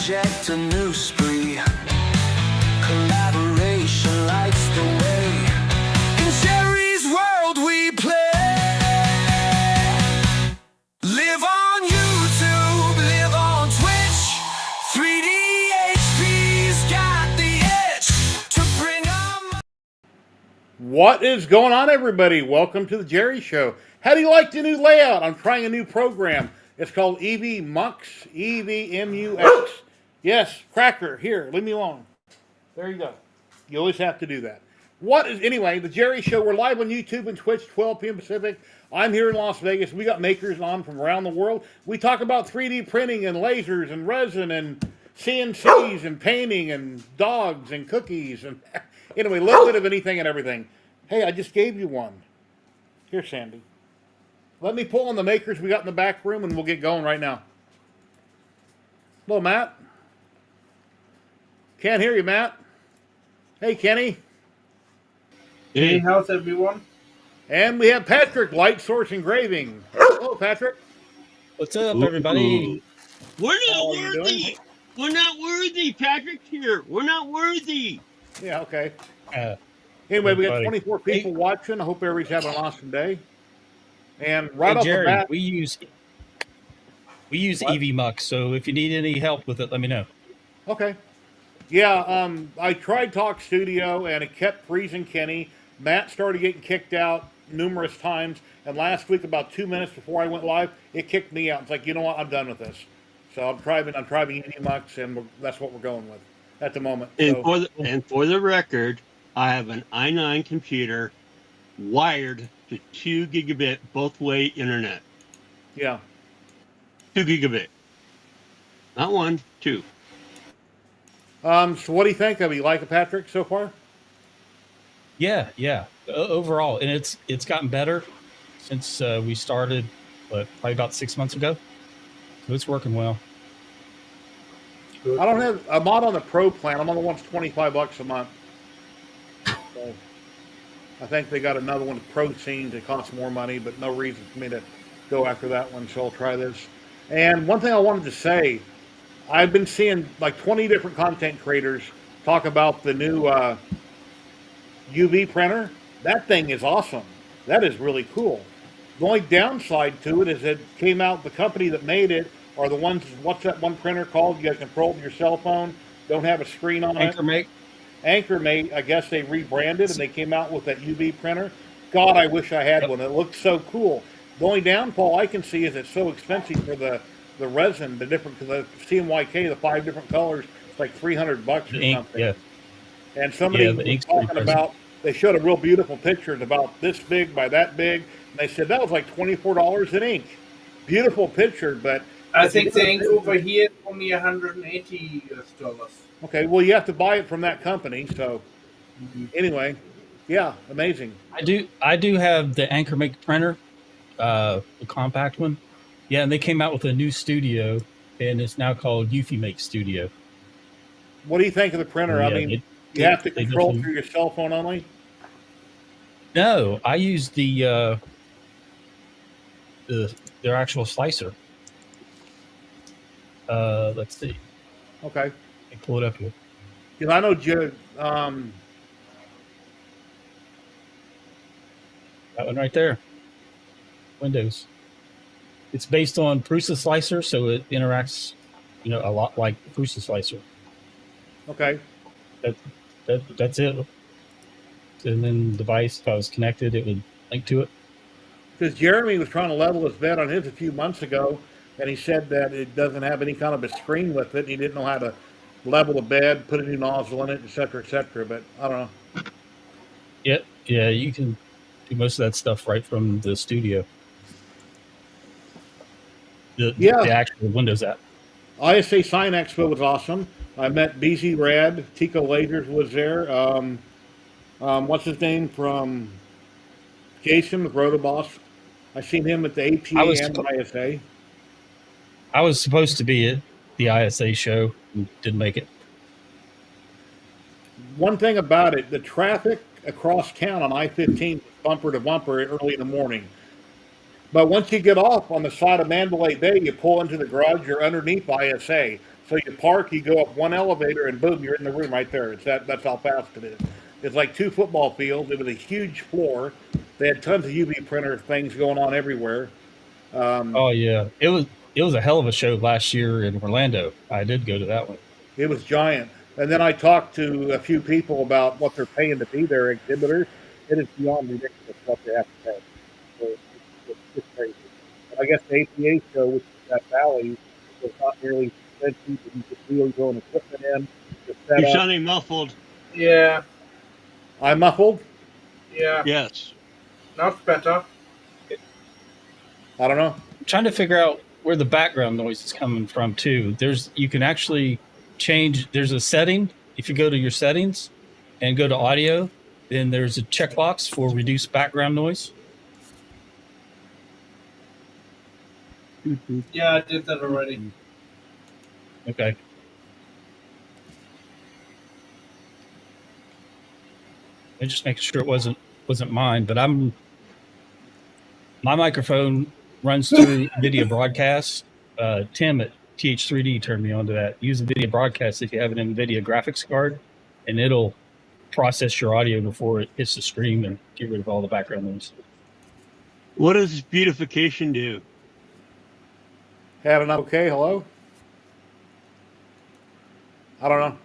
project, a new spree. Collaboration lights the way. In Jerry's world we play. Live on YouTube, live on Twitch. 3D HP's got the edge to bring on. What is going on, everybody? Welcome to the Jerry Show. How do you like the new layout? I'm trying a new program. It's called EVMux, EVMUX. Yes, Cracker, here, leave me alone. There you go. You always have to do that. Anyway, the Jerry Show. We're live on YouTube and Twitch, 12 p.m. Pacific. I'm here in Las Vegas. We got makers on from around the world. We talk about 3D printing and lasers and resin and CNCs and painting and dogs and cookies and anyway, a little bit of anything and everything. Hey, I just gave you one. Here, Sandy. Let me pull on the makers we got in the back room and we'll get going right now. Hello, Matt. Can't hear you, Matt. Hey, Kenny. Hey, how's everyone? And we have Patrick, Light Source Engraving. Hello, Patrick. What's up, everybody? We're not worthy. We're not worthy. Patrick's here. We're not worthy. Yeah, okay. Anyway, we got 24 people Hey. watching. I hope everybody's having an awesome day. And right off Jerry, the bat, we use EVMux, so if you need any help with it, let me know. okay. Yeah, I tried Talk Studio and it kept freezing Kenny. Matt started getting kicked out numerous times, and last week, about 2 minutes before I went live, it kicked me out. It's like, you know what? I'm done with this. So I'm driving EVMux, and that's what we're going with at the moment. And for the record, I have an i9 computer wired to 2 gigabit both-way internet. Yeah. 2 gigabit. Not 1, 2. So what do you think of it? You like it, Patrick, so far? Yeah. Overall, and it's gotten better since we started, probably about 6 months ago. So it's working well. I'm not on the Pro plan. I'm on the one that's $25 a month. So I think they got another one with Pro Scenes that costs more money, but no reason for me to go after that one, so I'll try this. And one thing I wanted to say, I've been seeing like 20 different content creators talk about the new UV printer. That thing is awesome. That is really cool. The only downside to it is it came out, the company that made it are the ones, what's that one printer called? You guys control it with your cell phone, don't have a screen on it. Anchormate, I guess they rebranded and they came out with that UV printer. God, I wish I had one. It looked so cool. The only downfall I can see is it's so expensive for the resin, the different, because the CMYK, the 5 different colors, it's like $300 or something. Yeah. And somebody was talking about, they showed a real beautiful picture. It's about this big by that big. And they said that was like $24 in ink. Beautiful picture, but I think the ink over here is only $180. Okay, well, you have to buy it from that company. So anyway, yeah, amazing. I do have the Anchormake printer, the compact one. Yeah, and they came out with a new studio, and it's now called EVMake Studio. What do you think of the printer? Yeah, I mean, you have to control it through your cell phone only? No, I use their actual slicer. Let's see. Okay. I pull it up here. Because I know that one right there. Windows. It's based on Prusa Slicer, so it interacts, a lot like Prusa Slicer. Okay. That's it. And then the device, if I was connected, it would link to it. Because Jeremy was trying to level his bed on his a few months ago, and he said that it doesn't have any kind of a screen with it. And he didn't know how to level the bed, put a new nozzle in it, et cetera, but I don't know. Yeah, you can do most of that stuff right from the studio. The actual Windows app. ISA Sign Expo was awesome. I met BZ Rad, Tico Lasers was there. What's his name from Jason with Rotoboss? I seen him at the APA and ISA. I was supposed to be at the ISA show and didn't make it. One thing about it, the traffic across town on I-15 bumper to bumper early in the morning. But once you get off on the side of Mandalay Bay, you pull into the garage, you're underneath ISA. So you park, you go up one elevator, and boom, you're in the room right there. That's how fast it is. It's like 2 football fields. It was a huge floor. They had tons of UV printer things going on everywhere. Oh yeah, it was a hell of a show last year in Orlando. I did go to that one. It was giant. And then I talked to a few people about what they're paying to be their exhibitors. It is beyond ridiculous what they have to pay. So it's crazy. But I guess the APA show, which is that valley, was not nearly as expensive. You could feel your own equipment in, the You're setup. sounding muffled. Yeah, I'm muffled. yeah, Yes. not better. I don't know. I'm trying to figure out where the background noise is coming from too. You can actually change. There's a setting. If you go to your settings and go to audio, then there's a checkbox for reduce background noise. Yeah, I did that already. Okay. I just making sure it wasn't mine, but my microphone runs through video broadcast. Tim at TH3D turned me on to that. Use a video broadcast if you have an NVIDIA graphics card, and it'll process your audio before it hits the screen and get rid of all the background noise. What does beautification do? Had an okay. Hello. I don't know.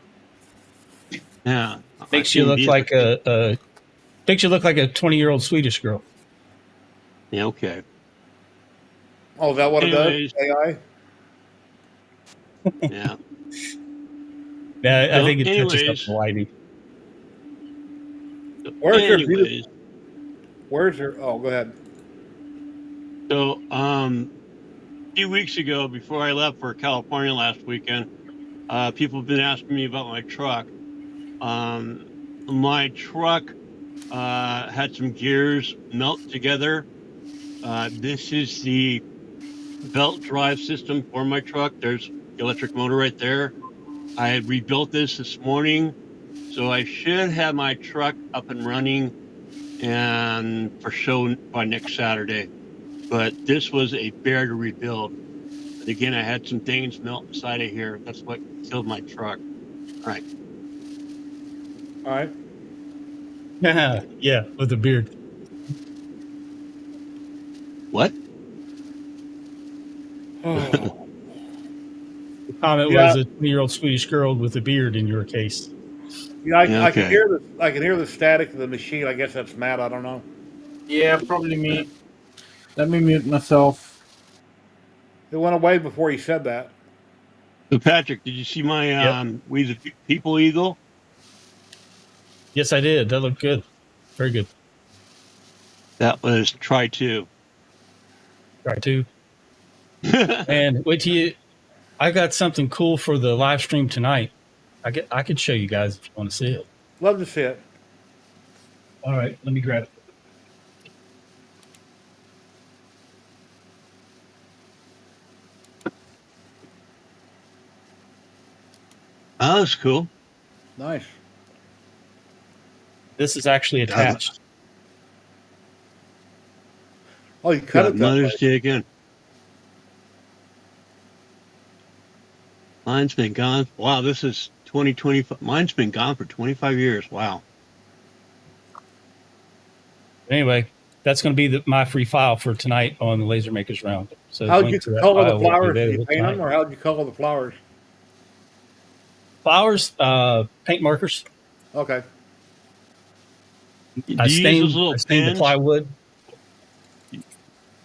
Yeah. Makes you look like a 20-year-old Swedish girl. Yeah, okay. Oh, is that what Anyways. it does? AI. Yeah. Yeah, I So, think it touches up anyways. the lighting. Where's your Anyways, Where's your? Oh, go ahead. so a few weeks ago, before I left for California last weekend, people have been asking me about my truck. My truck had some gears melt together. This is the belt drive system for my truck. There's the electric motor right there. I rebuilt this morning, so I should have my truck up and running and for show by next Saturday. But this was a bear to rebuild. But again, I had some things melt inside of here. That's what killed my truck. All right. All right. Yeah, with a beard. What? Oh. The comment Yeah. was a 20-year-old Swedish girl with a beard in your case. Yeah, I can Okay. hear the static of the machine. I guess that's Matt. I don't know. Yeah, probably me. Let me mute myself. It went away before he said that. So Patrick, did you see my Yep. We the People Eagle? Yes, I did. That looked good. Very good. That was try two. Try to. And wait till you. I got something cool for the live stream tonight. I could show you guys if you want to see it. Love to see it. All right, let me grab it. Oh, that's cool. Nice. This is actually attached. Oh, you cut Got it that Mother's way. Day again. Mine's been gone. Wow, this is 2025. Mine's been gone for 25 years. Wow. Anyway, that's going to be my free file for tonight on the Laser Makers Round. So How'd you link to that color file the will be flowers? Did you available paint them, tonight. or how'd you color the flowers? Flowers, paint markers. Okay. Do I you use stained those little the pins? plywood.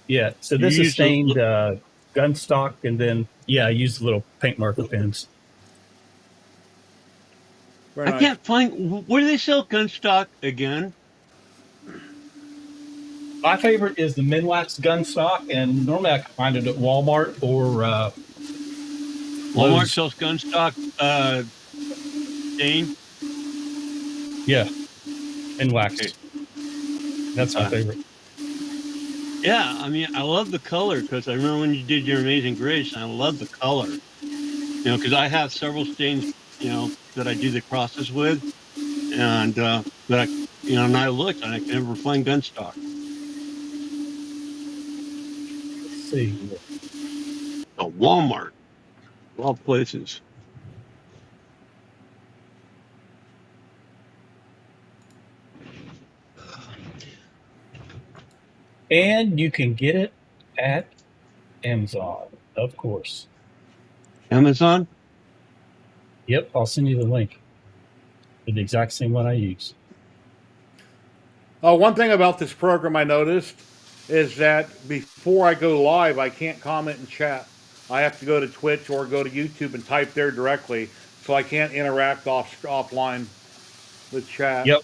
Yeah, so You this is use those stained gun stock, and then I use the little paint marker pins. Very I nice. can't find where do they sell gun stock again? My favorite is the Minwax gun stock, and normally I can find it at Walmart or Walmart Lowe's. sells gun stock. Dane. Yeah, Minwax. Okay. That's my favorite. Yeah, I mean, I love the color because I remember when you did your Amazing Grace, and I love the color. You know, because I have several stains, that I do the process with, and but and I looked and I can never find gun stock. see. A Walmart. Of all places. And you can get it at Amazon, of course. Amazon? Yep, I'll send you the link. The exact same one I use. One thing about this program I noticed is that before I go live, I can't comment and chat. I have to go to Twitch or go to YouTube and type there directly, so I can't interact offline with chat. Yep.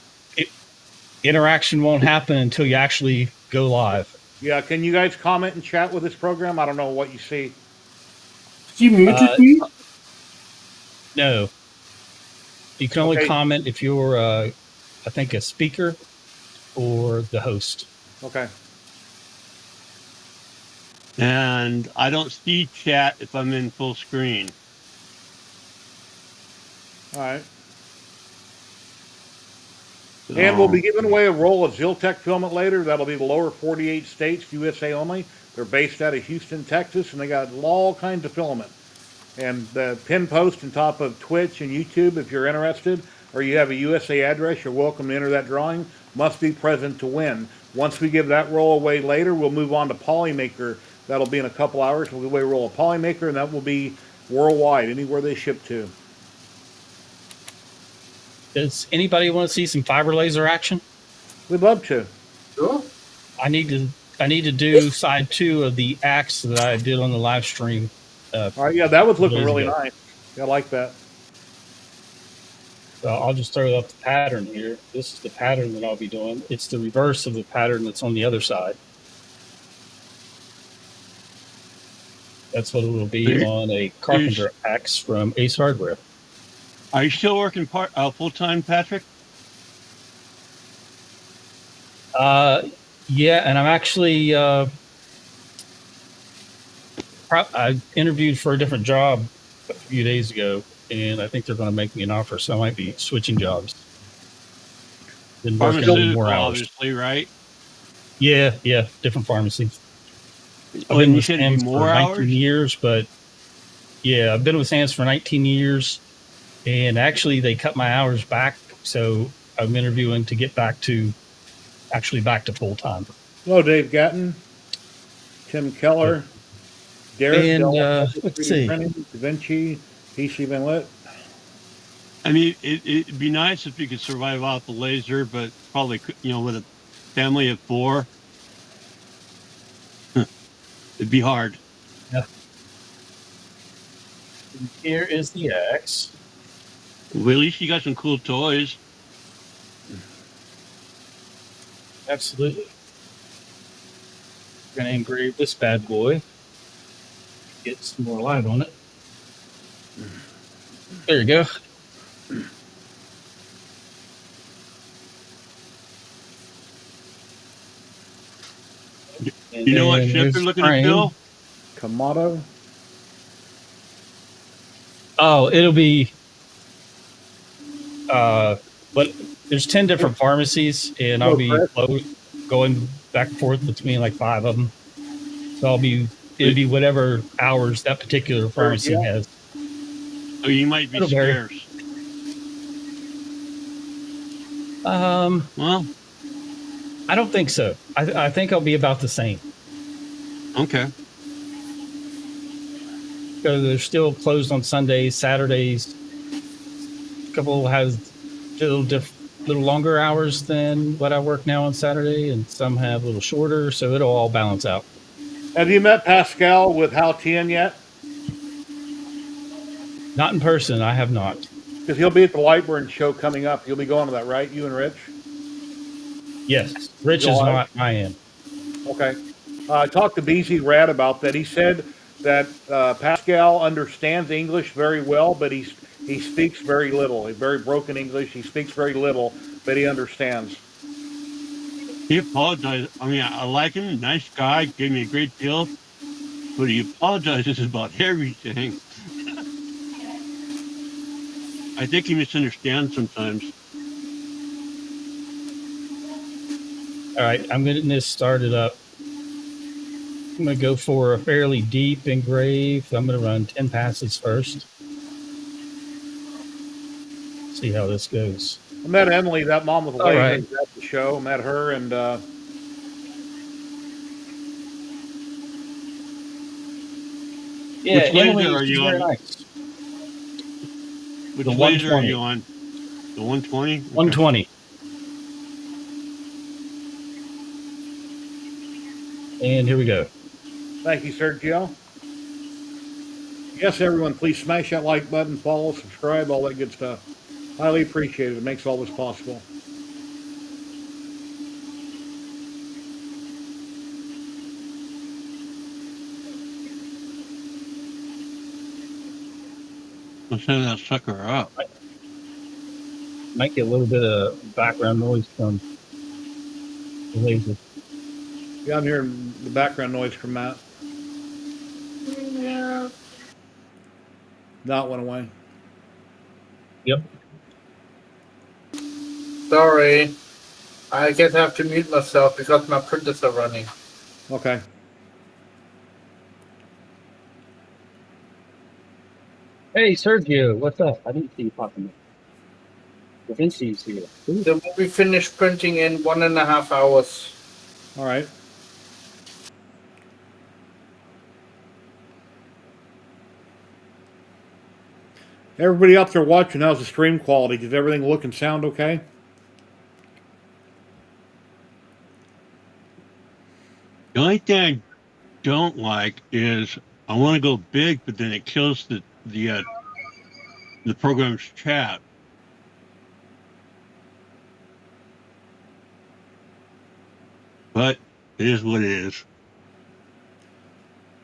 Interaction won't happen until you actually go live. Yeah, can you guys comment and chat with this program? I don't know what you see. You muted me? No. You can only Okay. comment if you're, I think, a speaker or the host. Okay. And I don't see chat if I'm in full screen. All right. And we'll be giving away a roll of Ziltech filament later. That'll be the lower 48 states, USA only. They're based out of Houston, Texas, and they got all kinds of filament. And the pin post on top of Twitch and YouTube, if you're interested, or you have a USA address, you're welcome to enter that drawing. Must be present to win. Once we give that roll away later, we'll move on to Polymaker. That'll be in a couple hours. We'll give away a roll of Polymaker, and that will be worldwide, anywhere they ship to. Does anybody want to see some fiber laser action? We'd love to. Sure. I need to do side 2 of the axe that I did on the live stream. All right, yeah, that was looking days really ago. nice. I like that. So I'll just throw up the pattern here. This is the pattern that I'll be doing. It's the reverse of the pattern that's on the other side. That's what it will be on a carpenter axe from Ace Hardware. Are you still working full time, Patrick? Yeah, and I'm actually I interviewed for a different job a few days ago, and I think they're going to make me an offer, so I might be switching jobs. Been working more hours. Obviously, right? Yeah, different pharmacy. I've Oh, been and you with said it'd be Sam's for more 19 hours? years, but yeah, I've been with Sam's for 19 years, and actually they cut my hours back, so I'm interviewing to get back to full time. Hello, Dave Gatton, Tim Keller, Derek, And Dell, let's 3D see. Printing, Da Vinci, PC Van Lit. I mean, it'd be nice if you could survive off the laser, but probably, with a family of 4, it'd be hard. Yeah. And here is the axe. Well, at least you got some cool toys. Absolutely. We're going to engrave this bad boy. Get some more light on it. There you go. And You know what then ship here's you're looking the to frame. fill? Kamado. Oh, it'll be but there's 10 different pharmacies, and I'll be going back and forth between like 5 of them. So it'll be whatever hours that particular pharmacy has. So you might be It'll vary. scarce. Well, I don't think so. I think I'll be about the same. Okay. Because they're still closed on Sundays, Saturdays. A couple has little longer hours than what I work now on Saturday, and some have a little shorter, so it'll all balance out. Have you met Pascal with How 10 yet? Not in person, I have not. Because he'll be at the Lightburn show coming up. You'll be going to that, right? You and Rich? Yes, Rich is not my end. Okay. I talked to BZ Rad about that. He said that Pascal understands English very well, but he speaks very little. He's very broken English. He speaks very little, but he understands. He apologized. I mean, I like him. Nice guy. Gave me a great deal. But he apologizes about everything. I think he misunderstands sometimes. All right, I'm getting this started up. I'm going to go for a fairly deep engrave. I'm going to run 10 passes first. See how this goes. I met Emily, that mom with the All laser, right. at the show. Met her, and Yeah, Which laser Emily, are she's you very on? nice. The Which laser are you 120. on? The 120? Okay. 120. And here we go. thank you, Sergio. Yes, everyone, please smash that like button, follow, subscribe, all that good stuff. Highly appreciated. It makes all this possible. Let's send that sucker up. Might get a little bit of background noise from the laser. Yeah, I'm hearing the background noise from Matt. That went away. Yep. Sorry. I guess I have to mute myself because my printers are running. Okay. Hey, Sergio, what's up? I didn't see you popping up. Da Vinci's here. Ooh. They will be finished printing in 1.5 hours. All right. Everybody out there watching, how's the stream quality? Does everything look and sound okay? The only thing I don't like is I want to go big, but then it kills the program's chat. But it is what it is.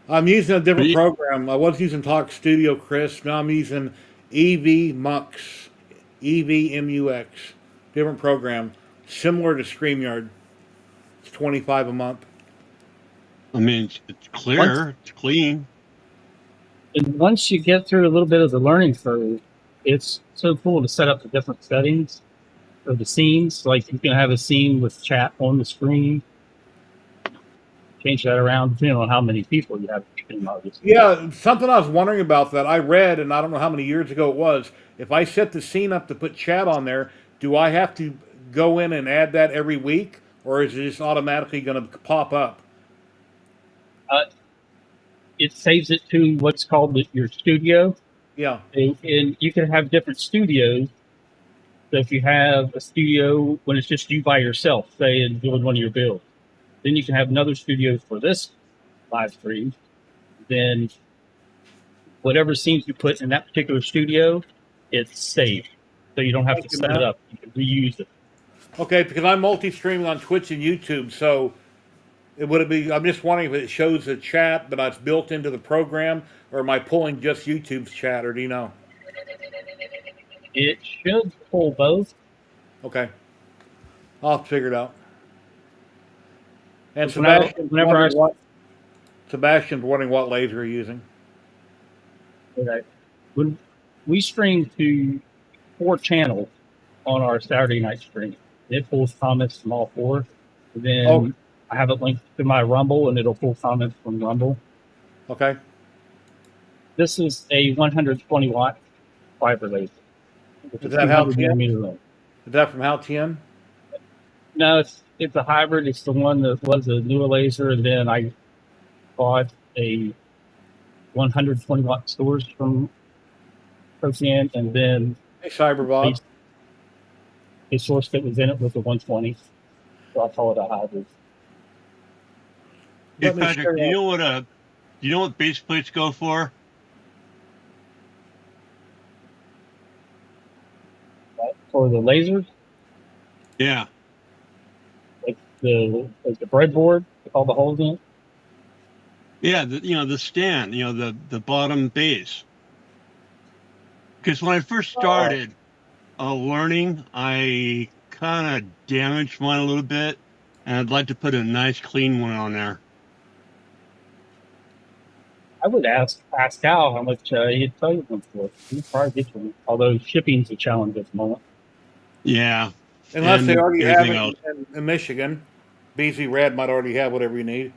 I'm using a different But program. I was using Talk Studio Chris. Now I'm using EVMux. EVMUX. Different program. Similar to StreamYard. It's $25 a month. I mean, it's clear, it's clean. And once you get through a little bit of the learning curve, it's so cool to set up the different settings of the scenes. Like you can have a scene with chat on the screen. Change that around depending on how many people you have in the stream, obviously. Yeah, something I was wondering about that. I read, and I don't know how many years ago it was. If I set the scene up to put chat on there, do I have to go in and add that every week, or is it just automatically going to pop up? It saves it to what's called your studio. Yeah. And you can have different studios. So if you have a studio when it's just you by yourself, say, and doing one of your builds, then you can have another studio for this live stream. Then whatever scenes you put in that particular studio, it's saved. So you don't have Thank to you, set it Matt. up. You can reuse it. Okay, because I'm multi-streaming on Twitch and YouTube, so would it be? I'm just wondering if it shows the chat, but it's built into the program, or am I pulling just YouTube's chat, or do you know? It should pull both. Okay, I'll have to figure it out. And Whenever Sebastian's wondering what laser you're using. when we stream to 4 channels on our Saturday night stream, it pulls comments from all 4. And then Oh. I have it linked to my Rumble, and it'll pull comments from Rumble. Okay. This is a 120 watt fiber laser. Is that how 200 millimeter range. Is that from Halcyon? No, it's a hybrid. It's the one that was a newer laser, and then I bought a 120 watt source from Ocean, and then Hey, Cyberbob. a source that was in it was a 120. So I call it a hybrid. Hey, Let me Patrick, share do you know what base plates go for? For the lasers, Yeah. like the breadboard with all the holes in it. Yeah, the stand, the bottom base. Because when I first started learning, I kind of damaged mine a little bit, and I'd like to put a nice clean one on there. I would ask Pascal how much he'd tell you one for. He'd probably get you one. Although shipping's a challenge at the moment. Yeah. Unless and they already have everything it else. in Michigan. BZ Red might already have whatever you need.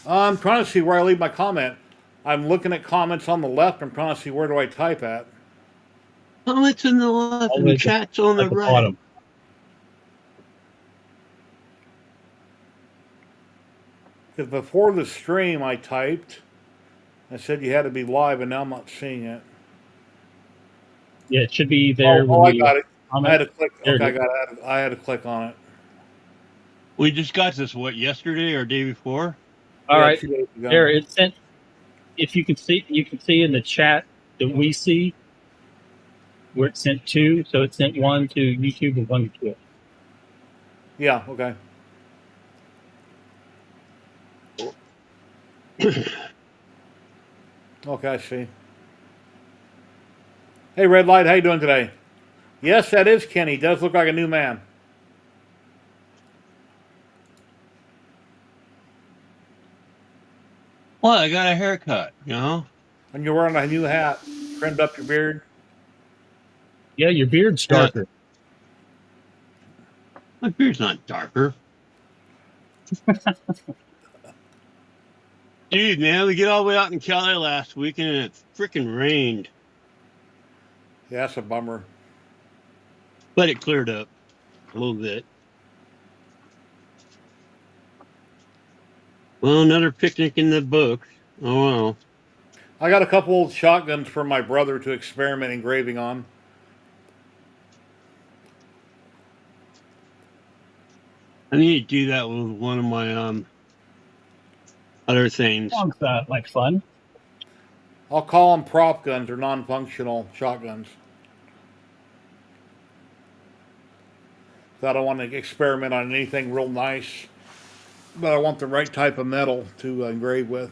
I'm trying to see where I leave my comment. I'm looking at comments on the left. I'm trying to see where do I type at. Comments on the left and Always chats on the at the right. bottom. Because before the stream, I typed. I said you had to be live, and now I'm not seeing it. Yeah, it should be there. Oh, when I you got it. comment. I had to click. There Okay, it I is. got it. I had to click on it. We just got this, what, yesterday or day before? All Yeah, right, 2 days ago. there it's sent. If you can see in the chat that we see where it's sent to. So it's sent one to YouTube and one to Twitch. Yeah. Okay. Okay, I see. Hey, Red Light, how you doing today? Yes, that is Kenny. Does look like a new man. Well, I got a haircut, you know? And you're wearing a new hat. Trimmed up your beard. Yeah, your beard's Yeah. darker. My beard's not darker. Dude, man, we get all the way out in Cali last weekend and it freaking rained. Yeah, that's a bummer. But it cleared up a little bit. Well, another picnic in the books. Oh, well. I got a couple old shotguns for my brother to experiment engraving on. I need to do that with one of my other things. Sounds like fun. I'll call them prop guns or non-functional shotguns. So I don't want to experiment on anything real nice, but I want the right type of metal to engrave with.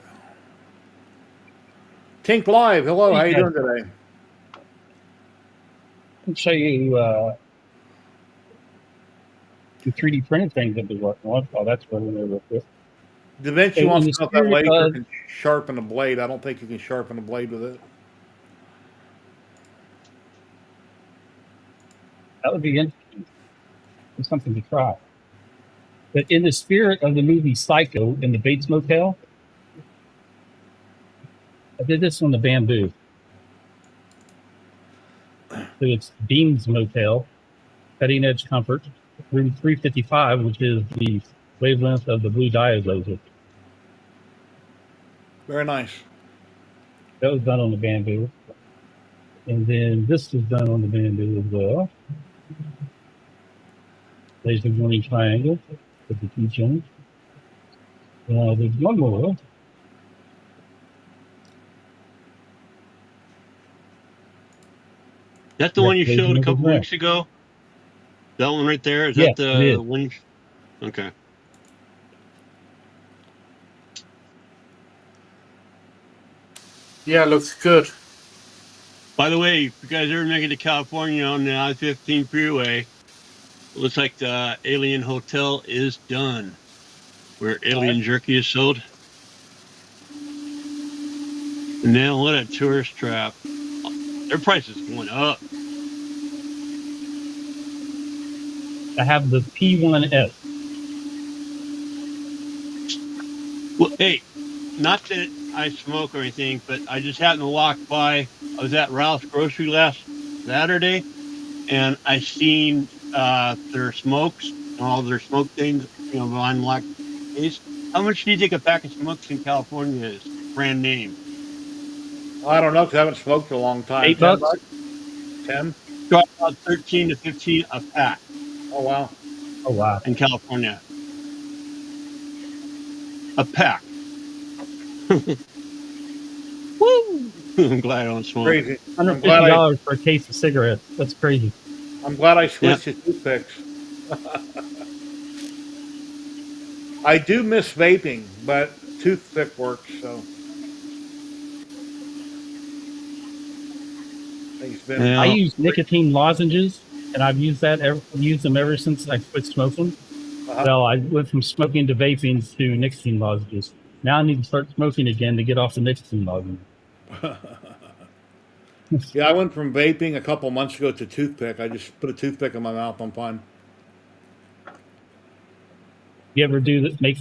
Tink Live, hello, how you doing today? I'll show you the 3D printed things I've been working on. Oh, that's what we're real quick. Da Vinci In wants the to know if that spirit laser of- can sharpen a blade. I don't think you can sharpen a blade with it. That would be interesting. It's something to try. But in the spirit of the movie Psycho in the Bates Motel, I did this on the bamboo. So it's Beams Motel, cutting edge comfort, room 355, which is the wavelength of the blue diode laser. Very nice. That was done on the bamboo. And then this was done on the bamboo as well. Laser warning triangle with the two channels. There's one more. That the one you Laser showed a warning couple as well. weeks ago? That one right there? Is Yes, that it the is. one? Okay. Yeah, looks good. By the way, if you guys ever make it to California on the I-15 freeway, it looks like the Alien Hotel is done, where alien jerky is sold. And now what a tourist trap. Their prices going up. I have the P1S. Well, hey, not that I smoke or anything, but I just happened to walk by. I was at Ralph's Grocery last Saturday, and I seen their smokes and all their smoke things, you know, behind locked case. How much do you think a pack of smokes in California is? Brand name. I don't know because I haven't smoked in a long time. $8? 10 bucks? 10? Drop about 13 to 15 a pack Oh, wow. Oh, wow. in California. A pack. Woo! I'm glad I don't smoke. Crazy. I'm glad $150 for a case of cigarettes. That's crazy. I switched to toothpicks. I do miss vaping, but toothpick works, so. I think it's been. Yeah. I use nicotine lozenges, and I've used them ever since I quit smoking. Well, I went from smoking to vaping to nicotine lozenges. Now I need to start smoking again to get off the nicotine lozenges. Yeah, I went from vaping a couple months ago to toothpick. I just put a toothpick in my mouth. I'm fine. You ever do that? Make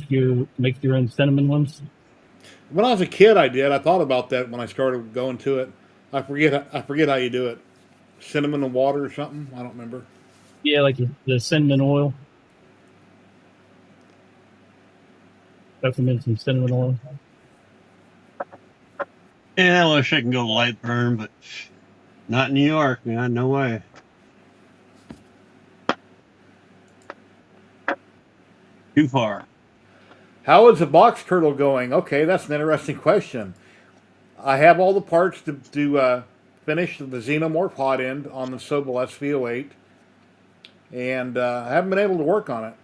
your own cinnamon ones? When I was a kid, I did. I thought about that when I started going to it. I forget how you do it. Cinnamon and water or something. I don't remember. Yeah, like the cinnamon oil. Peppermint and cinnamon oil. Yeah, I wish I can go light burn, but not in New York, man. No way. Too far. How is the box turtle going? Okay, that's an interesting question. I have all the parts to finish the xenomorph hot end on the Sobel SV08, and I haven't been able to work on it.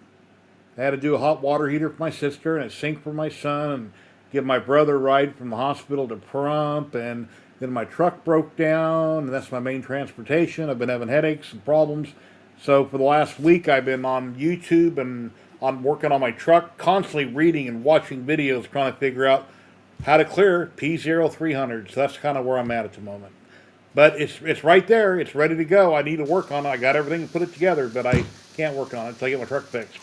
I had to do a hot water heater for my sister and a sink for my son, and give my brother a ride from the hospital to Prump, and then my truck broke down, and that's my main transportation. I've been having headaches and problems. So for the last week, I've been on YouTube and I'm working on my truck, constantly reading and watching videos, trying to figure out how to clear P0300. So that's kind of where I'm at the moment. But it's right there. It's ready to go. I need to work on it. I got everything to put it together, but I can't work on it until I get my truck fixed.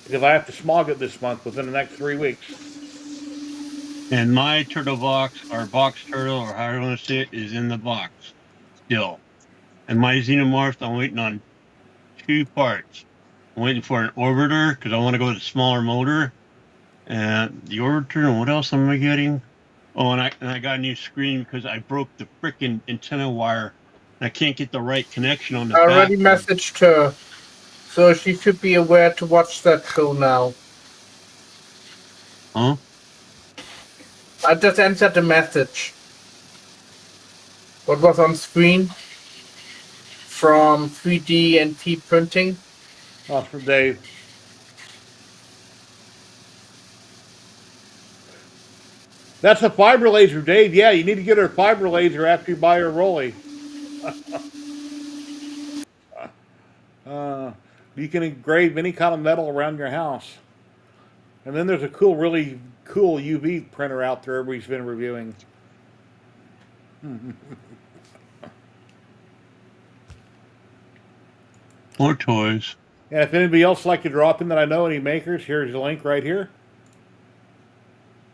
Because I have to smog it this month within the next 3 weeks. And my turtle box, or box turtle, or however you want to say it, is in the box still. And my xenomorph, I'm waiting on 2 parts. I'm waiting for an orbiter because I want to go with a smaller motor. And the orbiter, and what else am I getting? Oh, and I got a new screen because I broke the freaking antenna wire. And I can't get the right connection on the I already back. messaged her, so she should be aware to watch that show now. Huh? I just answered the message. What was on screen from 3D and T printing? That's for Dave. That's a fiber laser, Dave. Yeah, you need to get her a fiber laser after you buy her Rolly. You can engrave any kind of metal around your house. And then there's a really cool UV printer out there everybody's been reviewing. More toys. And if anybody else would like to drop in that I know any makers, here's the link right here.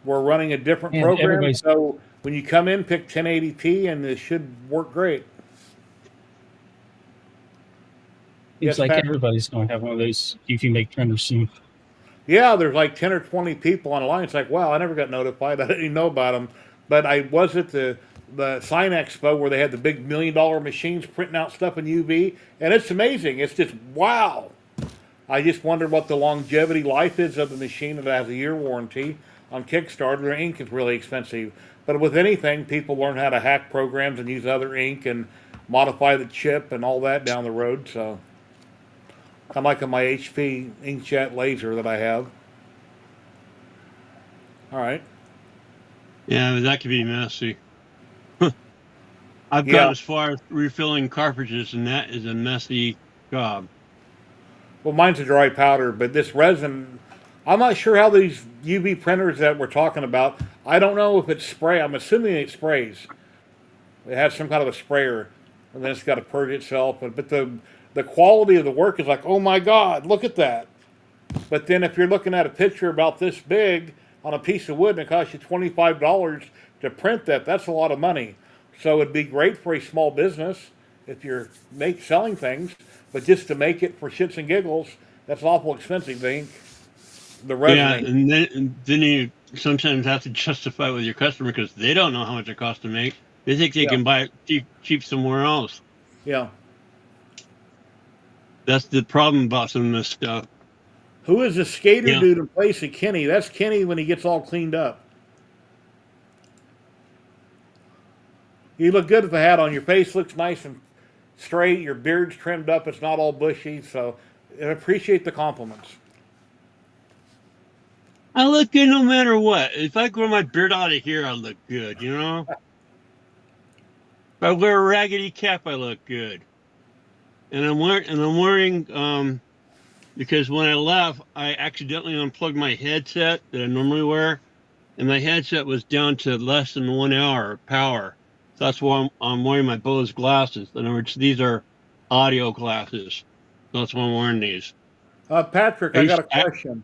We're running a different And program, everybody's- so when you come in, pick 1080p, and it should work great. Seems Yes, like Pat? everybody's going to have one of those UV make printers soon. Yeah, there's like 10 or 20 people on the line. It's like, wow, I never got notified. I didn't even know about them. But I was at the Sign Expo where they had the big $1 million machines printing out stuff in UV, and it's amazing. It's just wow. I just wonder what the longevity life is of the machine that has a year warranty. On Kickstarter, their ink is really expensive. But with anything, people learn how to hack programs and use other ink and modify the chip and all that down the road. So I'm like on my HP inkjet laser that I have. All right. Yeah, but that could be messy. I've Yeah. got as far as refilling cartridges, and that is a messy job. Well, mine's a dry powder, but this resin, I'm not sure how these UV printers that we're talking about, I don't know if it's spray. I'm assuming it sprays. It has some kind of a sprayer, and then it's got to purge itself. But the quality of the work is like, oh my God, look at that. But then if you're looking at a picture about this big on a piece of wood and it costs you $25 to print that, that's a lot of money. So it'd be great for a small business if you're selling things, but just to make it for shits and giggles, that's awful expensive, the ink. The resin Yeah, ink. and then you sometimes have to justify with your customer because they don't know how much it costs to make. They think they can buy it cheap somewhere else. Yeah. That's the problem about some of this stuff. Who is the skater Yeah. dude in place of Kenny? That's Kenny when he gets all cleaned up. You look good with the hat on. Your face looks nice and straight. Your beard's trimmed up. It's not all bushy. So I appreciate the compliments. I look good no matter what. If I grow my beard out of here, I look good, you know? If I wear a raggedy cap, I look good. And I'm wearing because when I left, I accidentally unplugged my headset that I normally wear, and my headset was down to less than 1 hour power. So that's why I'm wearing my Bose glasses. In other words, these are audio glasses. So that's why I'm wearing these. Patrick, I got a question.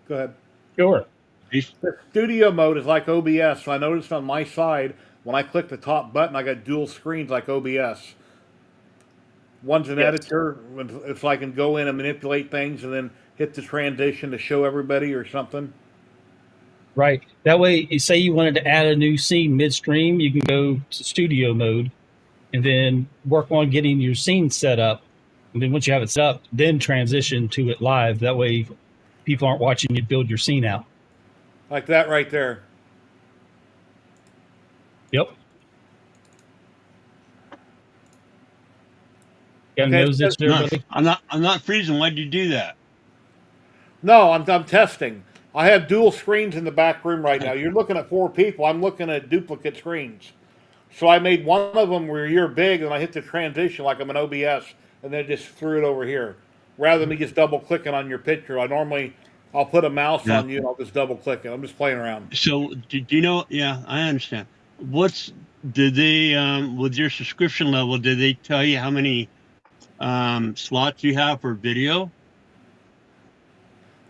Go ahead. Sure. He's- The studio mode is like OBS. So I noticed on my side, when I click the top button, I got dual screens like OBS. One's an Yes. editor, so I can go in and manipulate things and then hit the transition to show everybody or something. Right. That way, you say you wanted to add a new scene midstream, you can go to studio mode and then work on getting your scene set up. And then once you have it set up, then transition to it live. That way, people aren't watching you build your scene out. Like that right there. Yep. Got a Okay, nose itch there, not, buddy? I'm not freezing. Why'd you do that? No, I'm testing. I have dual screens in the back room right now. You're looking at 4 people. I'm looking at duplicate screens. So I made one of them where you're big, and I hit the transition like I'm an OBS, and then just threw it over here. Rather than me just double clicking on your picture, I'll put a mouse Yeah. on you and I'll just double click it. I'm just playing around. So do you know? Yeah, I understand. Did they with your subscription level? Did they tell you how many slots you have for video?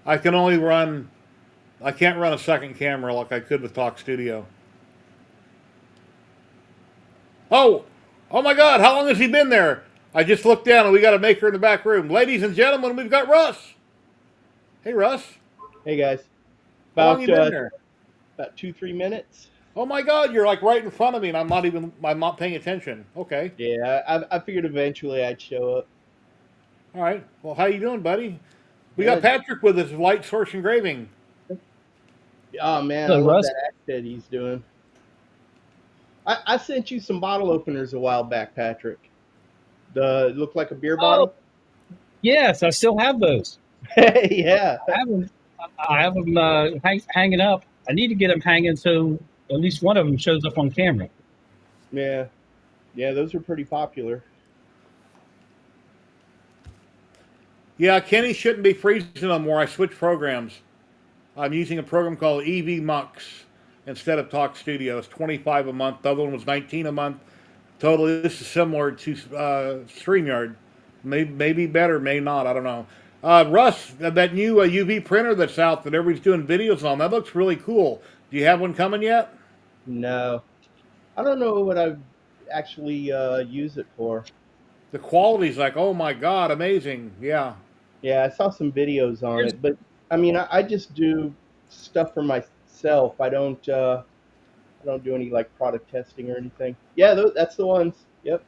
I can't run a second camera like I could with Talk Studio. Oh my God, how long has he been there? I just looked down and we got a maker in the back room. Ladies and gentlemen, we've got Russ. Hey, Russ. Hey guys, How long about you been there? about 2-3 minutes. Oh my God, you're like right in front of me and I'm not paying attention. Okay. Yeah, I figured eventually I'd show up. All right. Well, how you doing, buddy? We Yeah. got Patrick with us, Light Source Engraving. Oh man, Hello, I love Russ. that act that he's doing. I sent you some bottle openers a while back, Patrick. The look like a beer bottle. Yes, I still have those. Yeah. I have them hanging up. I need to get them hanging so at least one of them shows up on camera. Yeah. Yeah, those are pretty popular. Yeah, Kenny shouldn't be freezing no more. I switched programs. I'm using a program called EV Mux instead of Talk Studio. It's $25 a month. The other one was $19 a month. Totally, this is similar to StreamYard. Maybe better, may not. I don't know. Russ, that new UV printer that's out that everybody's doing videos on, that looks really cool. Do you have one coming yet? No. I don't know what I've actually use it for. The quality's like, oh my God, amazing. Yeah. Yeah, I saw some videos on it, but I mean, I just do stuff for myself. I don't do any like product testing or anything. Yeah, that's the ones. Yep.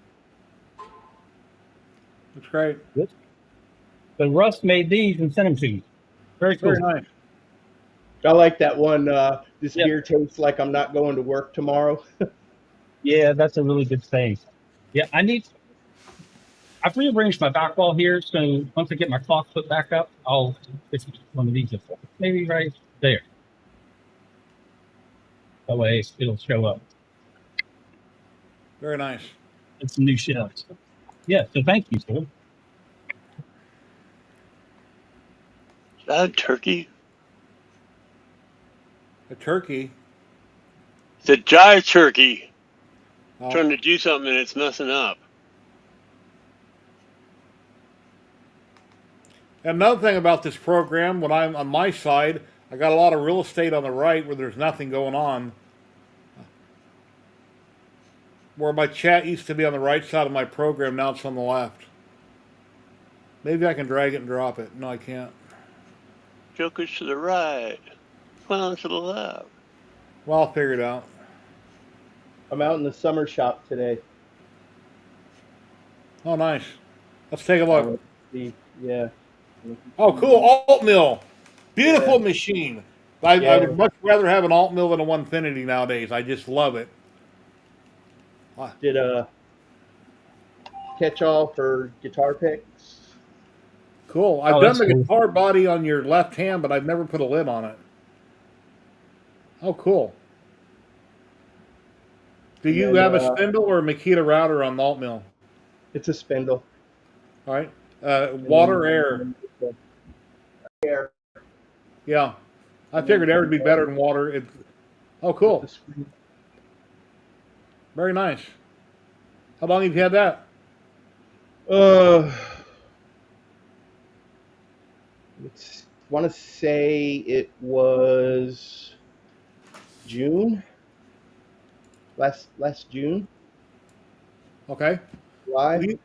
That's great. So Russ made these and sent them to you. Very cool. Very nice. I like that one. This Yep. beer tastes like I'm not going to work tomorrow. Yeah, that's a really good thing. Yeah, I've rearranged my back wall here, so once I get my clock put back up, I'll fix one of these up there. Maybe right there. That way it'll show up. Very nice. It's some new shelves. Yeah, so thank you, sir. Is that a turkey? A turkey. It's a jive turkey. Oh, Trying to do something and it's messing up. Another thing about this program, when I'm on my side, I got a lot of real estate on the right where there's nothing going on. Where my chat used to be on the right side of my program, now it's on the left. Maybe I can drag it and drop it. No, I can't. Joker's to the right. Clowns to the left. Well, I'll figure it out. I'm out in the summer shop today. Oh, nice. Let's take a look. Yeah. Oh, cool. Alt mill. Beautiful Yeah. machine. I Yeah. would much rather have an alt mill than a 1finity nowadays. I just love it. Did a catch-all for guitar picks. Cool. I've Oh, done that's the cool. guitar body on your left hand, but I've never put a lid on it. Oh, cool. Do you And, have a spindle or a Makita router on the alt mill? It's a spindle. All right. Water or air? Air. Yeah. I figured air would be better than water. Oh, cool. Very nice. How long have you had that? Let's want to say it was June, last June, Okay. July.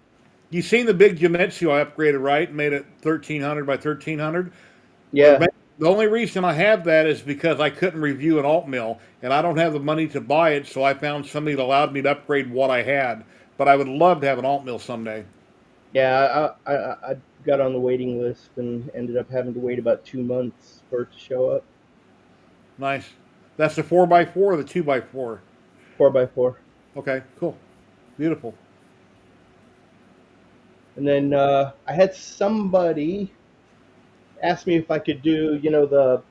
You seen the big Gemetsu I upgraded, right? Made it 1300 by 1300. Well, Yeah, the only reason I have that is because I couldn't review an alt mill, and I don't have the money to buy it. So I found somebody that allowed me to upgrade what I had. But I would love to have an alt mill someday. yeah. I got on the waiting list and ended up having to wait about 2 months for it to show up. Nice. That's the 4x4 or the 2x4. 4x4. Okay, cool, beautiful. And then I had somebody ask me if I could do, the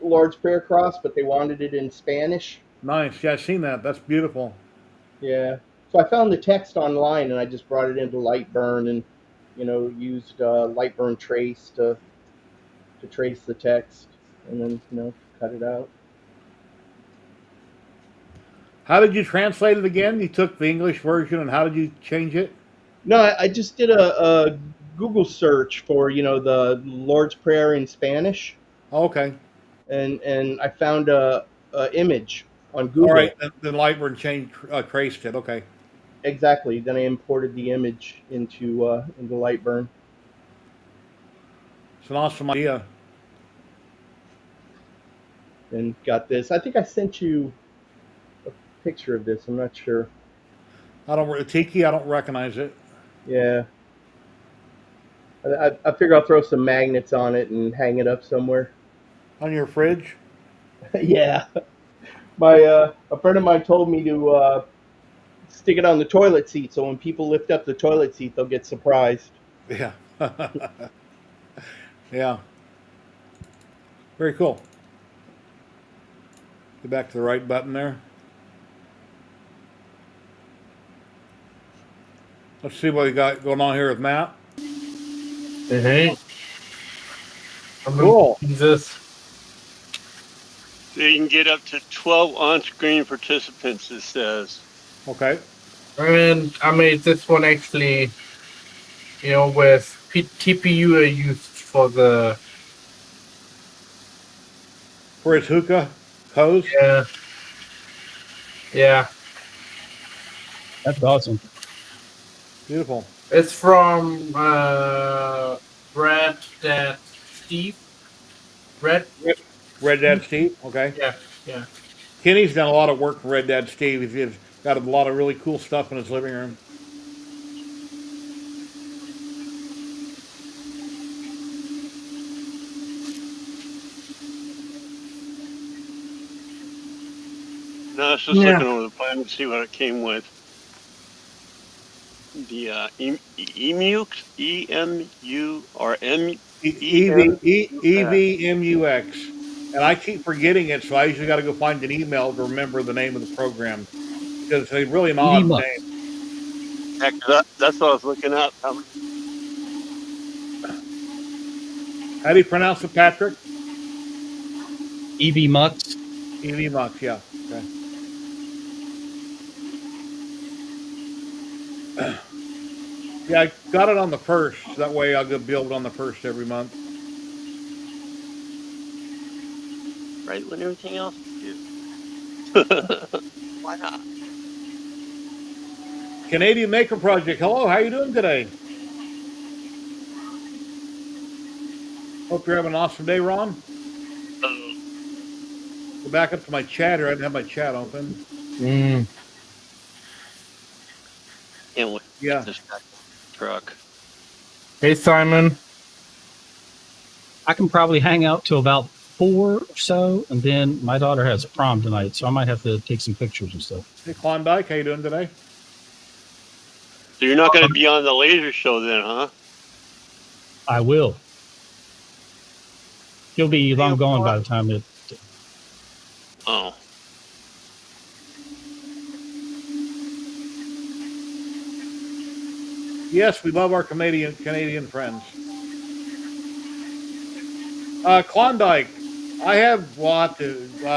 Lord's Prayer cross, but they wanted it in Spanish. Nice. Yeah, I've seen that. That's beautiful. Yeah. So I found the text online and I just brought it into Lightburn and, used Lightburn trace to trace the text and then, cut it out. How did you translate it again? You took the English version, and how did you change it? No, I just did a Google search for, the Lord's Prayer in Spanish Oh, okay. and I found a image on All right. Google. Then Lightburn changed, traced it. Okay. Exactly. Then I imported the image into Lightburn. It's an awesome idea. And got this. I think I sent you a picture of this. I'm not sure. Tiki. I don't recognize it. Yeah, I figure I'll throw some magnets on it and hang it up somewhere. On your fridge. Yeah, my a friend of mine told me to stick it on the toilet seat, so when people lift up the toilet seat, they'll get surprised. Yeah. Yeah. Very cool. Get back to the right button there. Let's see what we got going on here with Matt. Hey, I'm Cool. this. So you can get up to 12 on-screen participants, it says. Okay. And I made this one actually, with TPU I used for the For his hookah hose. yeah. That's awesome. Beautiful. It's from Brad that Steve. Brad. Red Dad Steve. Okay. Yeah. Kenny's done a lot of work for Red Dad Steve. He's got a lot of really cool stuff in his living room. No, I was just looking over the plan to see what it came with. The EMUX, EMU, or EVMUX. And I keep forgetting it, so I usually got to go find an email to remember the name of the program because it's a really an odd Mux. name. Heck, that's what I was looking at. How do you pronounce it, Patrick? EV Mux. EVMUX, yeah. Okay. Yeah, I got it on the first. That way I'll go build on the first every month. Right when everything else is. Why not? Canadian Maker Project. Hello, how you doing today? Hope you're having an awesome day, Ron. Go back up to my chat here. I didn't have my chat open. Can't wait to Yeah. get this back truck. Hey Simon. I can probably hang out till about 4 or so, and then my daughter has a prom tonight, so I might have to take some pictures and stuff. Hey, Klondike, how you doing today? So you're not going to be on the laser show then, huh? I will. He'll be long gone by the time it. Oh. Yes, we love our Canadian friends. Klondike, I have I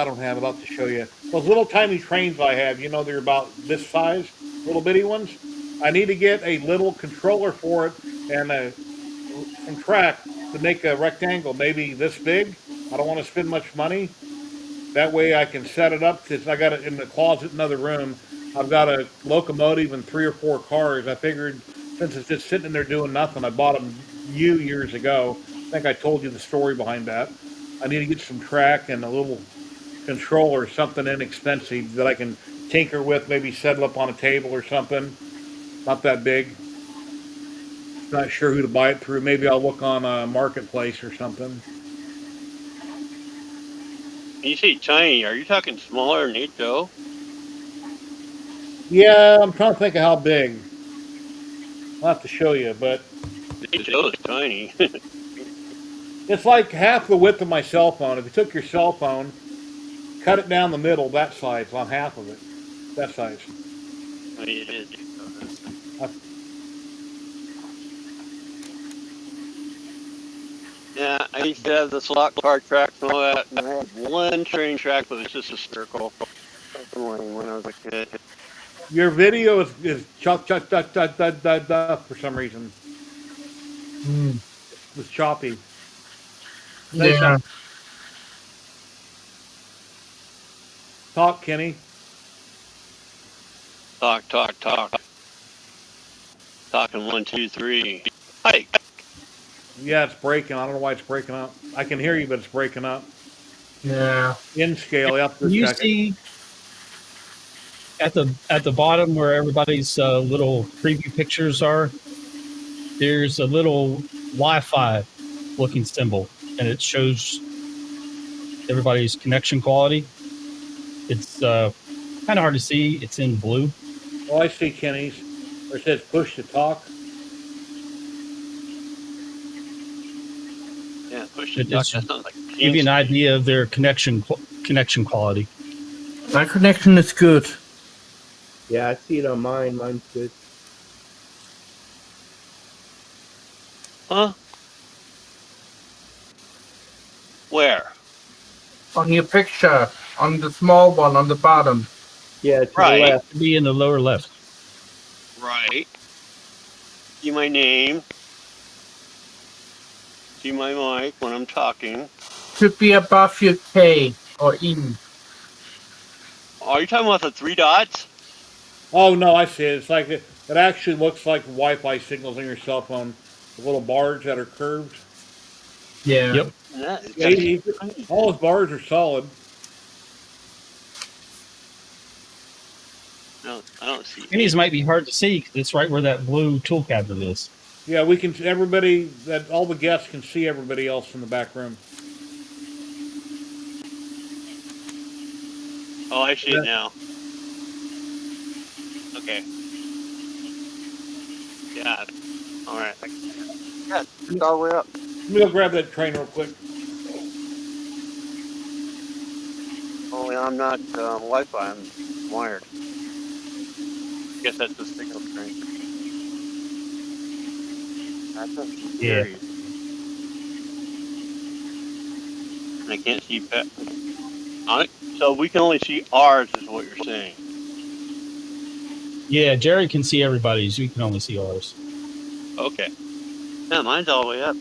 don't have a lot to show you. Those little tiny trains I have, they're about this size, little bitty ones. I need to get a little controller for it and some track to make a rectangle maybe this big. I don't want to spend much money. That way I can set it up because I got it in the closet in another room. I've got a locomotive and 3 or 4 cars. I figured since it's just sitting in there doing nothing, I bought them years ago. I think I told you the story behind that. I need to get some track and a little controller, something inexpensive that I can tinker with, maybe set it up on a table or something. Not that big. Not sure who to buy it through. Maybe I'll look on a marketplace or something. You say tiny. Are you talking smaller than 8 Yeah, I'm trying to think of how big. I'll have to show you, but 8 is tiny. it's like half the width of my cell phone. If you took your cell phone, cut it down the middle, that size, on half of it, that size. I mean, it is. I, Yeah, I used to have the slot car tracks and all that, and I had one train track, but it's just a circle. Something lame when I was a kid. your video is chuck, chuck, duck, duck, duck, duck, duck for some reason. Mm. It's choppy. Say Yeah. something. Talk, Kenny. Talk, talk, talk. Talking 1, 2, 3. Hi. Yeah, it's breaking. I don't know why it's breaking up. I can hear you, but it's breaking up. Yeah. In scale, you have to You check it. see at the bottom where everybody's little preview pictures are, there's a little Wi-Fi looking symbol, and it shows everybody's connection quality. It's kind of hard to see. It's in blue. Oh, I see Kenny's. Where it says push to talk. Yeah, push the It, talk. it's That sounds like give you an TeamSpeak. idea of their connection quality. My connection is good. Yeah, I see it on mine. Mine's good. Huh? Where? On your picture, on the small one on the bottom. Yeah, to the Right. left. To be in the lower left. Right. See my name. See my mic when I'm talking. Should be above your K or E. Oh, are you talking about the 3 dots? Oh no, I see it. It's like it actually looks like Wi-Fi signals on your cell phone. The little bars that are curved. Yeah. Yep. Yeah, it's Yeah, actually tiny. all those bars are solid. No, I don't see These any. might be hard to see because it's right where that blue tool cabinet is. Yeah, we can. Everybody that all the guests can see everybody else in the back room. Oh, I see it That- now. Okay. Yeah. All right. Yeah, it's all the way up. Let me go grab that train real quick. Only I'm not Wi-Fi. I'm wired. Guess that's the signal strength. That's not Yeah. scary. I can't see pet. So we can only see ours, is what you're saying. Yeah, Jerry can see everybody's. You can only see ours. Okay. Yeah, mine's all the way up.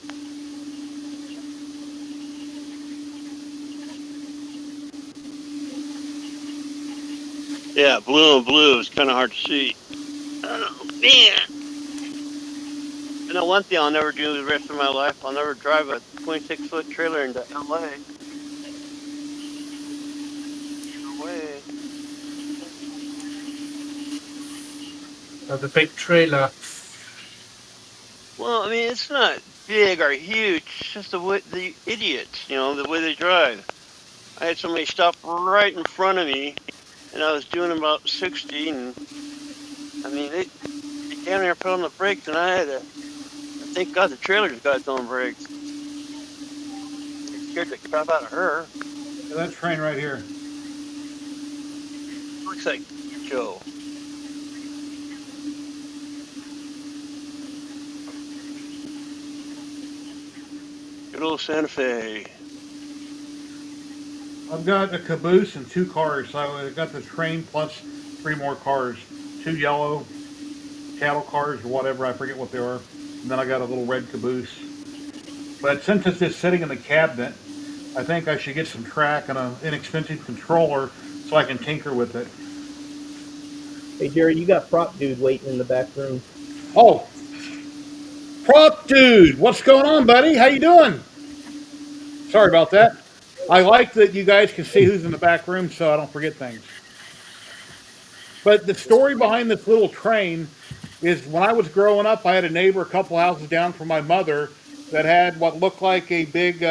Yeah, blue and blue is kind of hard to see. Oh, man. I know one thing I'll never do the rest of my life. I'll never drive a 26-foot trailer into LA. No way. The big trailer. Well, I mean, it's not big or huge. It's just the idiots, the way they drive. I had somebody stop right in front of me, and I was doing about 60, and I mean, they damn near put on the brakes, and I had to. Thank God the trailer's got its own brakes. It scared the crap out of her. Yeah, that train right here. Looks like Joe. Good old Santa Fe. I've got a caboose and 2 cars. So I've got the train plus 3 more cars. 2 yellow cattle cars or whatever. I forget what they are. And then I got a little red caboose. But since it's just sitting in the cabinet, I think I should get some track and an inexpensive controller so I can tinker with it. Hey Jerry, you got prop dude waiting in the back room. Oh, prop dude, what's going on, buddy? How you doing? Sorry about that. I like that you guys can see who's in the back room so I don't forget things. But the story behind this little train is when I was growing up, I had a neighbor a couple houses down from my mother that had what looked like a big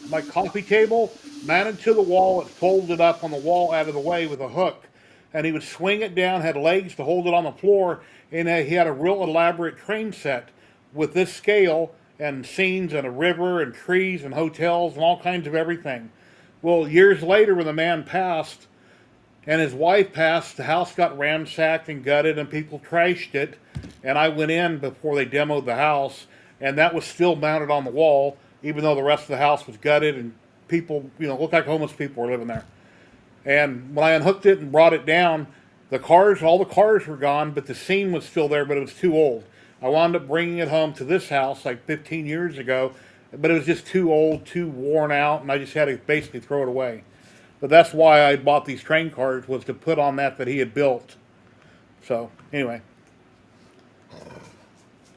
like coffee table mounted to the wall. It folded up on the wall out of the way with a hook, and he would swing it down. Had legs to hold it on the floor, and he had a real elaborate train set with this scale and scenes and a river and trees and hotels and all kinds of everything. Well, years later, when the man passed, and his wife passed, the house got ransacked and gutted, and people trashed it. And I went in before they demoed the house, and that was still mounted on the wall, even though the rest of the house was gutted and people, looked like homeless people were living there. And when I unhooked it and brought it down, all the cars were gone, but the scene was still there, but it was too old. I wound up bringing it home to this house like 15 years ago, but it was just too old, too worn out, and I just had to basically throw it away. But that's why I bought these train cars, was to put on that he had built. So anyway,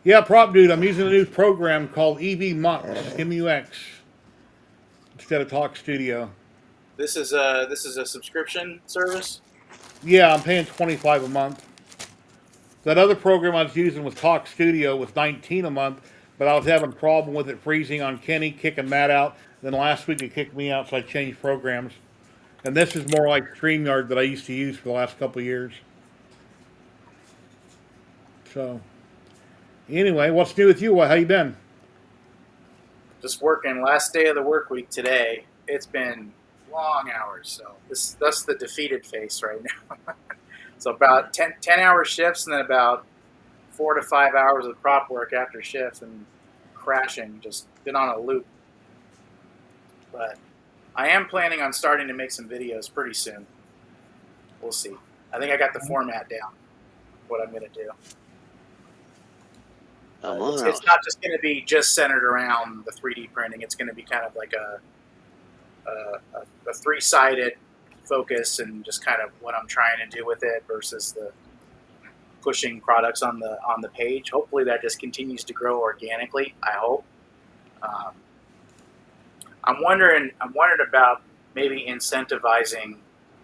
yeah, prop dude, I'm using a new program called EV MUX instead of Talk Studio. This is a subscription service. Yeah, I'm paying 25 a month. That other program I was using was Talk Studio, was 19 a month, but I was having a problem with it freezing on Kenny, kicking Matt out. Then last week it kicked me out, so I changed programs. And this is more like StreamYard that I used to use for the last couple of years. So, anyway, what's new with you? How you been? Just working. Last day of the work week today. It's been long hours, so that's the defeated face right now. So about 10 hour shifts, and then about 4 to 5 hours of prop work after shifts, and crashing. Just been on a loop. But I am planning on starting to make some videos pretty soon. We'll see. I think I got the format down, what I'm going to do. It's not just going to be just centered around the 3D printing. It's going to be kind of like a three-sided focus, and just kind of what I'm trying to do with it versus the pushing products on the page. Hopefully that just continues to grow organically. I hope. I'm wondering about maybe incentivizing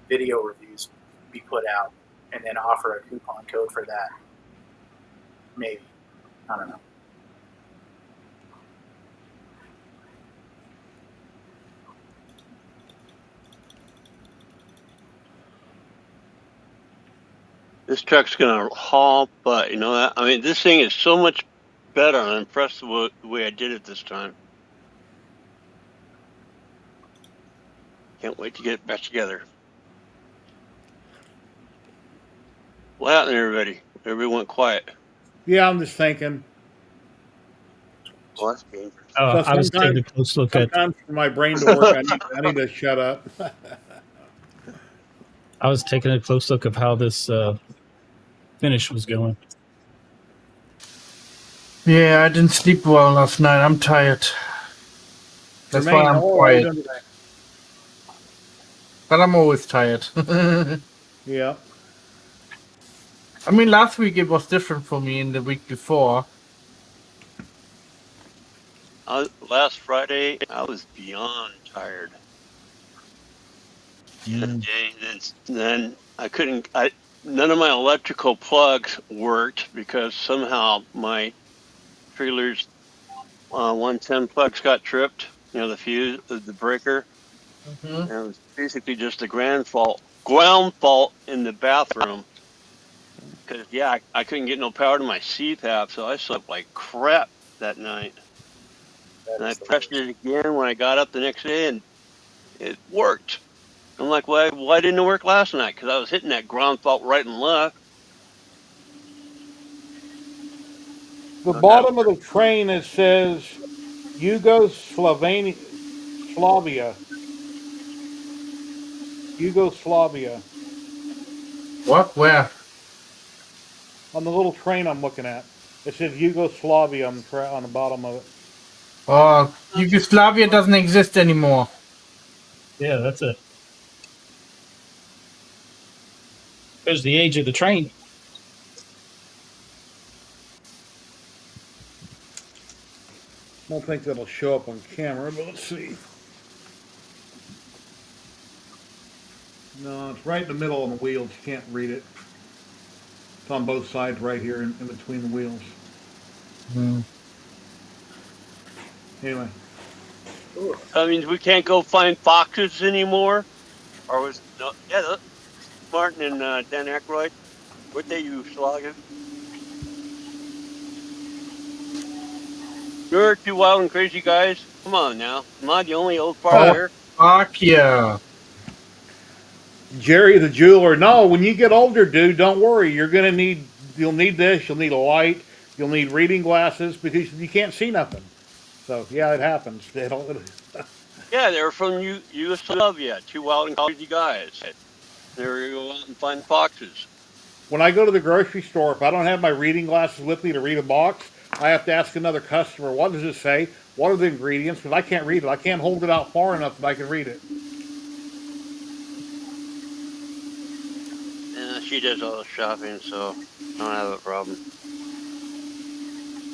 video reviews be put out, and then offer a coupon code for that. Maybe. I don't know. This truck's gonna haul, but you know that. I mean, this thing is so much better. I'm impressed with the way I did it this time. Can't wait to get it back together. What happened, everybody? Everybody went quiet. Yeah, I'm just thinking. Well, that's dangerous. I was taking a close look at. Sometimes for my brain to work, I need to shut up. I was taking a close look of how this finish was going. Yeah, I didn't sleep well last night. I'm tired. That's why I'm quiet. But I'm always tired. Yeah. I mean, last week it was different for me in the week before. Last Friday, I was beyond tired. And then I couldn't. None of my electrical plugs worked because somehow my trailer's 110 plugs got tripped. The fuse, the breaker. And it was basically just a ground fault in the bathroom. Because I couldn't get no power to my CPAP, so I slept like crap that night. And I pressed it again when I got up the next day, and it worked. I'm like, why didn't it work last night? Because I was hitting that ground fault right and left. The bottom of the train, it says Yugoslavia. What? Where? On the little train I'm looking at. It says Yugoslavia on the bottom of it. Oh, Yugoslavia doesn't exist anymore. Yeah, that's a. There's the age of the train. I don't think that'll show up on camera, but let's see. No, it's right in the middle on the wheels. You can't read it. It's on both sides right here in between the wheels. Anyway, That means we can't go find foxes anymore. Or was no? Yeah, Martin and Dan Aykroyd. What they use, Slogan? You're two wild and crazy guys. Come on now. Am I the only old fart Oh, here? fuck yeah. Jerry the jeweler. No, when you get older, dude, don't worry. You'll need this. You'll need a light. You'll need reading glasses because you can't see nothing. So yeah, it happens. They don't. Yeah, they're from Yugoslavia. Two wild and crazy guys. They're gonna go out and find foxes. When I go to the grocery store, if I don't have my reading glasses with me to read a box, I have to ask another customer, what does it say? What are the ingredients? Because I can't read it. I can't hold it out far enough that I can read it. She does all the shopping, so I don't have a problem.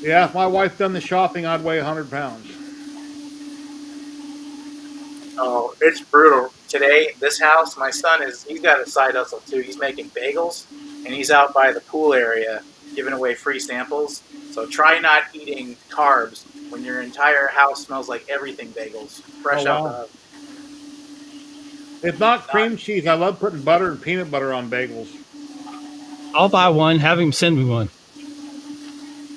Yeah, if my wife done the shopping, I'd weigh 100 pounds. Oh, it's brutal. Today, this house, my son he's got a side hustle too. He's making bagels and he's out by the pool area giving away free samples. So try not eating carbs when your entire house smells like everything bagels, fresh Oh, out the wow. oven. If not Not, cream cheese, I love putting butter and peanut butter on bagels. I'll buy one. Have him send me one.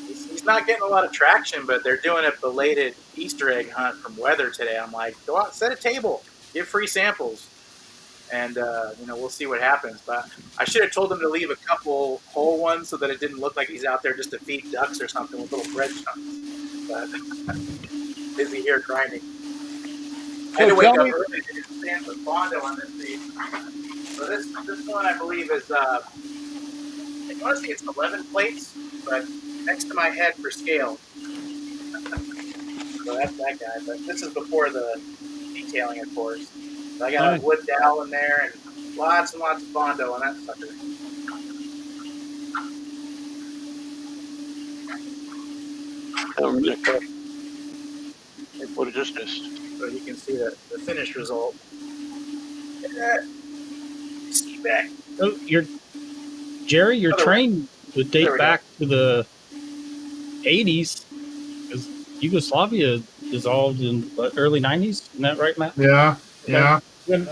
he's not getting a lot of traction, but they're doing a belated Easter egg hunt from Weather today. I'm like, go out, set a table, give free samples. And we'll see what happens. But I should have told him to leave a couple whole ones so that it didn't look like he's out there just to feed ducks or something with little bread chunks. But busy here grinding. I had So to wake tell up me, early to do stand with Bondo on this feed. So this one I believe is I want to say it's 11 plates, but next to my head for scale. So that's that guy. But this is before the detailing, of course. So I got a nice. wood dowel in there and lots of Bondo on that sucker. What is this? So you can see the finished result. See back. Oh, Jerry, your Other way. train would There date we go. back to the 80s because Yugoslavia dissolved in what, early 90s. Isn't that right, Matt? Yeah, Okay. yeah. Then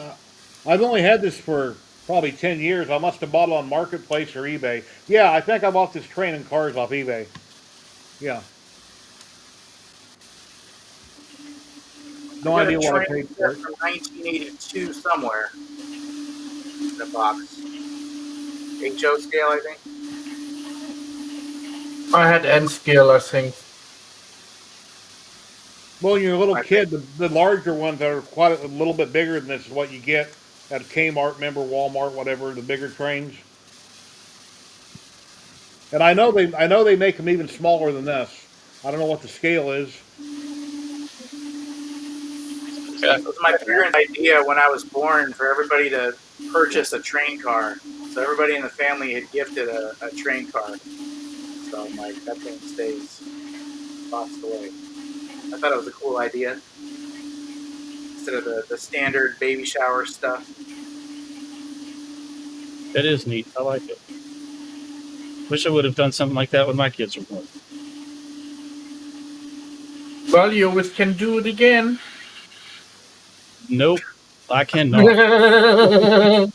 I've only had this for probably 10 years. I must have bought it on Marketplace or eBay. Yeah, I think I bought this train and cars off eBay. Yeah. No I got a idea what I train paid for set it. from 1982 somewhere in a box. HO scale, I think. I had N scale, I think. Well, when you're a little I kid, think. the larger ones that are quite a little bit bigger than this is what you get at Kmart, remember Walmart, whatever, the bigger trains. And I know they make them even smaller than this. I don't know what the scale is. It was my parents' idea when I was born for everybody to purchase a train car. So everybody in the family had gifted a train car. So I'm like, that thing stays boxed away. I thought it was a cool idea. Instead of the standard baby shower stuff. That is neat. I like it. Wish I would have done something like that when my kids were born. Well, you always can do it again. Nope, I cannot.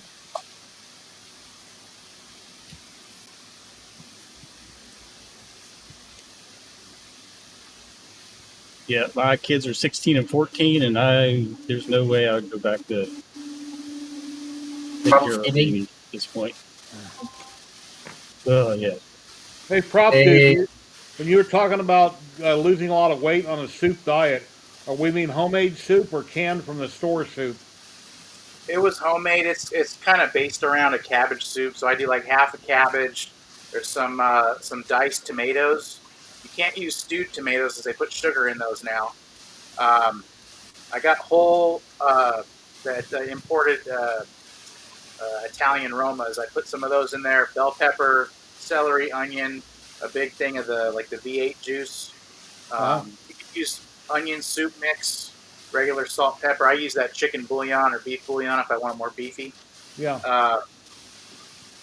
Yeah, my kids are 16 and 14, and there's no way I would go back to take care of a baby at this point. Oh, yeah. Hey, props, Hey, dude. When you were talking about losing a lot of weight on a soup diet, are we mean homemade soup or canned from the store soup? It was homemade. It's kind of based around a cabbage soup. So I do like half a cabbage. There's some diced tomatoes, You can't use stewed tomatoes as they put sugar in those now. I got whole that imported Italian Romas. I put some of those in there. Bell pepper, celery, onion, a big thing of the V8 juice. You can use onion soup mix, regular salt, pepper. I use that chicken bouillon or beef bouillon if I want it more beefy. Yeah.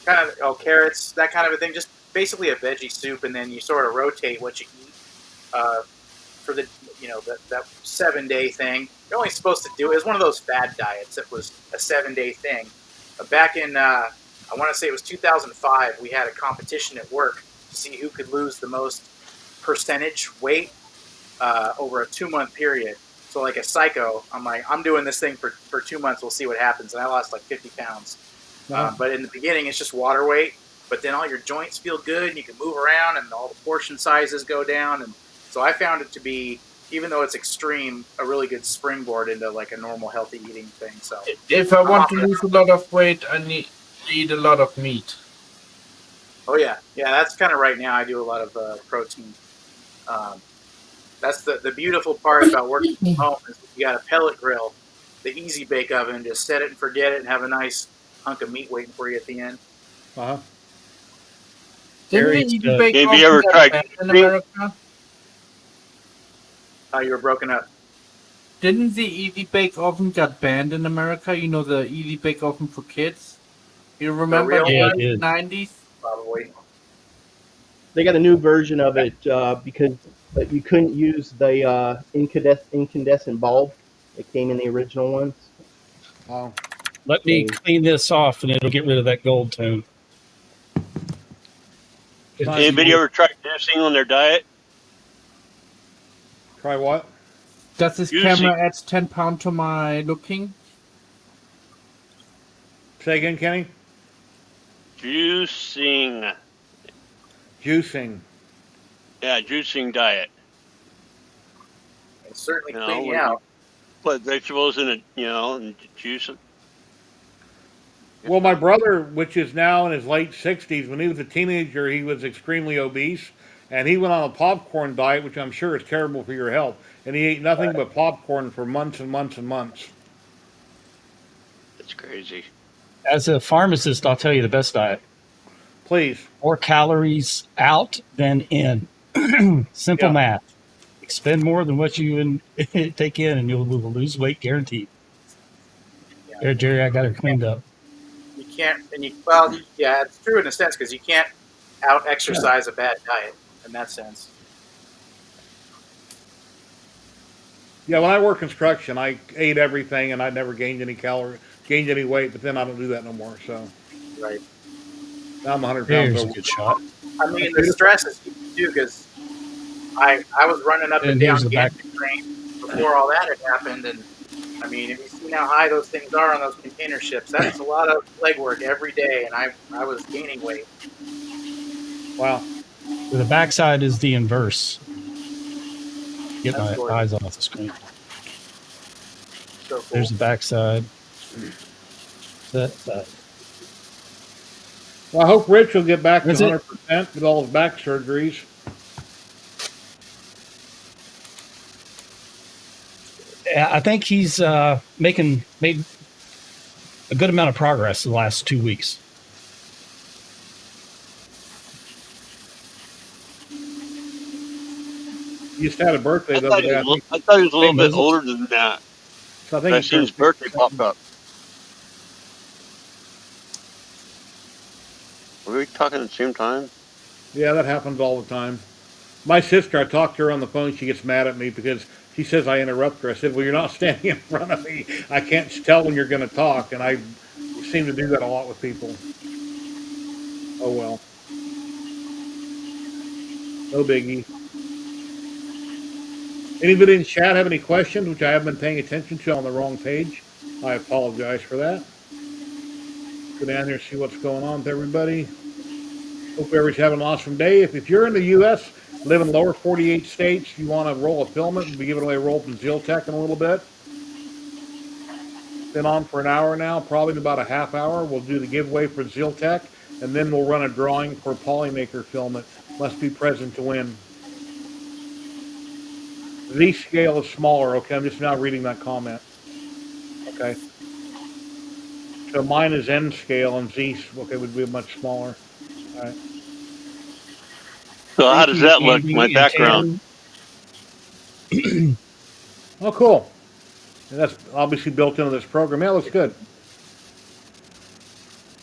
Kind of carrots, that kind of a thing. Just basically a veggie soup, and then you sort of rotate what you eat for the that 7 day thing. You're only supposed to do it. It was one of those fad diets. It was a 7 day thing. Back in I want to say it was 2005. We had a competition at work to see who could lose the most percentage weight over a 2 month period. So like a psycho, I'm like, I'm doing this thing for 2 months. We'll see what happens. And I lost like 50 pounds. But in the beginning, it's just water weight. But then all your joints feel good, and you can move around, and all the portion sizes go down. And so I found it to be, even though it's extreme, a really good springboard into like a normal healthy eating thing. So If I want to lose a lot of weight, I need to eat a lot of meat. oh yeah, that's kind of right now. I do a lot of protein. That's the beautiful part about working from home is you got a pellet grill, the easy bake oven. Just set it and forget it, and have a nice hunk of meat waiting for you at the end. Didn't the Very Easy good. Bake Have Oven you ever get tried banned in cooking? America? You were broken up. Didn't the Easy Bake Oven get banned in America? You know, the Easy Bake Oven for kids? You remember real the Yeah, one? it did. 90s? Probably. They got a new version of it because you couldn't use the incandescent bulb that came in the original ones. Let me clean this off, and it'll get rid of that gold tone. Anybody ever tried juicing on their diet? Try what? Does this Juicing. camera add 10 pounds to my looking? Say again, Kenny? Juicing. Juicing. Yeah, juicing diet. It's certainly You know, clean you when you out. put vegetables in it, and juice them. Well, my brother, which is now in his late 60s, when he was a teenager, he was extremely obese, and he went on a popcorn diet, which I'm sure is terrible for your health. And he ate nothing but popcorn for months and months and months. That's crazy. As a pharmacist, I'll tell you the best diet. Please. More calories out than in. Simple Yeah. math. Spend more than what you take in, and you'll lose weight guaranteed. Yeah. There, Jerry, I got her cleaned up. You can't, yeah, it's true in a sense because you can't out exercise a bad diet in that sense. Yeah, when I worked construction, I ate everything, and I never gained any weight, but then I don't do that no more, so Right. now I'm 100 pounds There's a over. good shot. I mean, the stress is huge too because I was running up and And down here's the back. Gantry train before all that had happened, and I mean, if you see how high those things are on those container ships, that's a lot of legwork every day, and I was gaining weight. Wow. The backside is the inverse. Get That's my gorgeous. eyes off the screen. So cool. There's the backside. That side. Well, I hope Rich will get back to Is it? 100% with all his back surgeries. Yeah, I think he's made a good amount of progress in the last 2 weeks. He just had a birthday I the thought other he day. was, I thought he was a little Hey, bit Moses. older than that. So I I think seen his birthday pop up. Were we talking at the same time? Yeah, that happens all the time. My sister, I talked to her on the phone. She gets mad at me because she says I interrupt her. I said, well, you're not standing in front of me. I can't tell when you're going to talk. And I seem to do that a lot with people. Oh, well. No biggie. Anybody in chat have any questions, which I haven't been paying attention to on the wrong page? I apologize for that. Go down here and see what's going on with everybody. Hope everybody's having an awesome day. If you're in the U.S., live in lower 48 states, you want to roll a filament, we'll be giving away a roll from Ziltech in a little bit. Been on for an hour now, probably in about a half hour. We'll do the giveaway for Ziltech, and then we'll run a drawing for Polymaker filament. Must be present to win. Z scale is smaller. Okay, I'm just now reading that comment. Okay. So mine is N scale and Z, okay, would be much smaller. All right. So how Thank does you, that look? My Andy and background. Tim. Oh, cool. And that's obviously built into this program. Yeah, it looks good.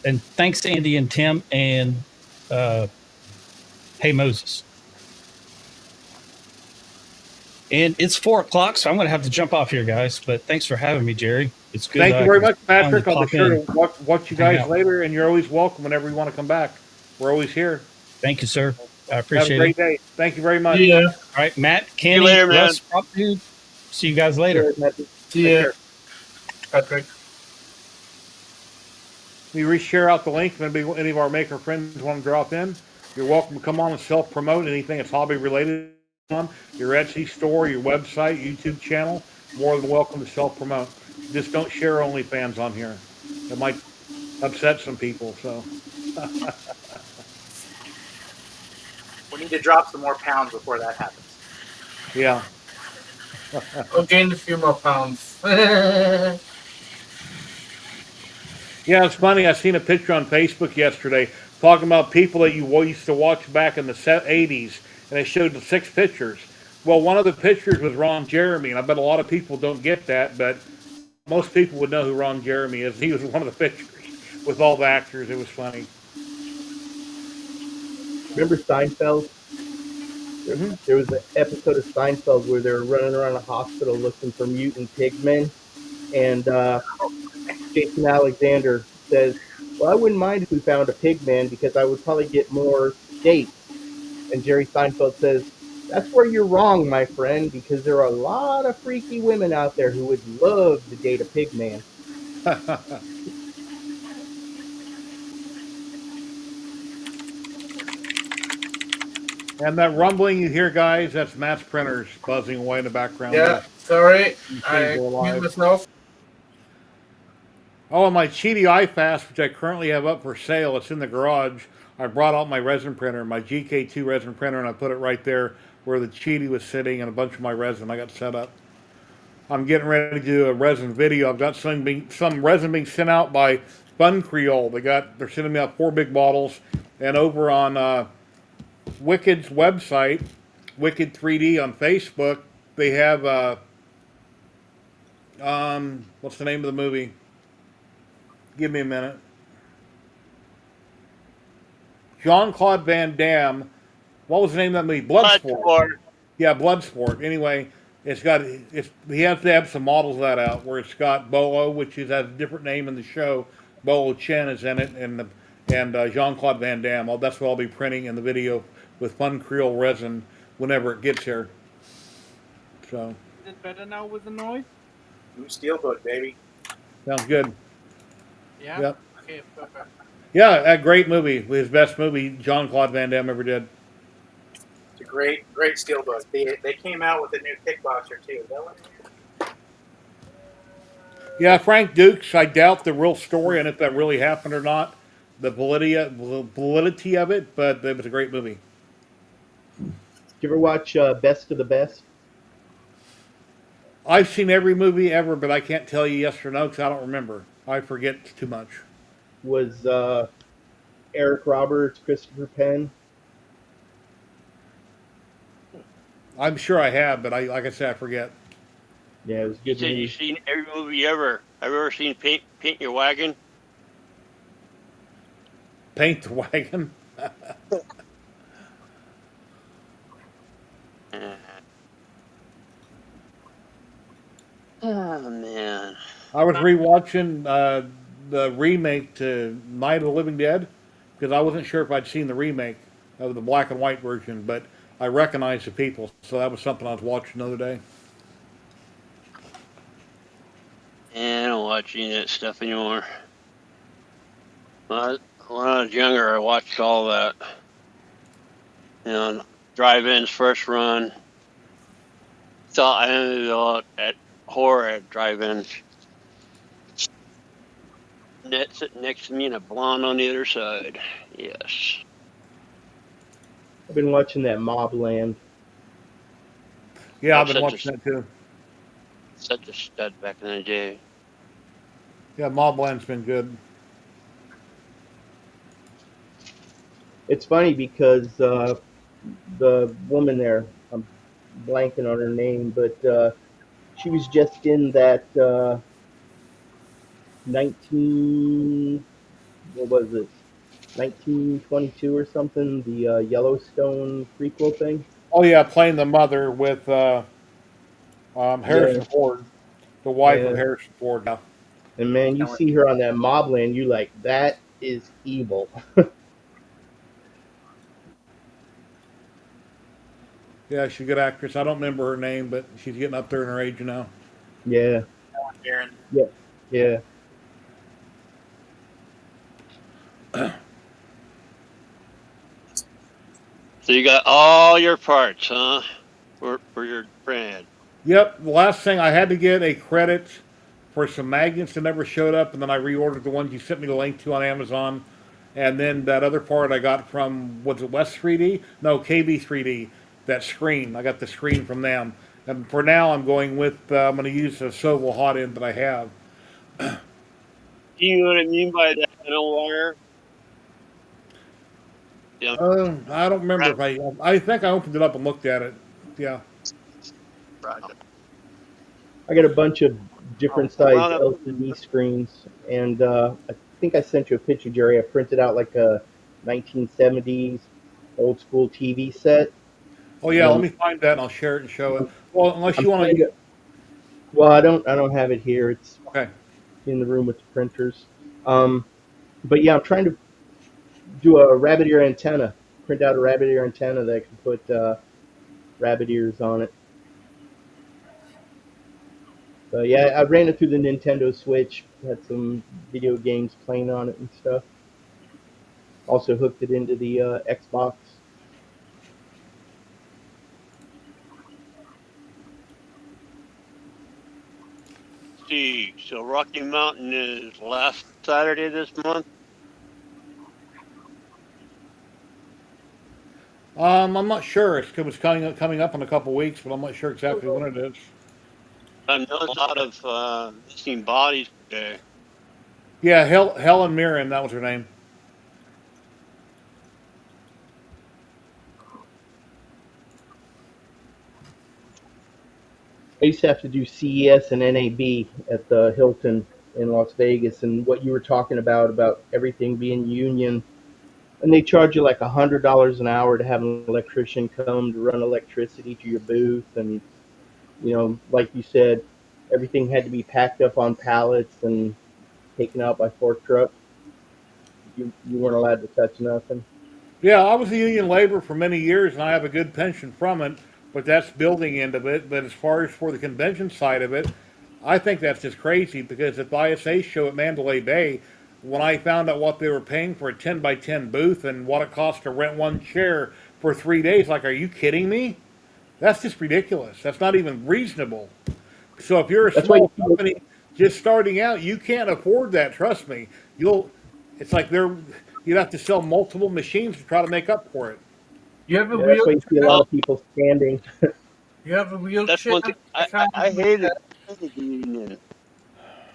And thanks, Andy and Tim. And hey, Moses. And it's 4 o'clock, so I'm going to have to jump off here, guys. But thanks for having me, Jerry. It's good Thank that you I very can much, finally Patrick. I'll be pop sure in, to watch you hang guys out. later, and you're always welcome whenever you want to come back. We're always here. Thank you, sir. I Have a appreciate it. great day. Thank you very much. Yeah. All right, Matt, See you Kenny, later, man. Russ, Prop Dude. See you guys later. Sure, Matthew. See Take ya, care. Patrick. We reshare out the link. If any of our maker friends want to drop in, you're welcome to come on and self-promote anything that's hobby related on your Etsy store, your website, YouTube channel. More than welcome to self-promote. Just don't share OnlyFans on here. It might upset some people. So We need to drop some more pounds before that happens. yeah. I'll gain a few more pounds. Yeah, it's funny. I seen a picture on Facebook yesterday talking about people that you used to watch back in the 80s, and they showed the 6 pictures. Well, one of the pictures was Ron Jeremy, and I bet a lot of people don't get that, but most people would know who Ron Jeremy is. He was one of the pictures with all the actors. It was funny. Remember Seinfeld? Hmm. There was an episode of Seinfeld where they were running around a hospital looking for mutant pigmen, and Jason Alexander says, "Well, I wouldn't mind if we found a pigman because I would probably get more dates." And Jerry Seinfeld says, "That's where you're wrong, my friend, because there are a lot of freaky women out there who would love to date a pigman." And that rumbling you hear, guys, that's Matt's printers buzzing away in the background. Yeah, sorry. These things I are excuse alive. myself. Oh, and my Cheaty iFast, which I currently have up for sale, it's in the garage. I brought out my resin printer, my GK2 resin printer, and I put it right there where the Cheaty was sitting and a bunch of my resin I got set up. I'm getting ready to do a resin video. I've got some resin being sent out by Fun Creole. They're sending me out 4 big bottles, and over on Wicked's website, Wicked 3D on Facebook, they have what's the name of the movie? Give me a minute. Jean-Claude Van Damme. What was the name of that movie? Bloodsport. Bloodsport. Yeah, Bloodsport. Anyway, he has to have some models of that out where it's got Bolo, which has a different name in the show. Bolo Chen is in it, and Jean-Claude Van Damme. That's what I'll be printing in the video with Fun Creole resin whenever it gets here. So Is it better now with the noise? New Steelbook, baby. sounds good. Yeah? Yep. Okay, perfect. Yeah, a great movie. His best movie Jean-Claude Van Damme ever did. It's a great Steelbook. They came out with a new kickboxer too. Is that what it is? Yeah, Frank Dukes. I doubt the real story and if that really happened or not, the validity of it. But it was a great movie. Did you ever watch Best of the Best? I've seen every movie ever, but I can't tell you yes or no because I don't remember. I forget too much. Was Eric Roberts, Christopher Penn? I'm sure I have, but like I said, I forget. Yeah, it was a You good said movie. you've seen every movie ever. Have you ever seen Paint Your Wagon? Paint the Wagon. Oh man. I was rewatching the remake to Night of the Living Dead because I wasn't sure if I'd seen the remake of the black and white version, but I recognized the people, so that was something I was watching the other day. Yeah, I don't watch any of that stuff anymore. When I was younger, I watched all that. You know, drive-ins, first run. Thought I ended up at horror at drive-ins. Net sitting next to me and a blonde on the other side. Yes. I've been watching that Mobland. Yeah, Oh, I've been watching that too. such a stud back in the day. Yeah, Mobland's been good. It's funny because the woman there, I'm blanking on her name, but she was just in that 19, what was it, 1922 or something, the Yellowstone prequel thing. Oh yeah, playing the mother with Yeah, Harrison Ford, the wife of yeah. Harrison Ford. Yeah, And man, you see her on that Mobland, you like, that is evil. yeah, she's a good actress. I don't remember her name, but she's getting up there in her age now. Yeah, Aaron. yeah, yeah. So you got all your parts, huh? For your brand. Yep, the last thing I had to get a credit for some magnets that never showed up, and then I reordered the ones you sent me the link to on Amazon. And then that other part I got from, was it West 3D? No, KB 3D. That screen. I got the screen from them. And for now, I'm going with, I'm going to use the Sovol hot end that I have. Do you know what I mean by that metal wire? Yeah. I don't remember if I think I opened it up and looked at it. Yeah. I got a bunch of different size Wound up. LCD screens, and I think I sent you a picture, Jerry. I printed out like a 1970s old school TV set, Oh yeah, let and me find that and I'll share it and show it. Well, unless I'm you want trying to. to. Well, I don't have it here. It's Okay. in the room with the printers. Um, but yeah, I'm trying to do a rabbit ear antenna. Print out a rabbit ear antenna that can put rabbit ears on it. So yeah, I ran it through the Nintendo Switch. Had some video games playing on it and stuff. Also hooked it into the Xbox. See, so Rocky Mountain is last Saturday this month. I'm not sure. It was coming up in a couple weeks, but I'm not sure exactly when it is. I know a lot of missing bodies today. Yeah, Helen Mirren, that was her name. I used to have to do CES and NAB at the Hilton in Las Vegas, and what you were talking about everything being union, and they charge you like $100 an hour to have an electrician come to run electricity to your booth, and like you said, everything had to be packed up on pallets and taken out by fork truck. You weren't allowed to touch nothing. Yeah, I was a union labor for many years, and I have a good pension from it. But that's building end of it. But as far as for the convention side of it, I think that's just crazy because at the ISA show at Mandalay Bay, when I found out what they were paying for a 10 by 10 booth and what it cost to rent one chair for 3 days, like, are you kidding me? That's just ridiculous. That's not even reasonable. So if you're a That's why small company just starting out, you can't afford that. Trust me. You'll. It's like you'd have to sell multiple machines to try to make up for it. You have a yeah, that's why you see a wheelchair. lot Well, of people standing. You have a that's wheelchair. one thing. I can't I do hated, that. hated the union.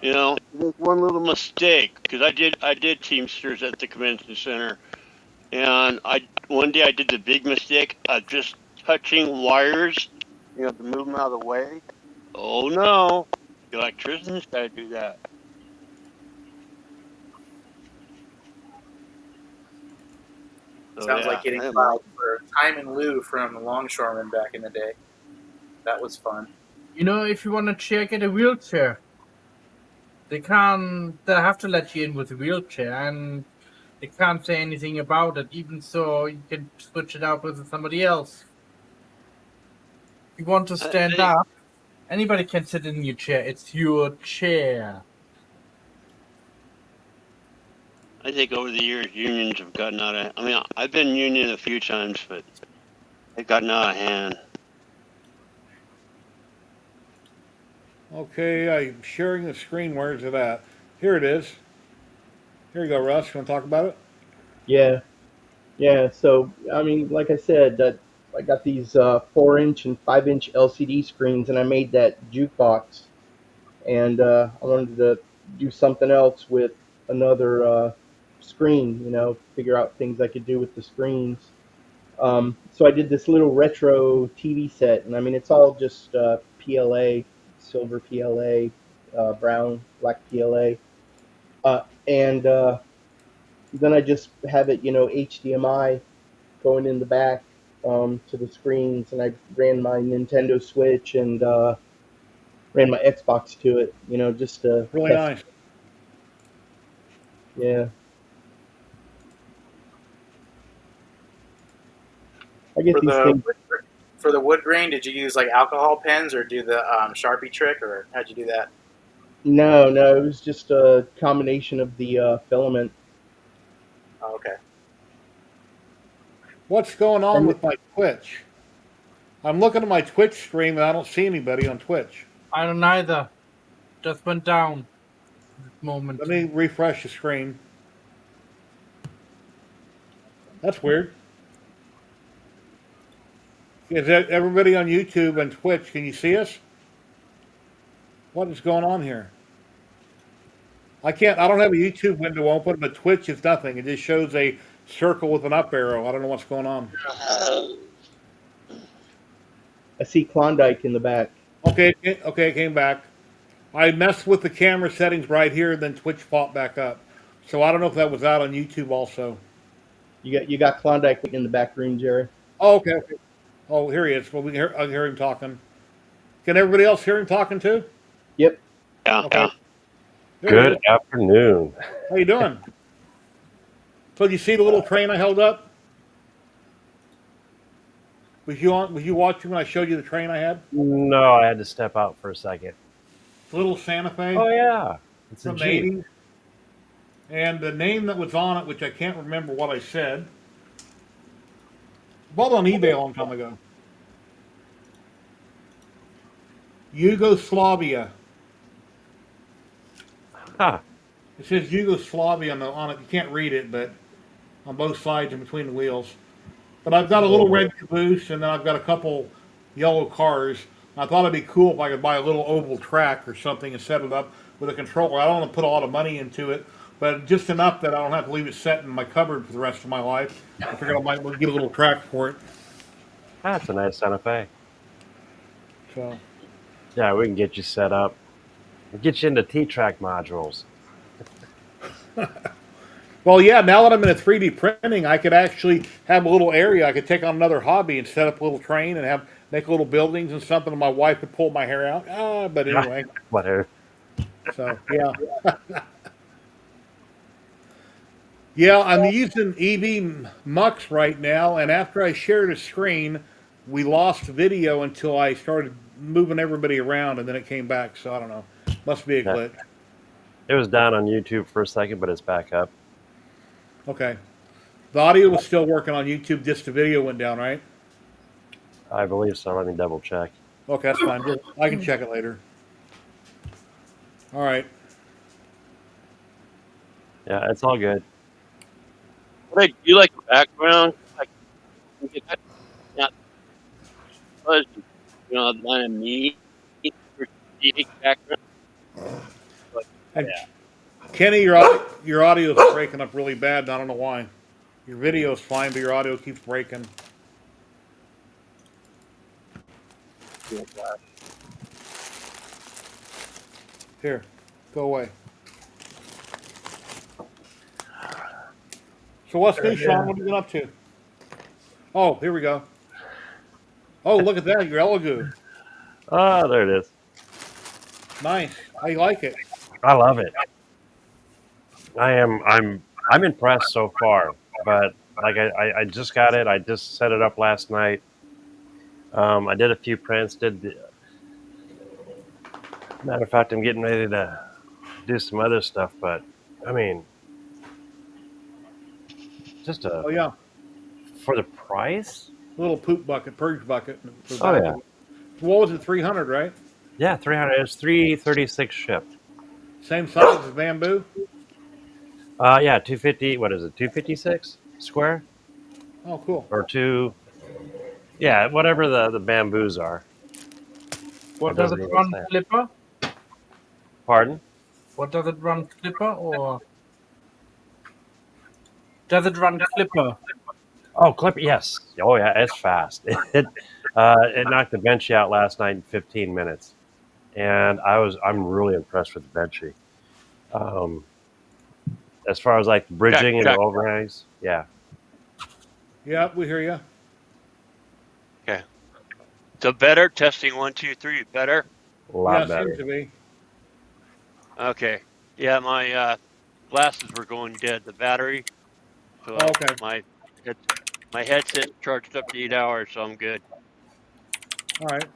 You know, there's one little mistake because I did Teamsters at the convention center, and I one day I did the big mistake of just touching wires, to move them out of the way. Oh no, the electrician's got to do that. So Sounds like yeah, getting I am filed for time in lieu from the longshoremen back in the day. That was fun. If you want a chair, get a wheelchair. They can't. They have to let you in with a wheelchair, and they can't say anything about it. Even so, you can switch it out with somebody else. If you want to I stand think up, anybody can sit in your chair. It's your chair. I think over the years unions have gotten out of. I mean, I've been union a few times, but they've gotten out of hand. Okay, I'm sharing the screen. Where is it at? Here it is. Here you go, Russ. You want to talk about it? Yeah, yeah. So I mean, like I said, that I got these 4-inch and 5-inch LCD screens, and I made that jukebox. And I wanted to do something else with another screen. Figure out things I could do with the screens. So I did this little retro TV set, and I mean it's all just PLA, silver PLA, brown, black PLA, and then I just have it, HDMI going in the back to the screens, and I ran my Nintendo Switch and ran my Xbox to it, just to Really test. nice. Yeah, I get For these the things. for the wood grain, did you use like alcohol pens or do the Sharpie trick, or how'd you do that? No, no, it was just a combination of the filament. Oh, okay. What's going on And with my Twitch? I'm looking at my Twitch stream and I don't see anybody on Twitch. I don't either. Just went down at this moment. Let me refresh the screen. That's weird. Is that everybody on YouTube and Twitch? Can you see us? What is going on here? I don't have a YouTube window open, but Twitch is nothing. It just shows a circle with an up arrow. I don't know what's going on. I see Klondike in the back. Okay, it came back. I messed with the camera settings right here, then Twitch popped back up. So I don't know if that was out on YouTube also. You got Klondike in the back room, Jerry. Oh, okay. Oh, here he is. Well, I hear him talking. Can everybody else hear him talking too? Yep. Yeah, Okay. yeah. There he Good is. afternoon. How you doing? So, did you see the little train I held up? Was you watching when I showed you the train I had? No, I had to step out for a second. Little Santa Fe Oh yeah, it's a from the Jeep. 80s. And the name that was on it, which I can't remember what I said, bought on eBay a long time ago. Yugoslavia. Huh. It says Yugoslavia on it. You can't read it, but on both sides and between the wheels. But I've got a little red caboose, and then I've got a couple yellow cars. I thought it'd be cool if I could buy a little oval track or something and set it up with a controller. I don't want to put a lot of money into it, but just enough that I don't have to leave it set in my cupboard for the rest of my life. I figured I might get a little track for it. That's a nice Santa Fe. So, Yeah, we can get you set up. We'll get you into T-track modules. well, yeah. Now that I'm in a 3D printing, I could actually have a little area. I could take on another hobby and set up a little train and make little buildings and something. And my wife would pull my hair out. But anyway. Whatever. So yeah. Yeah, I'm using EV Mux right now, and after I shared a screen, we lost video until I started moving everybody around, and then it came back. So I don't know. Must be a glitch. It was down on YouTube for a second, but it's back up. Okay. The audio was still working on YouTube, just the video went down, right? I believe so. Let me double check. Okay, that's fine. I can check it later. All right. Yeah, it's all good. What I do like the background, like not because line of me background. And Kenny, your audio is breaking up really bad, and I don't know why. Your video is fine, but your audio keeps breaking. Here, go away. So what's new, Sean? What have you been up to? Oh, here we go. Oh, look at that, your Elegoo. Oh, there it is. Nice. How you like it? I love it. I'm impressed so far, but like I just got it. I just set it up last night. I did a few prints. Matter of fact, I'm getting ready to do some other stuff, but I mean, just Oh yeah, for the price. little poop bucket, purge bucket. Oh yeah, What was it? 300, right? yeah. 300. It's 336 shipped. Same size as bamboo. Yeah, 250. What is it? 256 square Oh, cool. or two? Yeah, whatever the bamboos are. What It does doesn't it even run, say. Clipper? Pardon? What does it run, Clipper, or does it run Clipper? Oh, Clipper, yes. Oh, yeah, it's fast. It knocked the Benchy out last night in 15 minutes, and I'm really impressed with the Benchy. Um, as far as like the Check, bridging and the check. overhangs, yeah, Yep, we hear you. Okay. So better. Testing 1, 2, 3. Better. a Yeah, lot it seems better. to be. Okay. Yeah, my glasses were going dead. The battery. Oh, So okay. head, my headset's charged up to 8 hours, so I'm good. All right.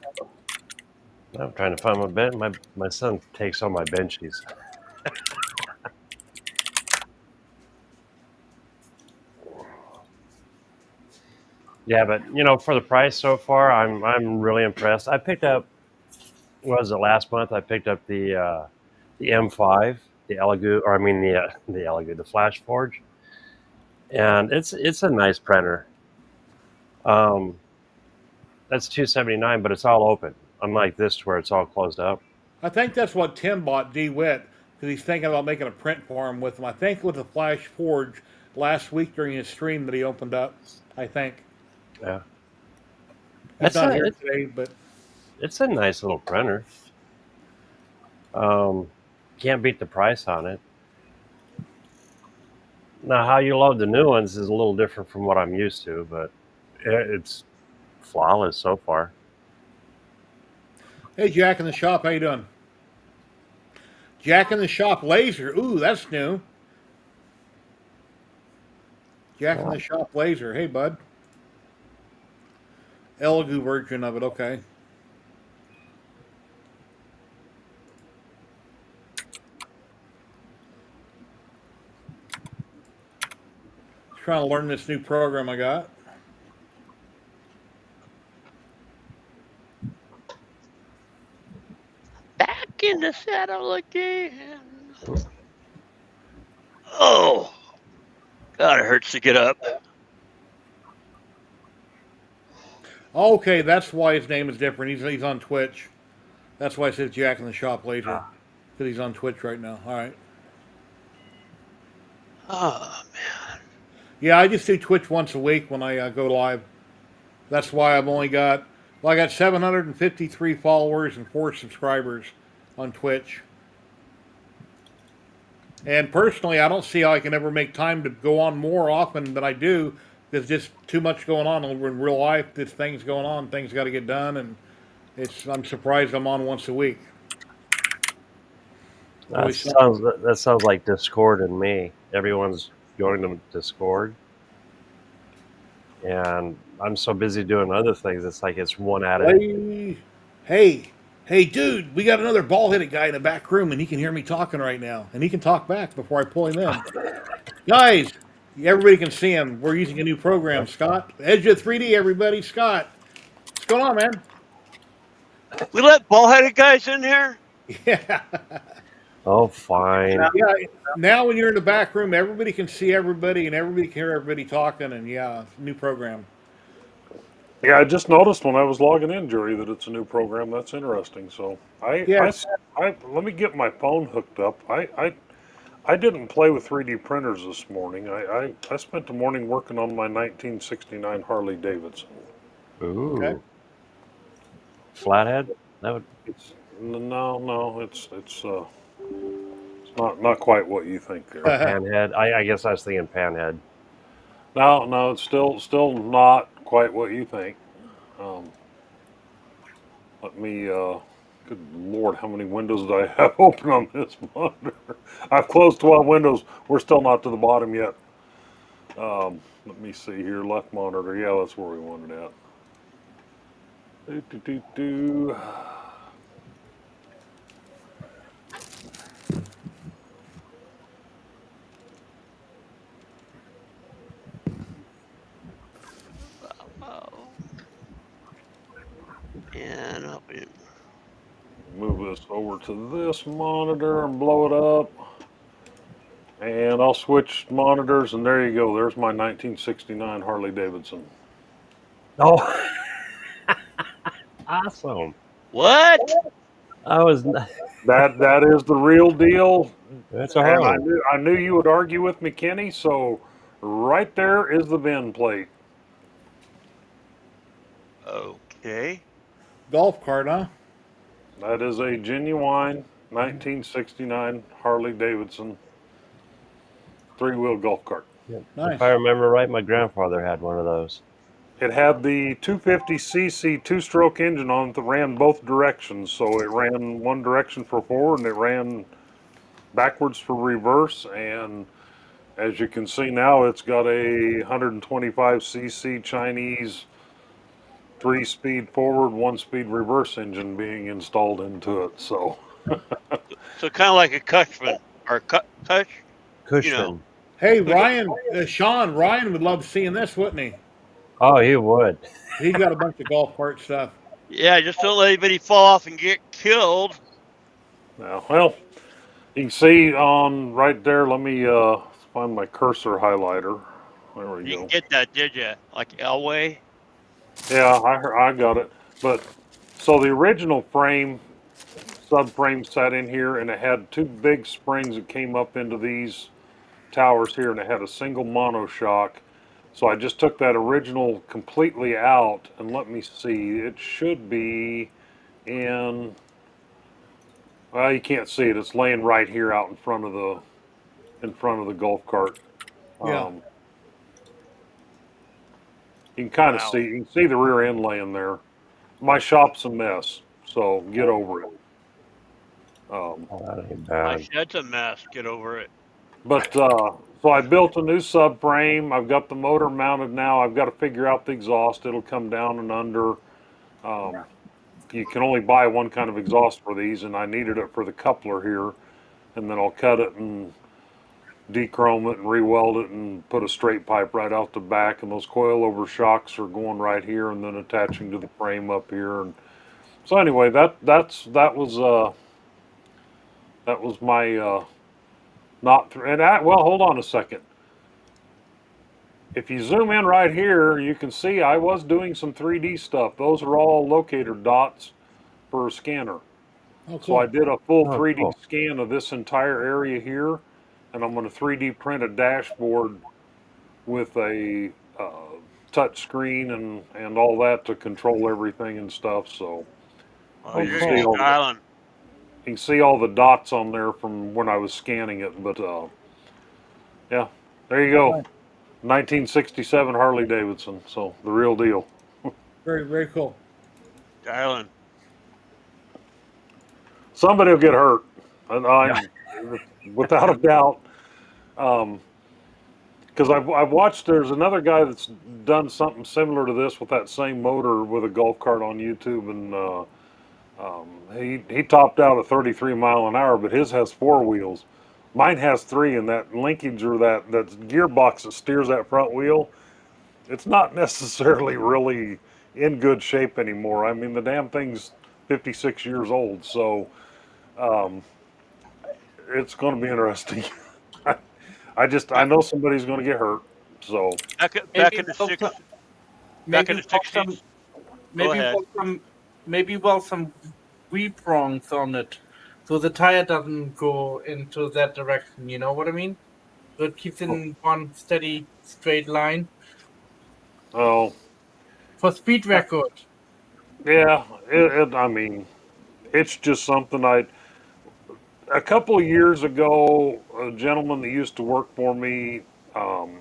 I'm trying to find my bench. My son takes all my Benchies. Yeah, but for the price so far, I'm really impressed. I picked up, what was it, last month? I picked up the M5, the Elegoo, or I mean the Elegoo, the Flash Forge, and it's a nice printer. Um, that's $279, but it's all open, unlike this where it's all closed up. I think that's what Tim bought DeWitt because he's thinking about making a print for him with him. I think with the Flash Forge last week during his stream that he opened up. I think Yeah, he's it's not a here it's, today, but it's a nice little printer. Um, can't beat the price on it. Now, how you load the new ones is a little different from what I'm used to, but it's flawless so far. hey, Jack in the shop, how you doing? Jack in the shop laser. Ooh, that's new. Jack in Yeah. the shop laser. Hey, bud. Elegoo version of it. Okay. Trying to learn this new program I got. Back in the saddle again. Oh, God, it hurts to get up. Okay, that's why his name is different. He's on Twitch. That's why it says Jack in the shop laser because he's on Twitch right now. All right. Oh, Yeah, I just do Twitch once a week when I go live. That's why I've only got, well, I got 753 followers and 4 subscribers on Twitch. And personally, I don't see how I can ever make time to go on more often than I do. There's just too much going on in real life. There's things going on, things got to get done, and I'm surprised I'm on once a week. Always something. That sounds like Discord and me. Everyone's going to Discord, and I'm so busy doing other things. It's like it's one added. Hey, hey, hey, dude, we got another ball-headed guy in the back room, and he can hear me talking right now, and he can talk back before I pull him in. Guys, everybody can see him. We're using a new program, Scott. Edge of 3D, everybody. Scott, what's going on, man? we let ball-headed guys in here? Yeah. Oh, fine. Yeah. Now when you're in the back room, everybody can see everybody, and everybody can hear everybody talking, and yeah, new program. Yeah, I just noticed when I was logging in, Jerry, that it's a new program. That's interesting. So Yes. let me get my phone hooked up. I didn't play with 3D printers this morning. I spent the morning working on my 1969 Harley Davidson. Okay. Ooh, flathead. That would. No, it's not quite what you think Or there. panhead. I guess I was thinking panhead. No, it's still not quite what you think. Um, let me. Good Lord, how many windows do I have open on this monitor? I've closed 12 windows. We're still not to the bottom yet. Let me see here. Left monitor. Yeah, that's where we wanted at. Do, do, do, do. Oh. And I'll be. Move this over to this monitor and blow it up. And I'll switch monitors, and there you go. There's my 1969 Harley Davidson. Oh, awesome. What? I was. That is the real deal, That's a and home. I knew you would argue with me, Kenny. So right there is the bin plate. Okay. Golf cart, huh? That is a genuine 1969 Harley Davidson three-wheel golf cart. If Nice. I remember right, my grandfather had one of those. It had the 250cc two-stroke engine on it that ran both directions. So it ran one direction for forward and it ran backwards for reverse. And as you can see now, it's got a 125cc Chinese 3-speed forward, 1-speed reverse engine being installed into it. So So kind of like a Cushman or Cush, you know. Cushman. Hey, Cush. Sean, Ryan would love seeing this, wouldn't he? Oh, he would. He's got a bunch of golf cart stuff. Yeah, just don't let anybody fall off and get killed. now, well, you can see on right there. Let me find my cursor highlighter. There we You didn't go. get that, did you? Like Elway? Yeah, I got it. But so the original frame, subframe sat in here, and it had two big springs that came up into these towers here, and it had a single monoshock. So I just took that original completely out, and let me see. It should be in. Well, you can't see it. It's laying right here out in front of the golf cart. Yeah. You can kind of Wow. see. You can see the rear end laying there. My shop's a mess, so get over it. Oh, that ain't My bad. shed's a mess. Get over it. But so I built a new subframe. I've got the motor mounted now. I've got to figure out the exhaust. It'll come down and under. Um, you can only buy one kind of exhaust for these, and I needed it for the coupler here. And then I'll cut it and dechrome it and re-weld it and put a straight pipe right out the back. And those coilover shocks are going right here and then attaching to the frame up here. And so anyway, that was my not through. And well, hold on a second. If you zoom in right here, you can see I was doing some 3D stuff. Those are all locator dots for a scanner. Oh, So I cool. did a full Oh, 3D cool. scan of this entire area here, and I'm going to 3D print a dashboard with a touch screen and all that to control everything and stuff. So Oh, Oh, you can you're see cool. styling. you can see all the dots on there from when I was scanning it. But yeah, there you go. Nice. 1967 Harley Davidson. So the real deal. Very, very cool. Styling. Somebody will get hurt, and Yeah. I'm without a doubt. Because I've watched. There's another guy that's done something similar to this with that same motor with a golf cart on YouTube, and he topped out at 33 mile an hour, but his has four wheels. Mine has three, and that linkage or that gearbox that steers that front wheel, it's not necessarily really in good shape anymore. I mean, the damn thing's 56 years old, so um, it's going to be interesting. I Back, know somebody's going to get hurt, so back Maybe in the well, six, back maybe in the well some '60s. Go maybe ahead. well some maybe well some wheel prongs on it, so the tire doesn't go into that direction. You know what I mean? So it keeps in one steady straight line oh for speed record. yeah. I mean, it's just something I. A couple of years ago, a gentleman that used to work for me, um,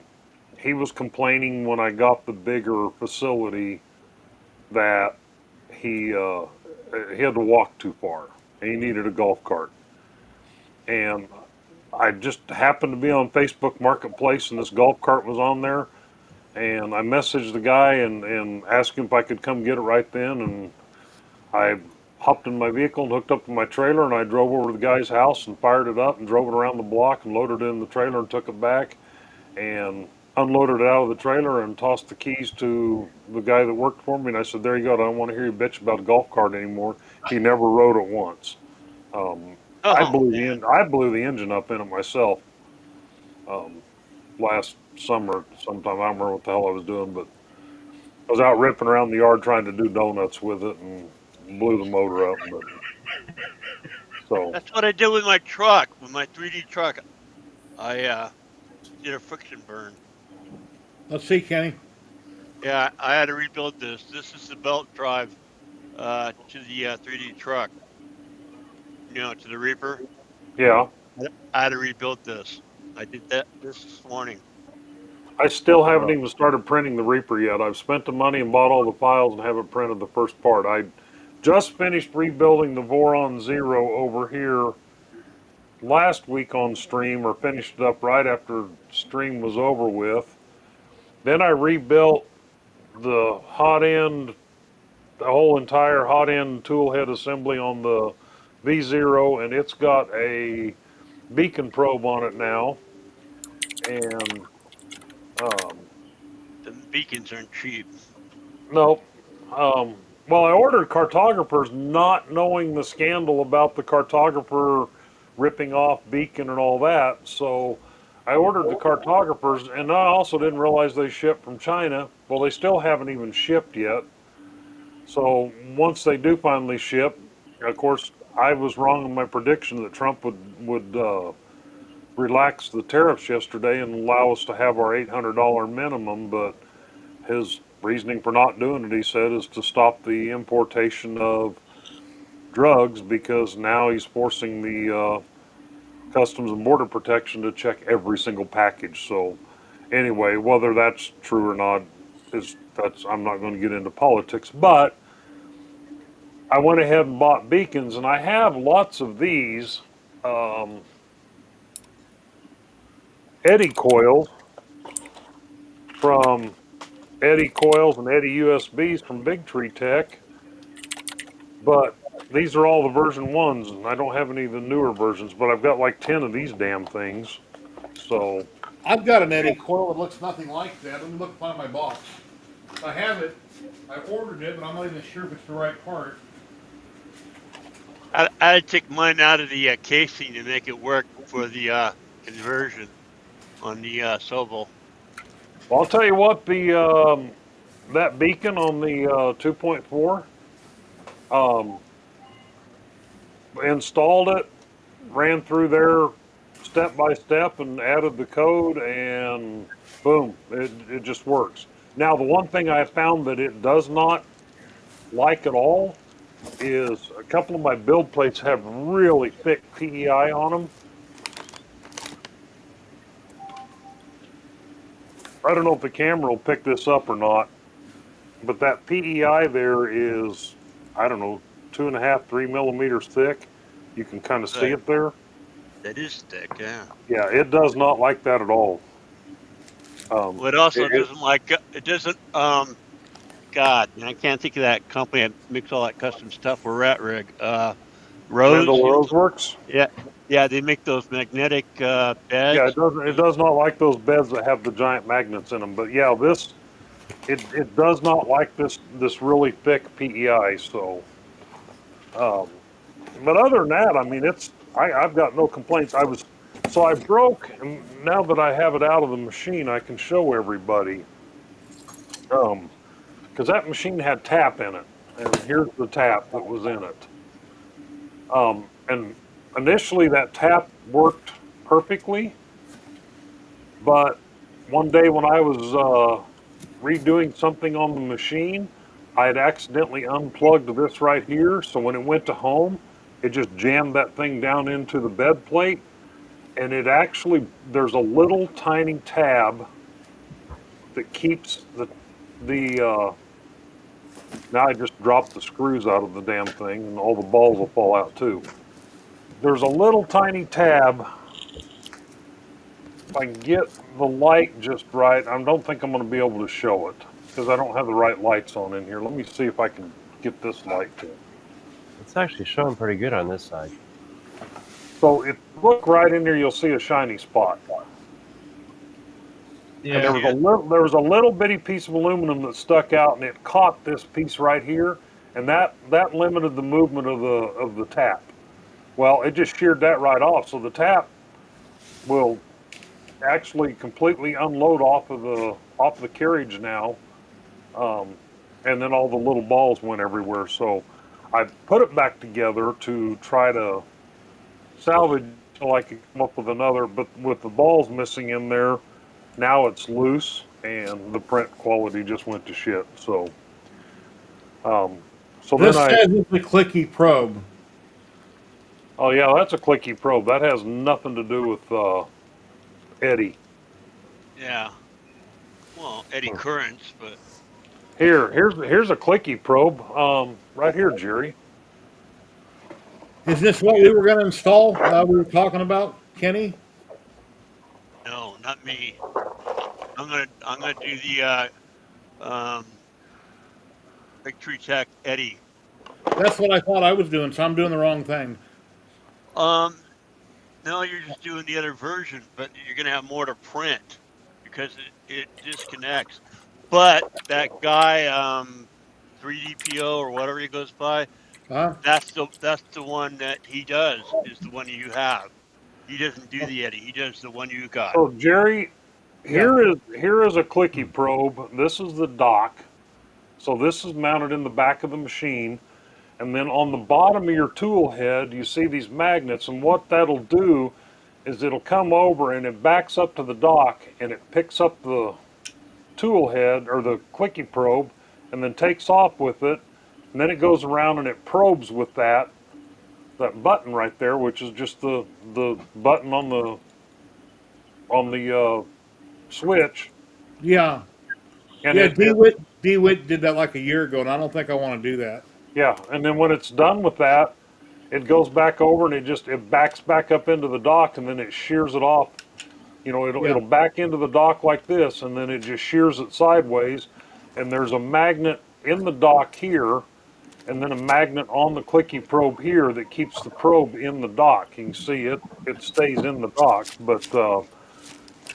he was complaining when I got the bigger facility that he uh, he had to walk too far. He needed a golf cart, and I just happened to be on Facebook Marketplace, and this golf cart was on there. And I messaged the guy and asked him if I could come get it right then. And I hopped in my vehicle and hooked up to my trailer, and I drove over to the guy's house and fired it up and drove it around the block and loaded it in the trailer and took it back and unloaded it out of the trailer and tossed the keys to the guy that worked for me. And I said, "There you go. I don't want to hear you bitch about a golf cart anymore." He never rode it once. Um, Oh man. I blew the engine up in it myself um, last summer sometime. I don't remember what the hell I was doing, but I was out ripping around the yard trying to do donuts with it, and blew the motor up. But so That's what I did with my truck, with my 3D truck. I did a friction burn. Let's see, Kenny. Yeah, I had to rebuild this. This is the belt drive to the 3D truck. To the Reaper. yeah, I had to rebuild this. I did this morning. I still haven't So even started printing the Reaper yet. I've spent the money and bought all the files and haven't printed the first part. I just finished rebuilding the Voron Zero over here last week on stream, or finished it up right after stream was over with. Then I rebuilt the hot end, the whole entire hot end tool head assembly on the V0, and it's got a beacon probe on it now. And the beacons aren't cheap. no, well, I ordered cartographers not knowing the scandal about the cartographer ripping off beacon and all that. So I ordered the cartographers, and I also didn't realize they shipped from China. Well, they still haven't even shipped yet. So once they do finally ship, of course, I was wrong in my prediction that Trump would relax the tariffs yesterday and allow us to have our $800 minimum. But his reasoning for not doing it, he said, is to stop the importation of drugs, because now he's forcing the Customs and Border Protection to check every single package. So anyway, whether that's true or not that's I'm not going to get into politics, but I went ahead and bought beacons, and I have lots of these Eddy coils from Eddy coils and Eddy USBs from Big Tree Tech, but these are all the version ones, and I don't have any of the newer versions, but I've got like 10 of these damn things. So I've got an Eddy coil that looks nothing like that. Let me look find my box. I have it. I ordered it, but I'm not even sure if it's the right part. I had to take mine out of the casing to make it work for the conversion on the Sobel. well, I'll tell you what, the that beacon on the 2.4, installed it, ran through there step by step, and added the code, and boom, it just works. Now, the one thing I found that it does not like at all is a couple of my build plates have really thick PEI on them. I don't know if the camera will pick this up or not, but that PEI there is, I don't know, 2.5, 3 millimeters thick. You can kind of see it there. That is thick, yeah. Yeah, it does not like that at all. Well, it also doesn't like it. Doesn't God, I can't think of that company that makes all that custom stuff. We're at Rig. Rose. Roseworks. Yeah, they make those magnetic beds. Yeah, it does not like those beds that have the giant magnets in them. But yeah, it does not like this really thick PEI. So, but other than that, I mean, I've got no complaints. I broke, and now that I have it out of the machine, I can show everybody. Because that machine had tap in it, and here's the tap that was in it. And initially that tap worked perfectly, but one day when I was redoing something on the machine, I had accidentally unplugged this right here. So when it went to home, it just jammed that thing down into the bed plate. And there's a little tiny tab that keeps now I just dropped the screws out of the damn thing, and all the balls will fall out too. There's a little tiny tab. If I can get the light just right, I don't think I'm going to be able to show it because I don't have the right lights on in here. Let me see if I can get this light to it. It's actually showing pretty good on this side. So if you look right in there, you'll see a shiny spot. Yeah. And there was a little bitty piece of aluminum that stuck out, and it caught this piece right here, and that limited the movement of the tap. Well, it just sheared that right off, so the tap will actually completely unload off of the carriage now, and then all the little balls went everywhere. So I put it back together to try to salvage so I could come up with another, but with the balls missing in there, now it's loose and the print quality just went to shit. Um, so then This I, says it's a clicky probe. oh yeah, that's a clicky probe. That has nothing to do with eddy. Yeah. Well, eddy currents, but Here's a clicky probe. Right here, Jerry. Is this what we were going to install? We were talking about, Kenny? no, not me. I'm gonna do the Victory Tech Eddy. That's what I thought I was doing, so I'm doing the wrong thing. Um, no, you're just doing the other version, but you're gonna have more to print because it disconnects. But that guy, 3DPO or whatever he goes by, Huh? that's the one that he does is the one you have. He doesn't do the Eddy. He does the one you got. So Jerry, Yeah. here is a clicky probe. This is the dock. So this is mounted in the back of the machine. And then on the bottom of your tool head, you see these magnets. And what that'll do is it'll come over and it backs up to the dock and it picks up the tool head or the quickie probe and then takes off with it. And then it goes around and it probes with that button right there, which is just the button on the switch. Yeah. And Yeah, it DeWitt did that like a year ago, and I don't think I want to do that. yeah, and then when it's done with that, it goes back over and it backs back up into the dock and then it shears it off. You know, Yeah. it'll back into the dock like this and then it just shears it sideways. And there's a magnet in the dock here and then a magnet on the clicky probe here that keeps the probe in the dock. You can see it stays in the dock, but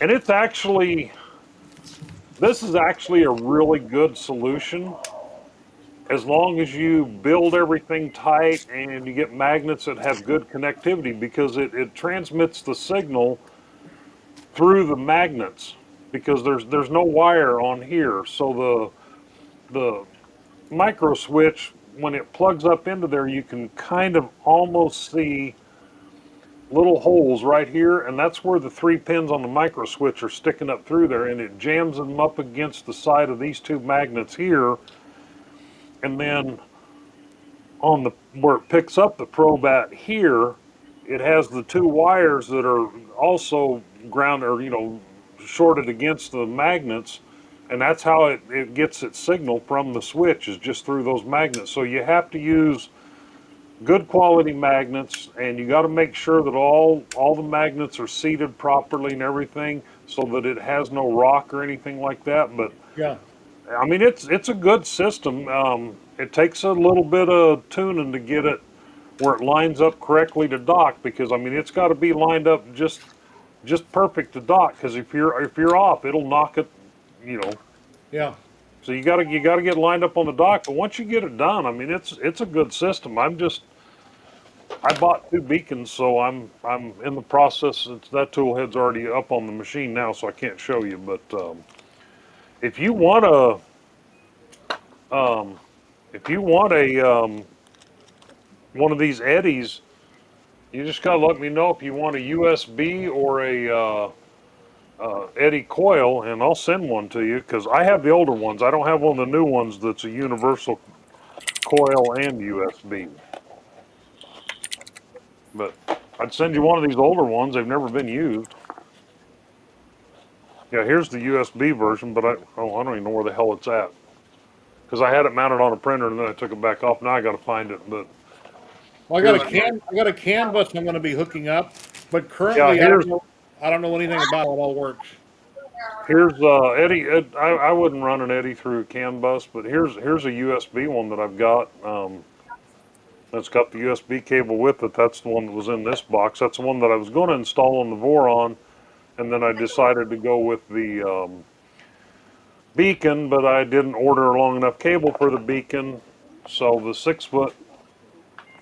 and this is actually a really good solution as long as you build everything tight and you get magnets that have good connectivity because it transmits the signal through the magnets because there's no wire on here. So the micro switch, when it plugs up into there, you can kind of almost see little holes right here, and that's where the 3 pins on the micro switch are sticking up through there, and it jams them up against the side of these two magnets here, and then on the where it picks up the probe at here, it has the two wires that are also ground or shorted against the magnets, and that's how it gets its signal from the switch is just through those magnets. So you have to use good quality magnets, and you got to make sure that all the magnets are seated properly and everything so that it has no rock or anything like that. But Yeah. I mean, it's a good system. It takes a little bit of tuning to get it where it lines up correctly to dock because I mean it's got to be lined up just perfect to dock because if you're off, it'll knock it, you know. Yeah. So you gotta get lined up on the dock. But once you get it done, I mean it's a good system. I bought two beacons, so I'm in the process. That tool head's already up on the machine now, so I can't show you. But if you want um, a one of these eddies, you just gotta let me know if you want a USB or a eddy coil, and I'll send one to you because I have the older ones. I don't have one of the new ones that's a universal coil and USB. But I'd send you one of these older ones. They've never been used. Yeah, here's the USB version, but I don't even know where the hell it's at because I had it mounted on a printer and then I took it back off. Now I got to find it. But Well, here's I got a canvas I'm going to be hooking up, but yeah, currently I don't know anything about how it all works. here's Eddy. I wouldn't run an Eddy through CAN bus, but here's a USB one that I've got. That's got the USB cable with it. That's the one that was in this box. That's the one that I was going to install on the Voron, and then I decided to go with the beacon, but I didn't order a long enough cable for the beacon, so the 6-foot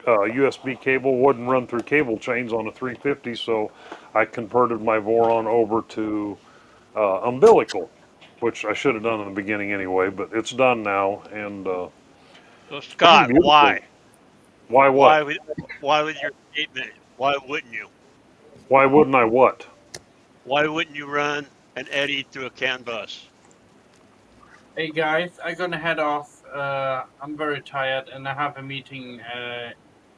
USB cable wouldn't run through cable chains on a 350, so I converted my Voron over to umbilical, which I should have done in the beginning anyway, but it's done now, and So pretty Scott, beautiful. why? Why what? Why with your statement? Why wouldn't you? Why wouldn't I what? Why wouldn't you run an eddy through a CAN bus? Hey guys, I'm gonna head off. I'm very tired, and I have a meeting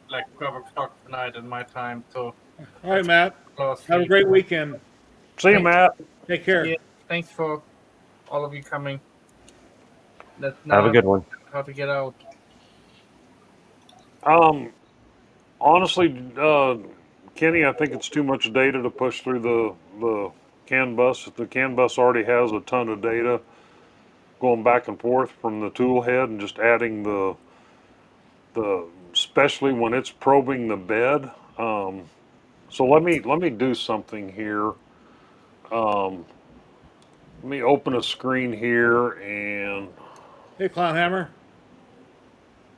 like 12 o'clock tonight in my time. So All right, Matt. I'll Have a sleep. great weekend. See you, Thanks. Matt. Take care. Yeah, thanks for all of you coming. Let's Have a now good one. how to get out. Honestly, Kenny, I think it's too much data to push through the CAN bus. The CAN bus already has a ton of data going back and forth from the tool head and just adding the especially when it's probing the bed. So let me do something here. Let me open a screen here and Hey, Clownhammer.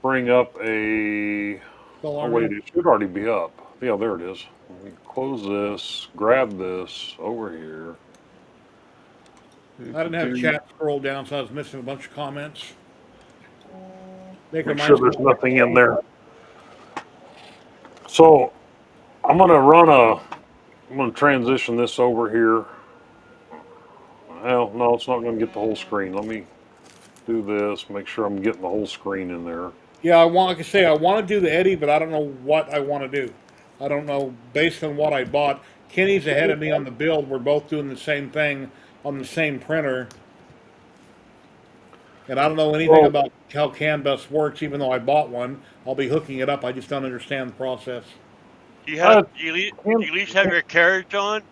bring up a. Still Oh on wait, there? it should already be up. Yeah, there it is. Let me close this. Grab this over here. I didn't have chat scroll down, so I was missing a bunch of comments. Baker Make sure mine's there's nothing in there. So I'm gonna run a. I'm gonna transition this over here. Well, no, it's not gonna get the whole screen. Let me do this. Make sure I'm getting the whole screen in there. Yeah, like I say, I want to do the Eddie, but I don't know what I want to do. I don't know based on what I bought. Kenny's ahead of me on the build. We're both doing the same thing on the same printer, and I don't know anything Well, about how CAN bus works. Even though I bought one, I'll be hooking it up. I just don't understand the process. uh, Do you at least have your carriage on?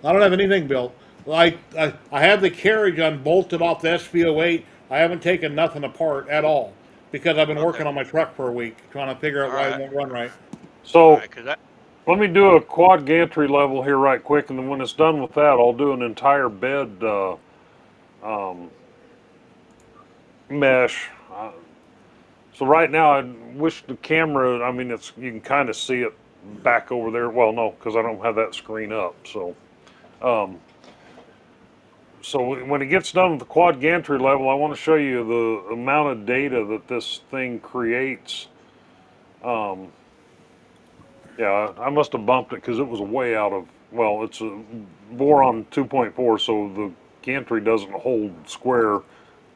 I don't have anything built. Like I have the carriage unbolted off the SV08. I haven't taken nothing apart at all because I've been Okay. working on my truck for a week trying to figure out All why it right. won't run right. All so right. Cause let me do a quad gantry level here right quick, and then when it's done with that, I'll do an entire bed um, mesh. So right now, I wish the camera. I mean, it's you can kind of see it back over there. Well, no, because I don't have that screen up. Um, so when it gets done with the quad gantry level, I want to show you the amount of data that this thing creates. Um, yeah, I must have bumped it because it was way out of. Well, it's a boron 2.4, so the gantry doesn't hold square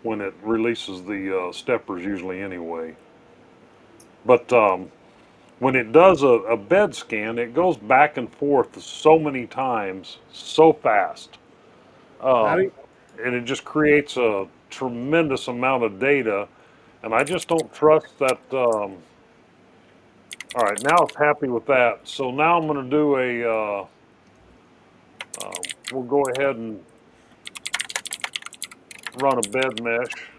when it releases the steppers usually anyway. But when it does a bed scan, it goes back and forth so many times, so fast. Howdy. And it just creates a tremendous amount of data. And I just don't trust that. All right, now it's happy with that. So now I'm going to do a. We'll go ahead and run a bed mesh.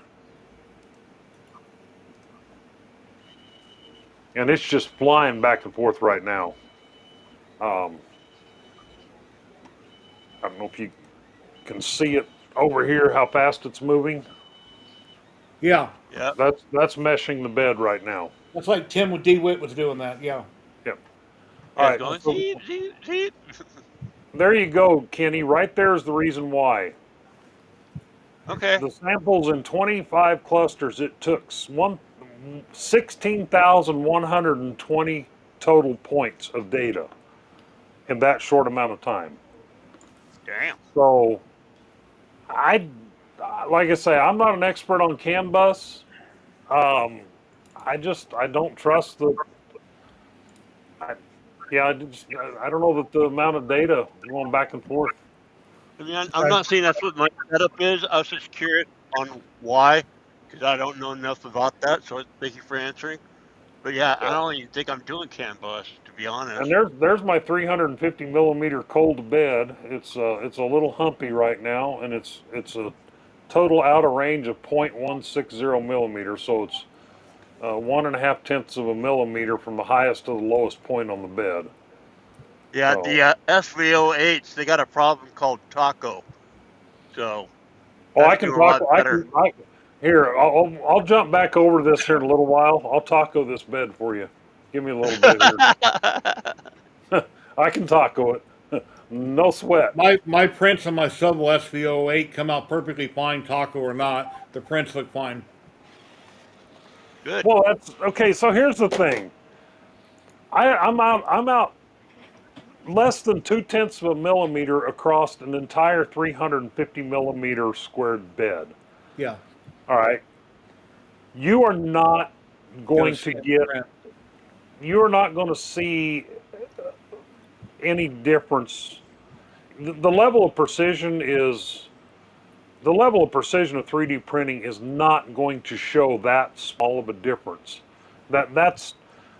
And it's just flying back and forth right now. Um, I don't know if you can see it over here, how fast it's moving. Yeah, yep. That's meshing the bed right now. that's like Tim with DeWitt was doing that. Yeah. Yep. All Yeah, it's right. going So zeep, zeep, zeep. there you go, Kenny. Right there's the reason why. Okay. The samples in 25 clusters, it took 16,120 total points of data in that short amount of time. Damn. So I, like I say, I'm not an expert on CAN bus. Um, I don't trust the. I, yeah, I don't know that the amount of data going back and forth. I mean, I'm not saying that's what my setup is. I was just curious on why, because I don't know enough about that. So thank you for answering. But yeah, I don't even think I'm doing CAN bus, to be honest. And there's my 350 millimeter cold bed. It's a little humpy right now, and it's a total outer range of 0.160 millimeters. So it's 1.5 tenths of a millimeter from the highest to the lowest point on the bed. Yeah, So the SV08s, they got a problem called taco. So oh, I that's can doing a talk. lot better. Here. I'll jump back over this here in a little while. I'll taco this bed for you. Give me a little bit here. I can taco it. No sweat. My prints on my Sobel SV08 come out perfectly fine, taco or not. The prints look fine. Good. Well, that's okay. So here's the thing. I'm out less than 2/10 of a millimeter across an entire 350 millimeter squared bed. Yeah. All right. You are not Gotta going see to it get. print. You're not going to see any difference. The level of precision is the level of precision of 3D printing is not going to show that small of a difference. That's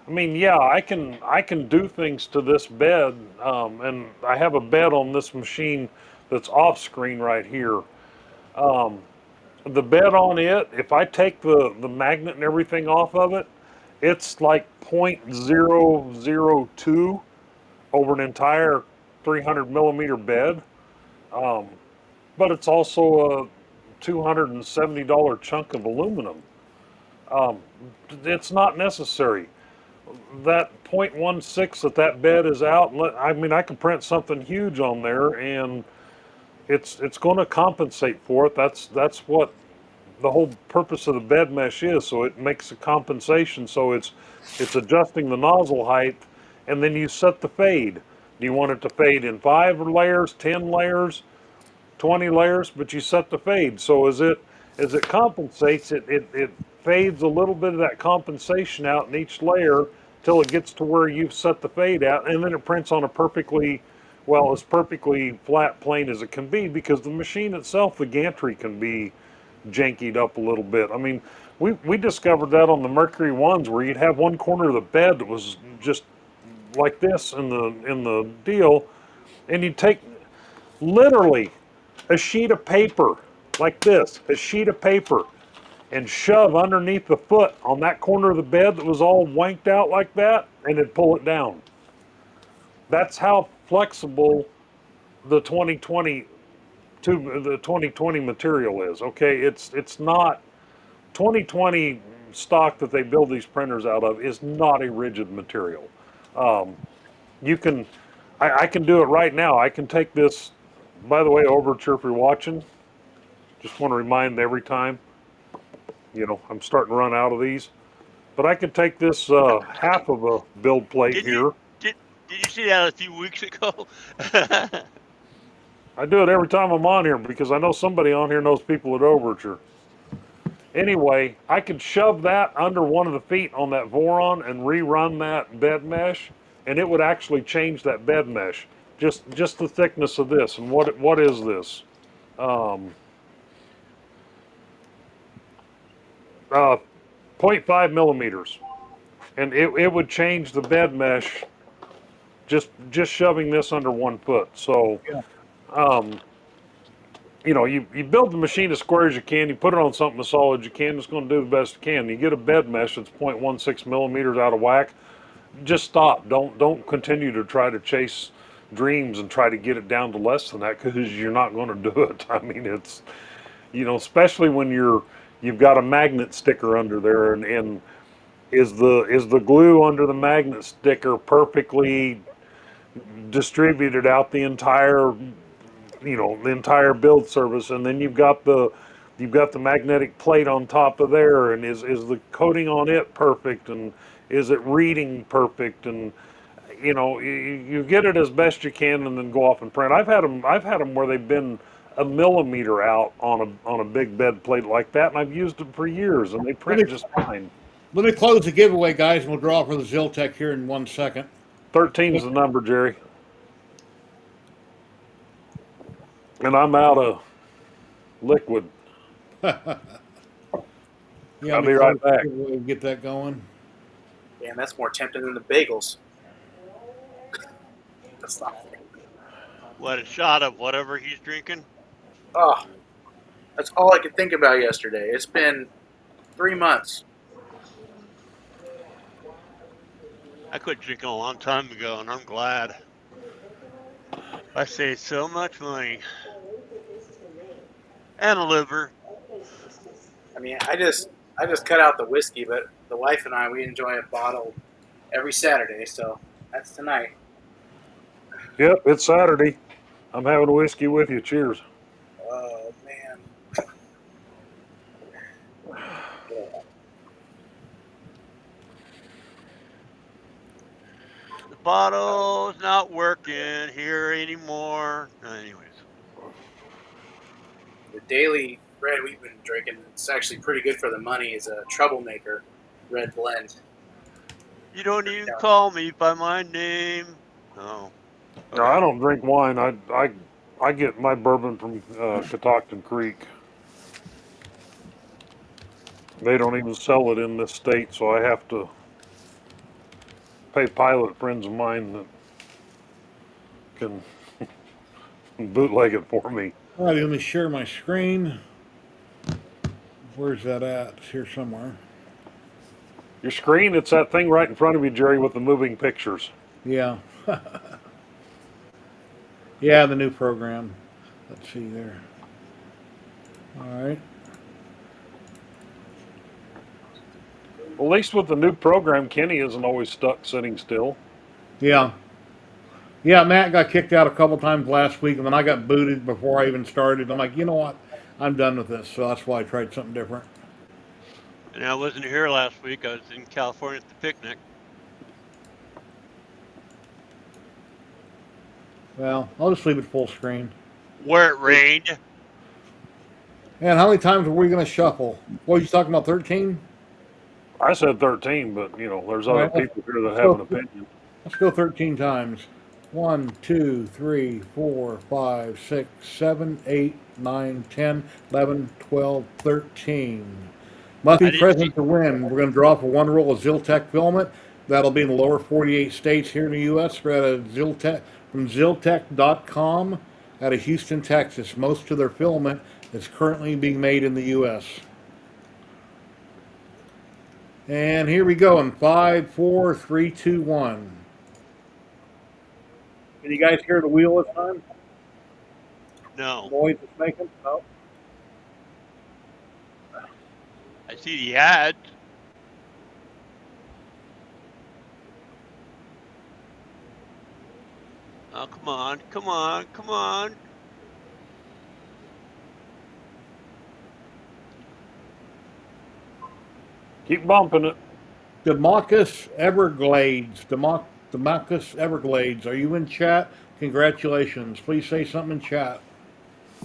I mean, yeah, I can do things to this bed, and I have a bed on this machine that's off screen right here. The bed on it, if I take the magnet and everything off of it, it's like 0.002 over an entire 300 millimeter bed. Um, but it's also a $270 chunk of aluminum. Um, it's not necessary. That 0.16 that bed is out. I mean, I can print something huge on there, and it's going to compensate for it. That's what the whole purpose of the bed mesh is. So it makes a compensation. So it's adjusting the nozzle height, and then you set the fade. Do you want it to fade in 5 layers, 10 layers? 20 layers, but you set the fade. So as it compensates, it fades a little bit of that compensation out in each layer till it gets to where you've set the fade out, and then it prints on a perfectly, well, as perfectly flat plane as it can be, because the machine itself, the gantry can be jankied up a little bit. I mean, we discovered that on the Mercury ones where you'd have one corner of the bed that was just like this in the deal, and you'd take literally a sheet of paper like this, a sheet of paper, and shove underneath the foot on that corner of the bed that was all wanked out like that, and it'd pull it down. That's how flexible the 2020 material is. Okay, it's not 2020 stock that they build these printers out of is not a rigid material. Um, you can, I can do it right now. I can take this. By the way, Overture, if you're watching, just want to remind every time, I'm starting to run out of these. But I could take this half of a build plate Did you here. did did you see that a few weeks ago? I do it every time I'm on here because I know somebody on here knows people at Overture. Anyway, I could shove that under one of the feet on that Voron and rerun that bed mesh, and it would actually change that bed mesh. Just the thickness of this. And what is this? Um, 0.5 millimeters. And it would change the bed mesh just shoving this under 1 foot. So, Yeah. um, you build the machine as square as you can. You put it on something as solid as you can. It's going to do the best it can. You get a bed mesh that's 0.16 millimeters out of whack. Just stop. Don't continue to try to chase dreams and try to get it down to less than that because you're not going to do it. I mean, it's especially when you've got a magnet sticker under there, and is the glue under the magnet sticker perfectly distributed out the entire build surface, and then you've got the magnetic plate on top of there, and is the coating on it perfect, and is it reading perfect, and you get it as best you can, and then go off and print. I've had them where they've been a millimeter out on a big bed plate like that, and I've used them for years, and they print just fine. Let me close the giveaway, guys, and we'll draw for the Ziltech here in 1 second. 13's the number, Jerry. And I'm out of liquid. Yeah, I'll let be me right close the back. giveaway and get that going. Damn, that's more tempting than the bagels. That's not. What, a shot of whatever he's drinking? Oh, that's all I could think about yesterday. It's been 3 months. I quit drinking a long time ago, and I'm glad. I saved so much money and a liver. I mean, I just cut out the whiskey, but the wife and I, we enjoy a bottle every Saturday, so that's tonight. Yep, it's Saturday. I'm having a whiskey with you. Cheers. Oh man. bottle's not working here anymore. Anyways, The daily red we've been drinking, it's actually pretty good for the money, is a Troublemaker red blend. you don't even call me by my name. Oh, No, I okay. don't drink wine. I get my bourbon from Catoctin Creek. They don't even sell it in this state, so I have to pay pilot friends of mine that can bootleg it for me. All right, let me share my screen. Where's that at? It's here somewhere. Your screen, it's that thing right in front of you, Jerry, with the moving pictures. Yeah. Yeah, the new program. Let's see there. All right. At least with the new program, Kenny isn't always stuck sitting still. Yeah. Yeah, Matt got kicked out a couple times last week, and then I got booted before I even started. I'm like, you know what? I'm done with this. So that's why I tried something different. And I wasn't here last week. I was in California at the picnic. Well, I'll just leave it full screen. Where it rained. And how many times are we going to shuffle? What are you talking about, 13? I said 13, but there's All other right, people here that let's have an go. opinion. Let's go 13 times. 1, 2, 3, 4, 5, 6, 7, 8, 9, 10, 11, 12, 13. Must I be didn't see. present to win. We're going to draw for one roll of Ziltech filament. That'll be in the lower 48 states here in the U.S. We're at a Ziltech from Ziltech.com out of Houston, Texas. Most of their filament is currently being made in the U.S. And here we go in 5, 4, 3, 2, 1. Can you guys hear the wheel this time? No, Noise it's making? No. I see the ads. Oh, come on, come on, come on. Keep bumping it. Democus Everglades. Democus Everglades. Are you in chat? Congratulations. Please say something in chat.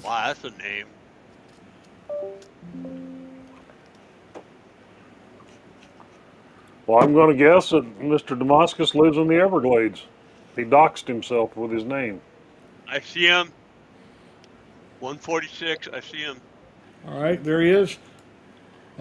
Wow, that's a name. Well, I'm going to guess that Mr. Damascus lives in the Everglades. He doxed himself with his name. I see him. 146. I see him. All right, there he is.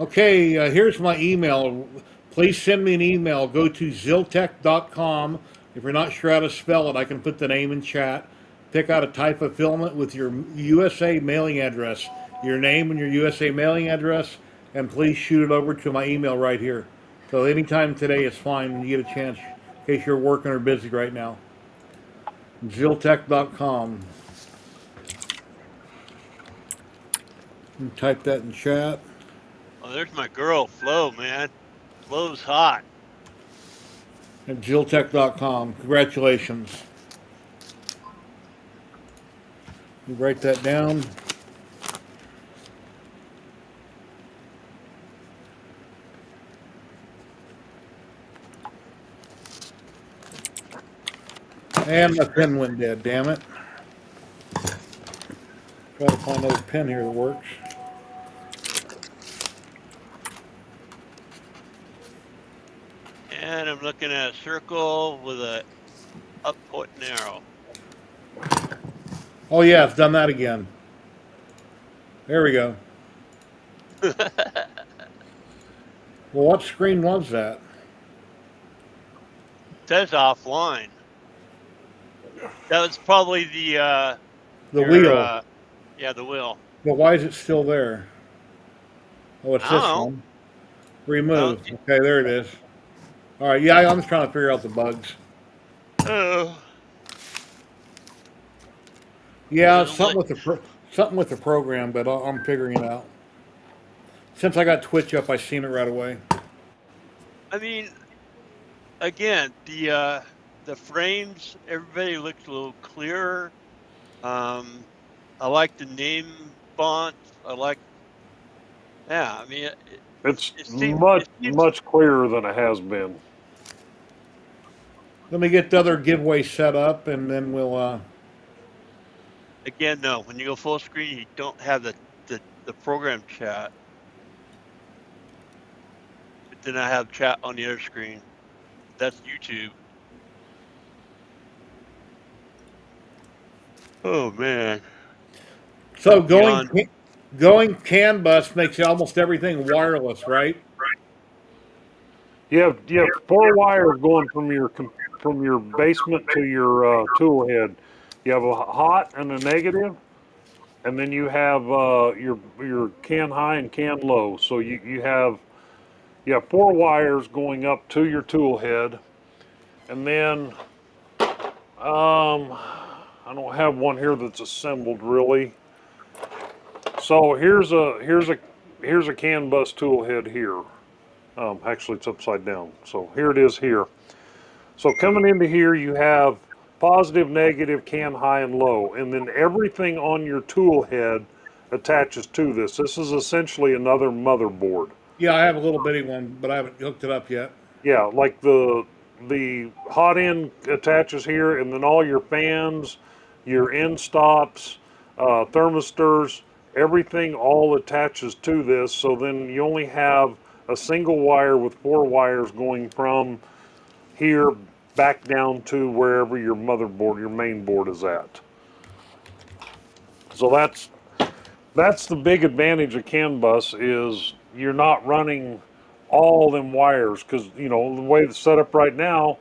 Okay, here's my email. Please send me an email. Go to ziltech.com. If you're not sure how to spell it, I can put the name in chat. Pick out a type of filament with your USA mailing address, your name and your USA mailing address, and please shoot it over to my email right here. So anytime today is fine when you get a chance, in case you're working or busy right now. Ziltech.com. Type that in chat. Oh, there's my girl, Flo, man. Flo's hot. At Ziltech.com. Congratulations. You write that down. And my pen went dead, damn it. Try to find another pen here that works. And I'm looking at a circle with a up pointing arrow. Oh yeah, it's done that again. There we go. Well, what screen was that? Says offline. That was probably the The your wheel. yeah, the wheel. Well, why is it still there? Oh, it's I this don't know. one. I don't Remove. see. Okay, there it is. All right, yeah, I'm just trying to figure out the bugs. Oh, Yeah, doesn't like. something with the program, but I'm figuring it out. Since I got Twitch up, I seen it right away. I mean, again, the frames. Everybody looks a little clearer. I like the name fonts. I like. Yeah, I mean, It's it seems. much, It seems. much clearer than it has been. Let me get the other giveaway set up, and then we'll. Again, no, when you go full screen, you don't have the program chat. But then I have chat on the other screen. That's YouTube. Oh man. So Beyond going CAN bus makes almost everything wireless, right? You have 4 wires going from your basement to your tool head. You have a hot and a negative, and then you have your can high and can low. So you have 4 wires going up to your tool head, and then I don't have one here that's assembled really. So here's a CAN bus tool head here. Actually, it's upside down. So here it is here. So coming into here, you have positive, negative, can, high, and low, and then everything on your tool head attaches to this. This is essentially another motherboard. Yeah, I have a little bitty one, but I haven't hooked it up yet. Yeah, like the hot end attaches here, and then all your fans, your end stops, thermistors, everything all attaches to this. So then you only have a single wire with 4 wires going from here back down to wherever your motherboard, your main board is at. So that's the big advantage of CAN bus is you're not running all them wires because the way it's set up right now,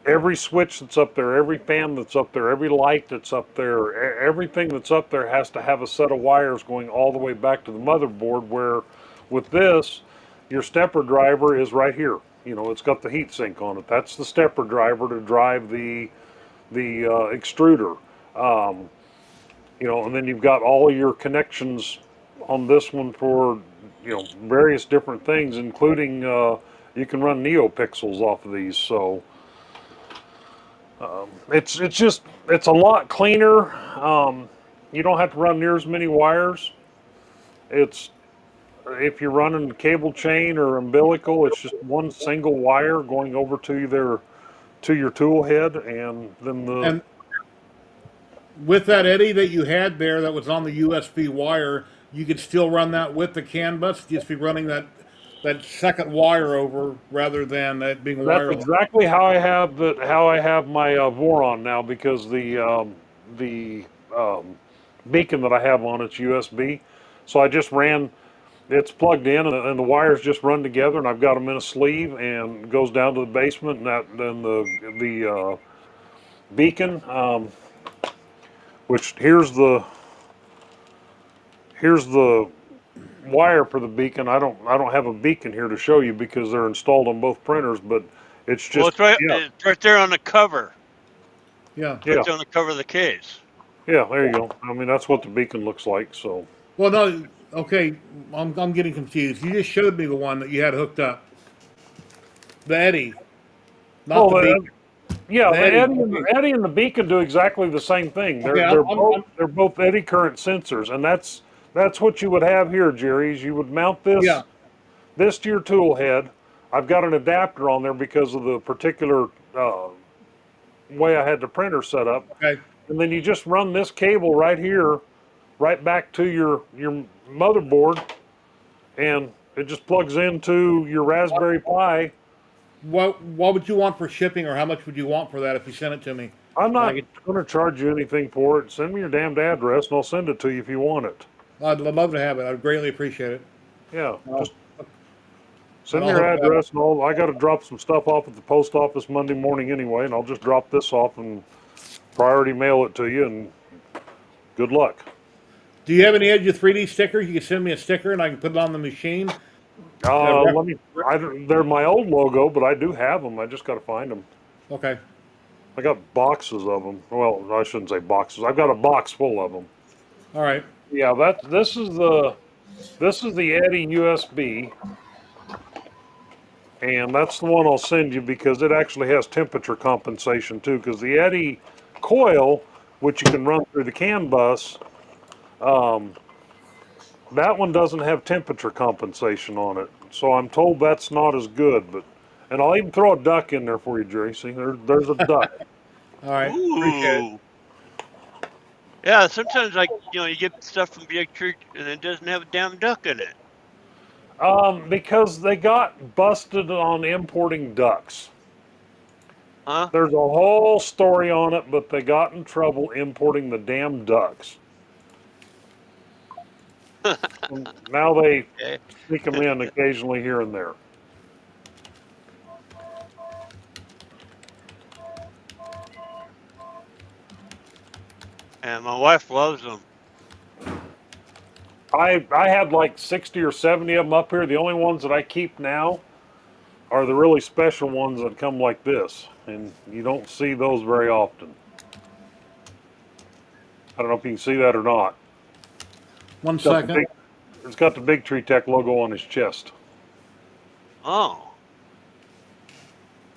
every switch that's up there, every fan that's up there, every light that's up there, everything that's up there has to have a set of wires going all the way back to the motherboard. Where with this, your stepper driver is right here. It's got the heat sink on it. That's the stepper driver to drive the extruder. And then you've got all your connections on this one for various different things, including you can run NeoPixels off of these. So it's a lot cleaner. You don't have to run near as many wires. It's If you're running cable chain or umbilical, it's just one single wire going over to your tool head, and then And with that Eddie that you had there that was on the USB wire, you could still run that with the CAN bus. Just be running that second wire over rather than it being that's wireless. exactly how I have my Voron now, because the beacon that I have on it's USB. So I just ran. It's plugged in, and the wires just run together, and I've got them in a sleeve, and goes down to the basement. And then the beacon, which here's the wire for the beacon. I don't have a beacon here to show you because they're installed on both printers, but it's well, just it's right there on the cover. Yeah. yeah, Right there on the cover of the case. yeah. There you go. I mean, that's what the beacon looks like. So Well, no. Okay, I'm getting confused. You just showed me the one that you had hooked up. The Eddie, not the oh, beacon. yeah, The the Eddie. Eddy and the beacon do exactly the same thing. Okay, They're both eddy current sensors, and that's what you would have here, Jerry. Is you would mount yeah. this to your tool head. I've got an adapter on there because of the particular way I had the printer set up, Okay. and then you just run this cable right here, right back to your motherboard, and it just plugs into your Raspberry Pi. What would you want for shipping, or how much would you want for that if you sent it to me? I'm not Like, going to charge you anything for it. Send me your damned address, and I'll send it to you if you want it. I'd love to have it. I'd greatly appreciate it. Yeah, I'll- just send I'll me your hook that address, and I got to drop some stuff off at the post office Monday morning anyway, and I'll just drop this off and priority mail it to you, and good luck. Do you have any Edge of 3D stickers? You can send me a sticker, and I can put it on the machine. Let me. They're my old logo, but I do have them. I just got to find them. Okay. I got boxes of them. Well, I shouldn't say boxes. I've got a box full of them. All right. Yeah, this is the Eddy USB, and that's the one I'll send you because it actually has temperature compensation too. Because the Eddy coil, which you can run through the CAN bus, that one doesn't have temperature compensation on it. So I'm told that's not as good, but And I'll even throw a duck in there for you, Jerry. See, there's a duck. All right, appreciate it. Ooh. Yeah, sometimes you get stuff from VX and it doesn't have a damn duck in it. Because they got busted on importing ducks. Huh? There's a whole story on it, but they got in trouble importing the damn ducks. And now they Okay. sneak them in occasionally here and there. And my wife loves them. I had like 60 or 70 of them up here. The only ones that I keep now are the really special ones that come like this, and you don't see those very often. I don't know if you can see that or not. 1 It's got the second. big, it's got the Big Tree Tech logo on his chest. Oh.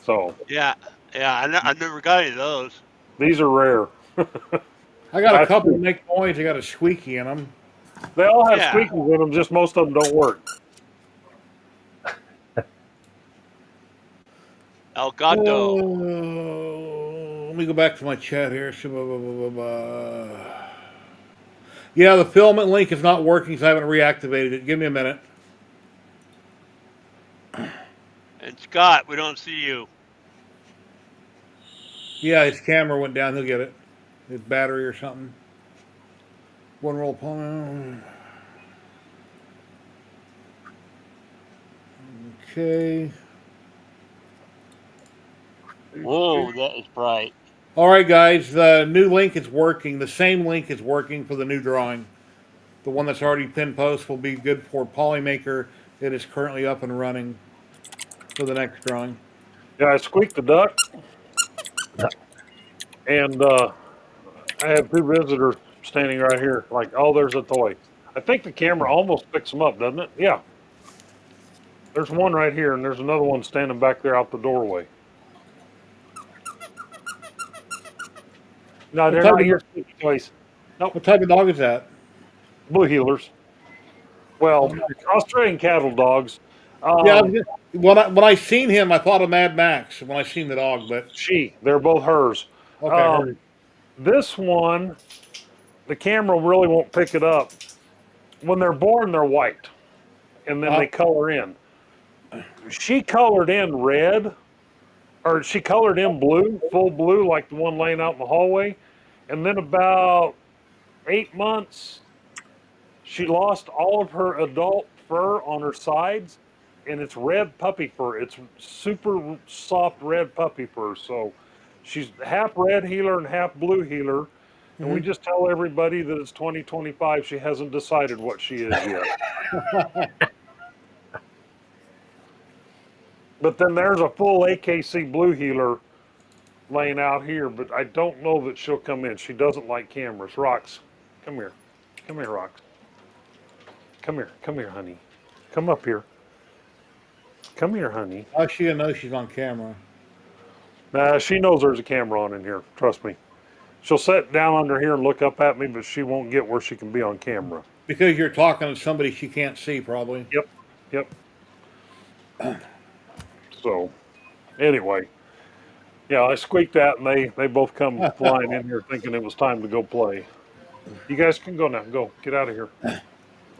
So Yeah. Yeah, I never got any of those. these are rare. I got a That's couple that true. make noise. They got a squeaky in them. They all have Yeah. squeakers in them, just most of them don't work. Elgato. Let me go back to my chat here. Yeah, the filament link is not working, so I haven't reactivated it. Give me a minute. And Scott, we don't see you. Yeah, his camera went down. He'll get it. His battery or something. One roll palm. Okay. Whoa, that is bright. All right, guys. The new link is working. The same link is working for the new drawing. The one that's already pinned post will be good for Polymaker. It is currently up and running for the next drawing. Yeah, I squeaked the duck, and I have two visitors standing right here. Like, oh, there's a toy. I think the camera almost picks them up, doesn't it? Yeah. There's one right here, and there's another one standing back there out the doorway. No, What they're type not your of, squeaky toys. Nope, what type of dog is that? blue healers. Well, Australian cattle dogs. Yeah, Um, when I seen him, I thought of Mad Max when I seen the dog, but they're both hers. okay, heard. This one, the camera really won't pick it up. When they're born, they're white, and then they color in. She colored in red, or she colored in blue, full blue, like the one laying out in the hallway. And then about 8 months, she lost all of her adult fur on her sides, and it's red puppy fur. It's super soft red puppy fur. So she's half red healer and half blue healer. And we just tell everybody that it's 2025. She hasn't decided what she is yet. But then there's a full AKC blue healer laying out here, but I don't know that she'll come in. She doesn't like cameras. Rocks, come here. Come here, Rocks. Come here. Come here, honey. Come up here. Come here, honey. How is she gonna know she's on camera? Nah, she knows there's a camera on in here. Trust me. She'll sit down under here and look up at me, but she won't get where she can be on camera. Because you're talking to somebody she can't see, probably. Yep. So, anyway, yeah, I squeaked that, and they both come flying in here thinking it was time to go play. You guys can go now. Go. Get out of here.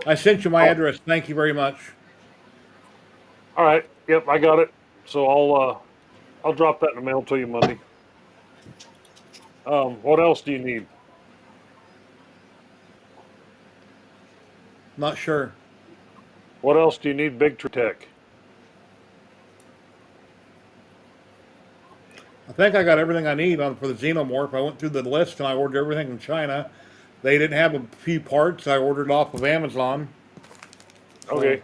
I sent you my address. Thank you very much. All right. Yep, I got it. So I'll drop that in the mail to you Monday. What else do you need? Not sure. What else do you need, Big Tree Tech? I think I got everything I need on for the Xenomorph. I went through the list and I ordered everything from China. They didn't have a few parts. I ordered off of Amazon. Okay.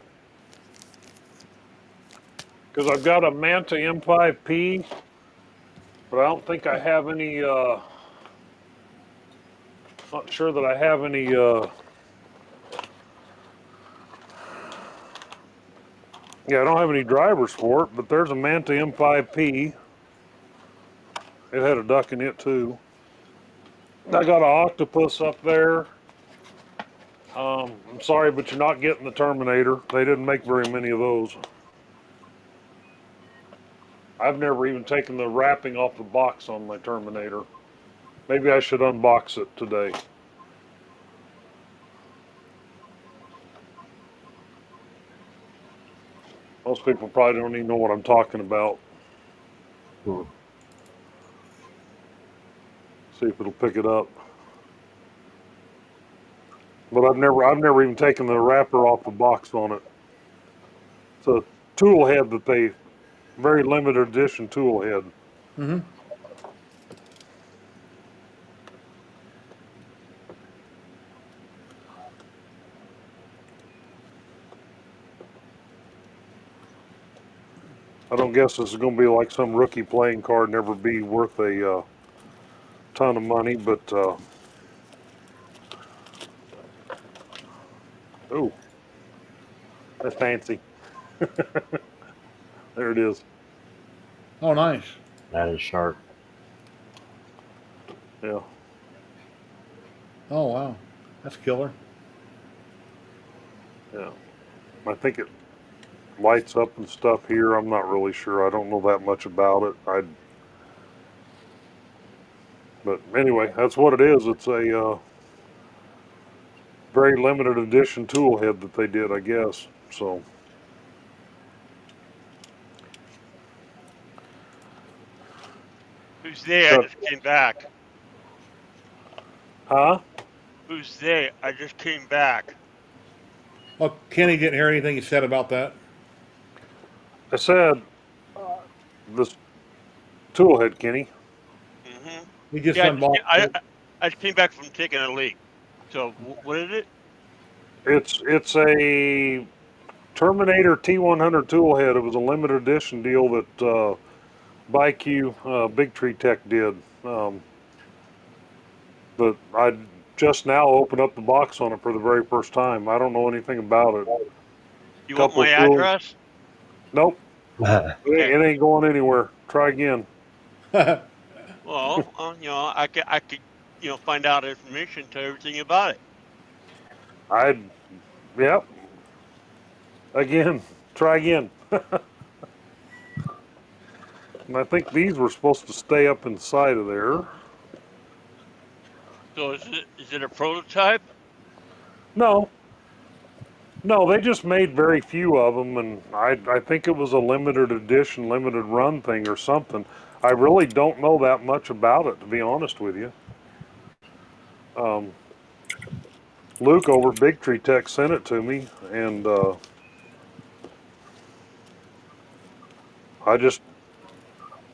Because I've got a Manta M5P, but I don't think I have any. Not sure that I have any. Yeah, I don't have any drivers for it, but there's a Manta M5P. It had a duck in it too. I got an octopus up there. I'm sorry, but you're not getting the Terminator. They didn't make very many of those. I've never even taken the wrapping off the box on my Terminator. Maybe I should unbox it today. Most people probably don't even know what I'm talking about. Hmm. See if it'll pick it up. But I've never even taken the wrapper off the box on it. It's a tool head that they, very limited edition tool head. Mm-hmm. I don't guess this is going to be like some rookie playing card, never be worth a ton of money, but oh, that's fancy. There it is. Oh, nice. That is sharp. Yeah. Oh, wow. That's killer. Yeah. I think it lights up and stuff here. I'm not really sure. I don't know that much about it. But anyway, that's what it is. It's a very limited edition tool head that they did, I guess. So, Who's they? I just came back. huh? Who's they? I just came back. Well, Kenny didn't hear anything you said about that. I said this tool head, Kenny. Mm-hmm. He just Yeah, unboxed it. I just came back from taking a leak. So what is it? It's a Terminator T100 tool head. It was a limited edition deal that ByQ Big Tree Tech did. But I just now opened up the box on it for the very first time. I don't know anything about it. You want Couple my of tools. address? Nope. Okay. It ain't going anywhere. Try again. Well, I could, find out information to everything about it. Yep. Again. Try again. And I think these were supposed to stay up inside of there. So is it a prototype? No. No, they just made very few of them, and I think it was a limited edition, limited run thing or something. I really don't know that much about it, to be honest with you. Luke over at Big Tree Tech sent it to me, and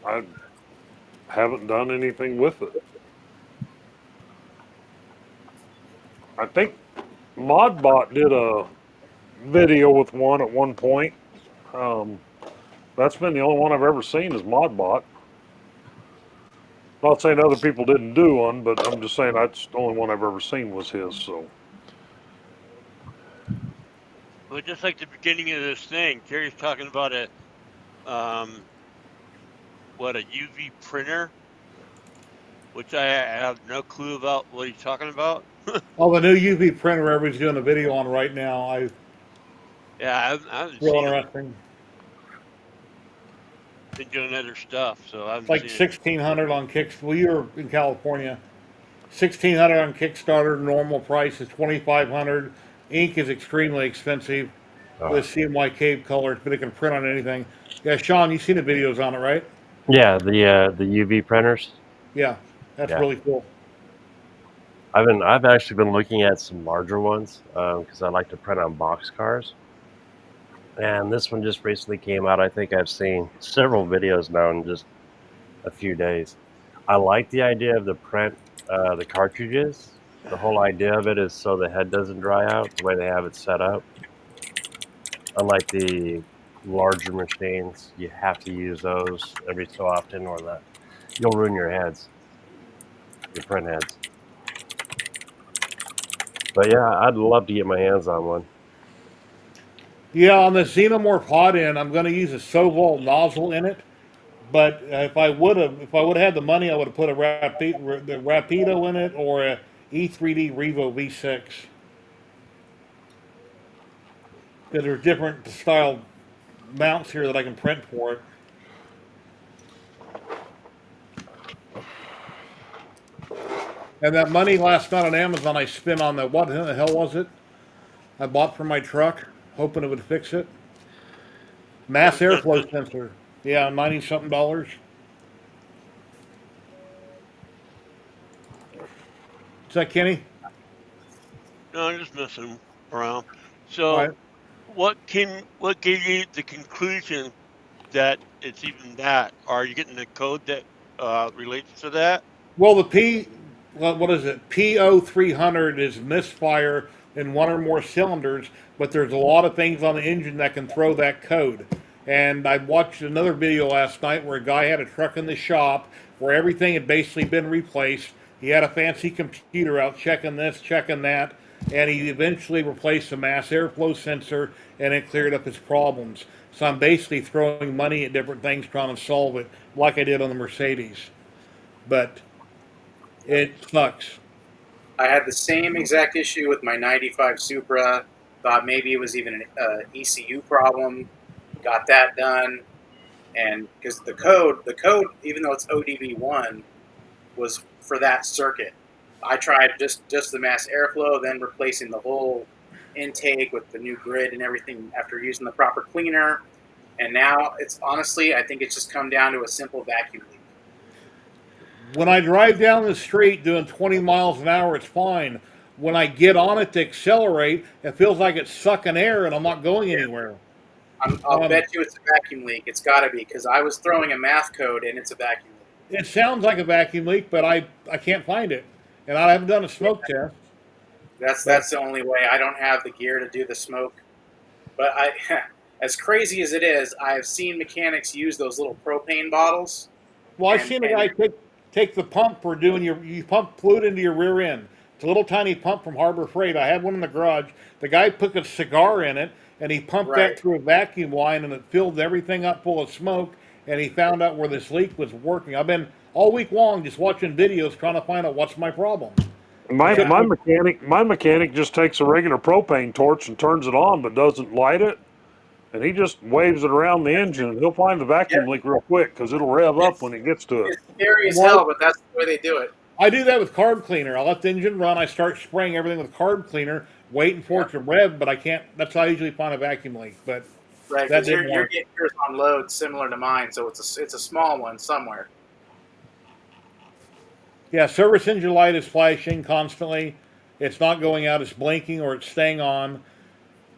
I haven't done anything with it. I think Modbot did a video with one at one point. Um, that's been the only one I've ever seen is Modbot. Not saying other people didn't do one, but I'm just saying that's the only one I've ever seen was his. So Well, just like the beginning of this thing, Terry's talking about a UV printer, which I have no clue about what he's talking about. Oh, the new UV printer everybody's doing a video on right now. Yeah, I haven't Real seen him. interesting. Been doing other stuff, so I haven't Like seen it. 1,600 on Kickstarter. Well, you're in California. 1,600 on Kickstarter. Normal price is 2,500. Ink is extremely expensive with CMY cave colors, but it can print on anything. Yeah, Sean, you've seen the videos on it, right? Yeah, the UV printers. Yeah, that's Yeah. really cool. I've actually been looking at some larger ones because I like to print on boxcars. And this one just recently came out. I think I've seen several videos now in just a few days. I like the idea of the print, the cartridges. The whole idea of it is so the head doesn't dry out the way they have it set up. Unlike the larger machines, you have to use those every so often or you'll ruin your heads, your print heads. But yeah, I'd love to get my hands on one. Yeah, on the Xenomorph hot end, I'm going to use a Soval nozzle in it. But if I would have had the money, I would have put the Rapido in it or a E3D Revo V6 because there's different style mounts here that I can print for it. And that money last night on Amazon I spent on the, what the hell was it? I bought for my truck, hoping it would fix it. Mass airflow sensor. Yeah, 90 something dollars. Is that Kenny? No, I'm just messing around. All So, right. what gave you the conclusion that it's even that? Are you getting the code that relates to that? Well, what is it? PO300 is misfire in one or more cylinders, but there's a lot of things on the engine that can throw that code. And I watched another video last night where a guy had a truck in the shop where everything had basically been replaced. He had a fancy computer out checking this, checking that, and he eventually replaced the mass airflow sensor and it cleared up his problems. So I'm basically throwing money at different things trying to solve it, like I did on the Mercedes. But it sucks. I had the same exact issue with my 95 Supra. Thought maybe it was even an ECU problem. Got that done. And because the code, even though it's ODB1, was for that circuit. I tried just the mass airflow, then replacing the whole intake with the new grid and everything after using the proper cleaner. And now it's honestly, I think it's just come down to a simple vacuum leak. When I drive down the street doing 20 miles an hour, it's fine. When I get on it to accelerate, it feels like it's sucking air and I'm not going anywhere. I'll bet you it's a vacuum leak. It's got to be because I was throwing a math code and it's a vacuum leak. It sounds like a vacuum leak, but I can't find it. And I haven't done a smoke test. That's the only way. I don't have the gear to do the smoke. But as crazy as it is, I've seen mechanics use those little propane bottles. Well, I've seen a guy take the pump for doing you pump fluid into your rear end. It's a little tiny pump from Harbor Freight. I had one in the garage. The guy put a cigar in it and he pumped Right. that through a vacuum line and it filled everything up full of smoke and he found out where this leak was working. I've been all week long just watching videos trying to find out what's my problem. My mechanic just takes a regular propane torch and turns it on, but doesn't light it, and he just waves it around the engine. And he'll find the vacuum leak real quick because it'll rev up when it gets to it. It's scary as Well- hell, but that's the way they do it. I do that with carb cleaner. I let the engine run. I start spraying everything with carb cleaner, waiting for it to rev, but I can't. That's how I usually find a vacuum leak. But Right, that because you're didn't work. getting yours on load similar to mine, so it's a small one somewhere. Yeah, service engine light is flashing constantly. It's not going out. It's blinking or it's staying on.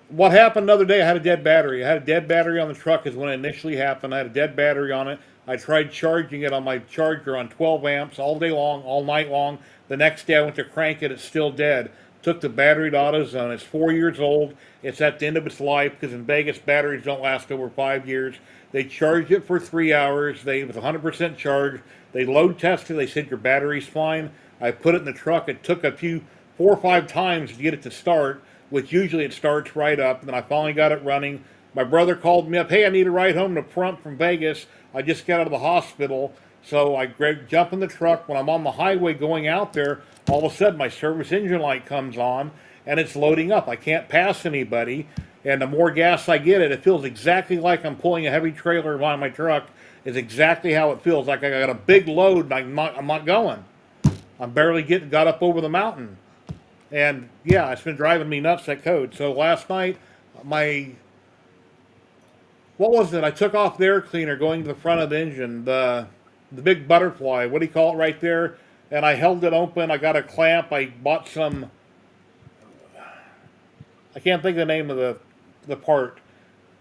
What happened the other day, I had a dead battery. I had a dead battery on the truck is when it initially happened. I had a dead battery on it. I tried charging it on my charger on 12 amps all day long, all night long. The next day I went to crank it. It's still dead. Took the battery to AutoZone. It's 4 years old. It's at the end of its life because in Vegas batteries don't last over 5 years. They charged it for 3 hours. It was 100% charged. They load tested. They said your battery's fine. I put it in the truck. It took 4 or 5 times to get it to start, which usually it starts right up. And then I finally got it running. My brother called me up. Hey, I need a ride home to Prump from Vegas. I just got out of the hospital. So I jump in the truck. When I'm on the highway going out there, all of a sudden my service engine light comes on and it's loading up. I can't pass anybody. And the more gas I get it feels exactly like I'm pulling a heavy trailer behind my truck. Is exactly how it feels. Like I got a big load and I'm not going. I'm barely got up over the mountain. And yeah, it's been driving me nuts, that code. So last night, what was it? I took off the air cleaner going to the front of the engine, the big butterfly, what do you call it right there? And I held it open. I got a clamp. I bought some, I can't think of the name of the part,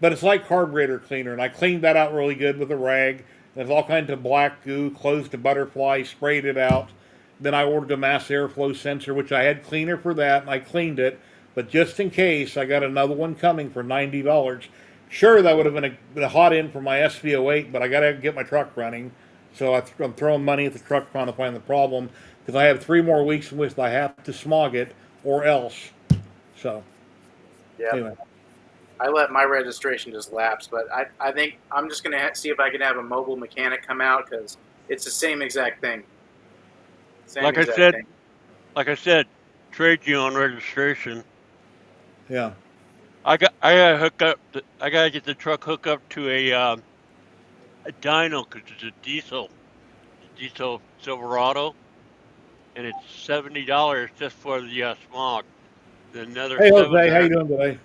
but it's like carburetor cleaner. And I cleaned that out really good with a rag. There's all kinds of black goo, closed the butterfly, sprayed it out. Then I ordered a mass airflow sensor, which I had cleaner for that, and I cleaned it. But just in case, I got another one coming for $90. Sure, that would have been a hot end for my SV08, but I got to get my truck running. So I'm throwing money at the truck trying to find the problem because I have 3 more weeks in which I have to smog it or else. So, Yeah. anyway. I let my registration just lapse, but I think I'm just going to see if I can have a mobile mechanic come out because it's the same exact thing. Like I said, trade you on registration. Yeah. I gotta hook up. I gotta get the truck hooked up to a dyno because it's a diesel Silverado. and it's $70 just for the smog. Then another Hey, Jose, how you 700. doing today?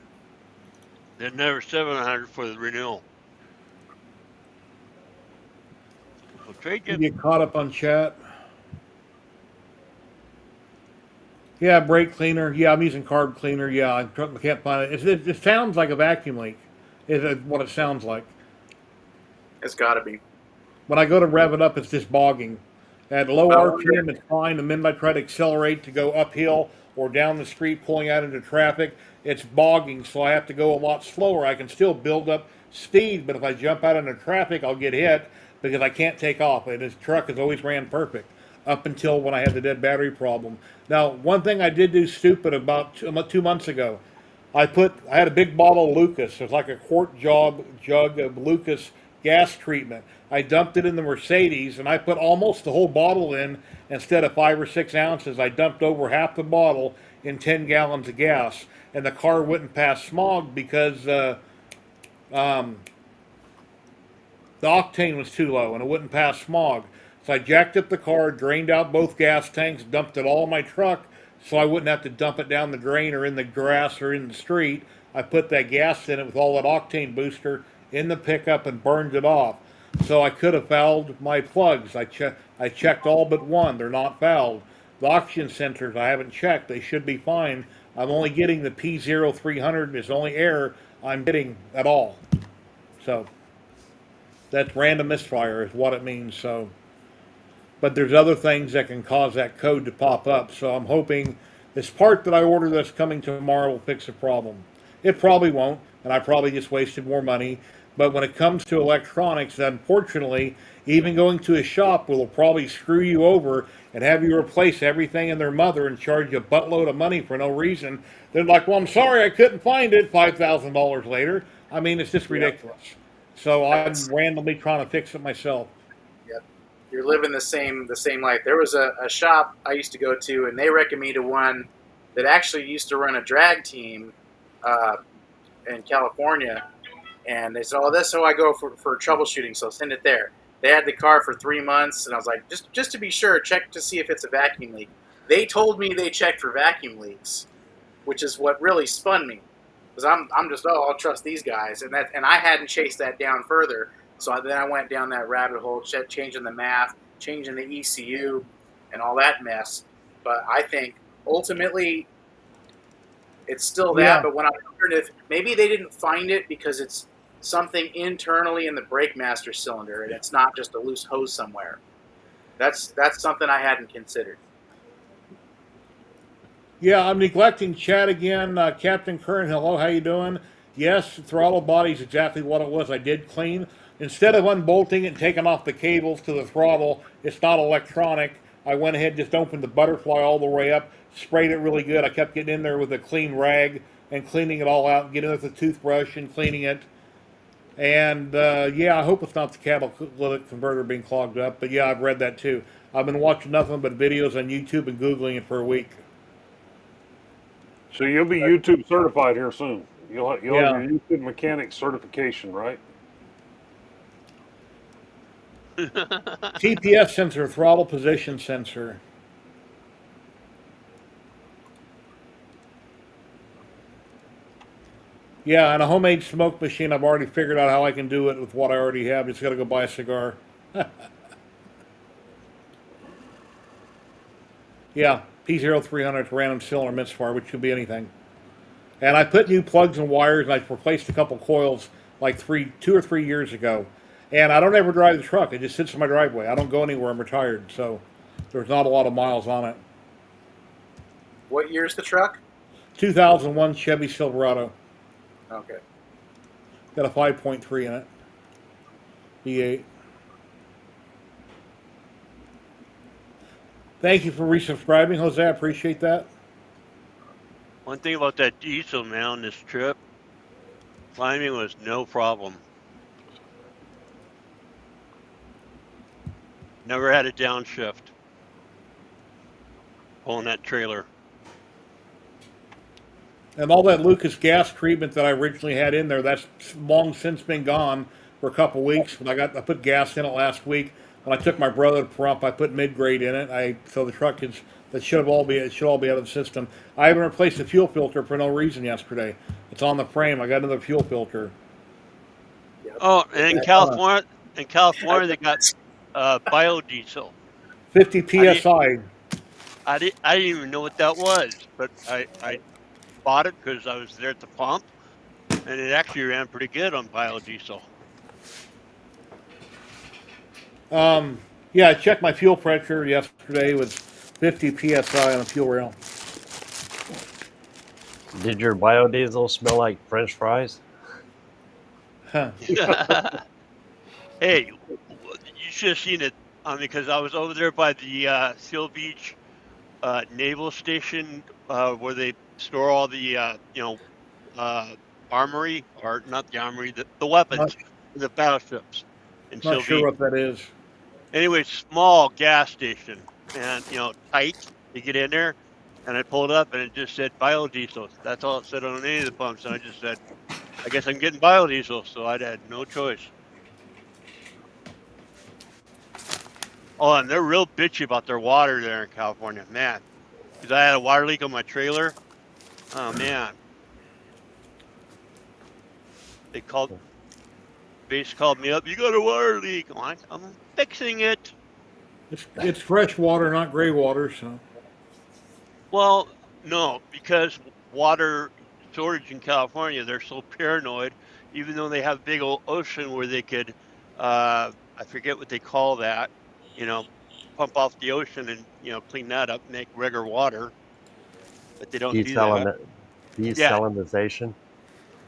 Then another 700 for the renewal. So trade You you. get caught up on chat. Yeah, brake cleaner. Yeah, I'm using carb cleaner. Yeah, I can't find it. It sounds like a vacuum leak. Is what it sounds like. It's got to be. When I go to rev it up, it's just bogging. At low I wonder. RPM, it's fine. The minute I try to accelerate to go uphill or down the street, pulling out into traffic, it's bogging. So I have to go a lot slower. I can still build up speed, but if I jump out into traffic, I'll get hit because I can't take off. And his truck has always ran perfect up until when I had the dead battery problem. Now, one thing I did do stupid about 2 months ago, I had a big bottle of Lucas. It was like a quart jug of Lucas gas treatment. I dumped it in the Mercedes and I put almost the whole bottle in instead of 5 or 6 ounces. I dumped over half the bottle in 10 gallons of gas, and the car wouldn't pass smog because um, the octane was too low and it wouldn't pass smog. So I jacked up the car, drained out both gas tanks, dumped it all in my truck so I wouldn't have to dump it down the drain or in the grass or in the street. I put that gas in it with all that octane booster in the pickup and burned it off. So I could have fouled my plugs. I checked all but one. They're not fouled. The oxygen sensors I haven't checked. They should be fine. I'm only getting the P0300. It's the only error I'm getting at all. So that's random misfire is what it means. So, but there's other things that can cause that code to pop up. So I'm hoping this part that I ordered that's coming tomorrow will fix the problem. It probably won't, and I probably just wasted more money. But when it comes to electronics, unfortunately, even going to a shop will probably screw you over and have you replace everything in their mother and charge you a buttload of money for no reason. They're like, well, I'm sorry, I couldn't find it $5,000 later. I mean, it's just ridiculous. So I'm randomly trying to fix it myself. Yep. You're living the same life. There was a shop I used to go to, and they recommended one that actually used to run a drag team in California. And they said, "Oh, that's how I go for troubleshooting. So send it there." They had the car for 3 months, and I was like, just to be sure, check to see if it's a vacuum leak. They told me they checked for vacuum leaks, which is what really spun me, because I'm just, oh, I'll trust these guys, and I hadn't chased that down further. So then I went down that rabbit hole, changing the math, changing the ECU, and all that mess. But I think ultimately it's still that. Yeah. But when I wondered if maybe they didn't find it because it's something internally in the brake master cylinder, and it's not just a loose hose somewhere. That's something I hadn't considered. Yeah, I'm neglecting chat again. Captain Curran, hello, how you doing? Yes, throttle body's exactly what it was. I did clean. Instead of unbolting it and taking off the cables to the throttle, it's not electronic. I went ahead and just opened the butterfly all the way up, sprayed it really good. I kept getting in there with a clean rag and cleaning it all out, getting it with a toothbrush and cleaning it. And yeah, I hope it's not the catalytic converter being clogged up. But yeah, I've read that too. I've been watching nothing but videos on YouTube and Googling it for a week. So you'll be YouTube certified here soon. You'll have Yeah. your YouTube mechanic certification, right? TPS sensor, throttle position sensor. Yeah, and a homemade smoke machine, I've already figured out how I can do it with what I already have. Just got to go buy a cigar. Yeah, P0300 random cylinder misfire, which could be anything. And I put new plugs and wires, and I replaced a couple coils like 2 or 3 years ago. And I don't ever drive the truck. It just sits in my driveway. I don't go anywhere. I'm retired, so there's not a lot of miles on it. What year's the truck? 2001 Chevy Silverado. Okay. Got a 5.3 in it. V8. Thank you for resubscribing, Jose. I appreciate that. One thing about that diesel now on this trip, climbing was no problem. Never had a downshift pulling that trailer. And all that Lucas gas treatment that I originally had in there, that's long since been gone for a couple weeks. When I put gas in it last week. When I took my brother to Pahrump, I put mid-grade in it. So the truck is It should all be out of the system. I even replaced the fuel filter for no reason yesterday. It's on the frame. I got another fuel filter. Oh, and in California, they got biodiesel. 50 I didn't, psi. I didn't even know what that was, but I bought it because I was there at the pump, and it actually ran pretty good on biodiesel. Yeah, I checked my fuel pressure yesterday. It was 50 psi on the fuel rail. Did your biodiesel smell like French fries? Huh. Hey, you should have seen it because I was over there by the Seal Beach Naval Station where they store all the armory, or not the armory, the Not, weapons, the battleships in not Seal sure Beach. what that is. Anyway, small gas station, and tight to get in there. And I pulled up, and it just said biodiesel. That's all it said on any of the pumps. And I just said, I guess I'm getting biodiesel, so I had no choice. Oh, and they're real bitchy about their water there in California, man. Because I had a water leak on my trailer. Oh man, base called me up. You got a water leak. I'm fixing it. It's fresh water, not gray water. So Well, no, because water shortage in California, they're so paranoid. Even though they have big old ocean where they could, I forget what they call that, you know, pump off the ocean and clean that up, make regular water, but they don't do that. Yeah, Desalinization?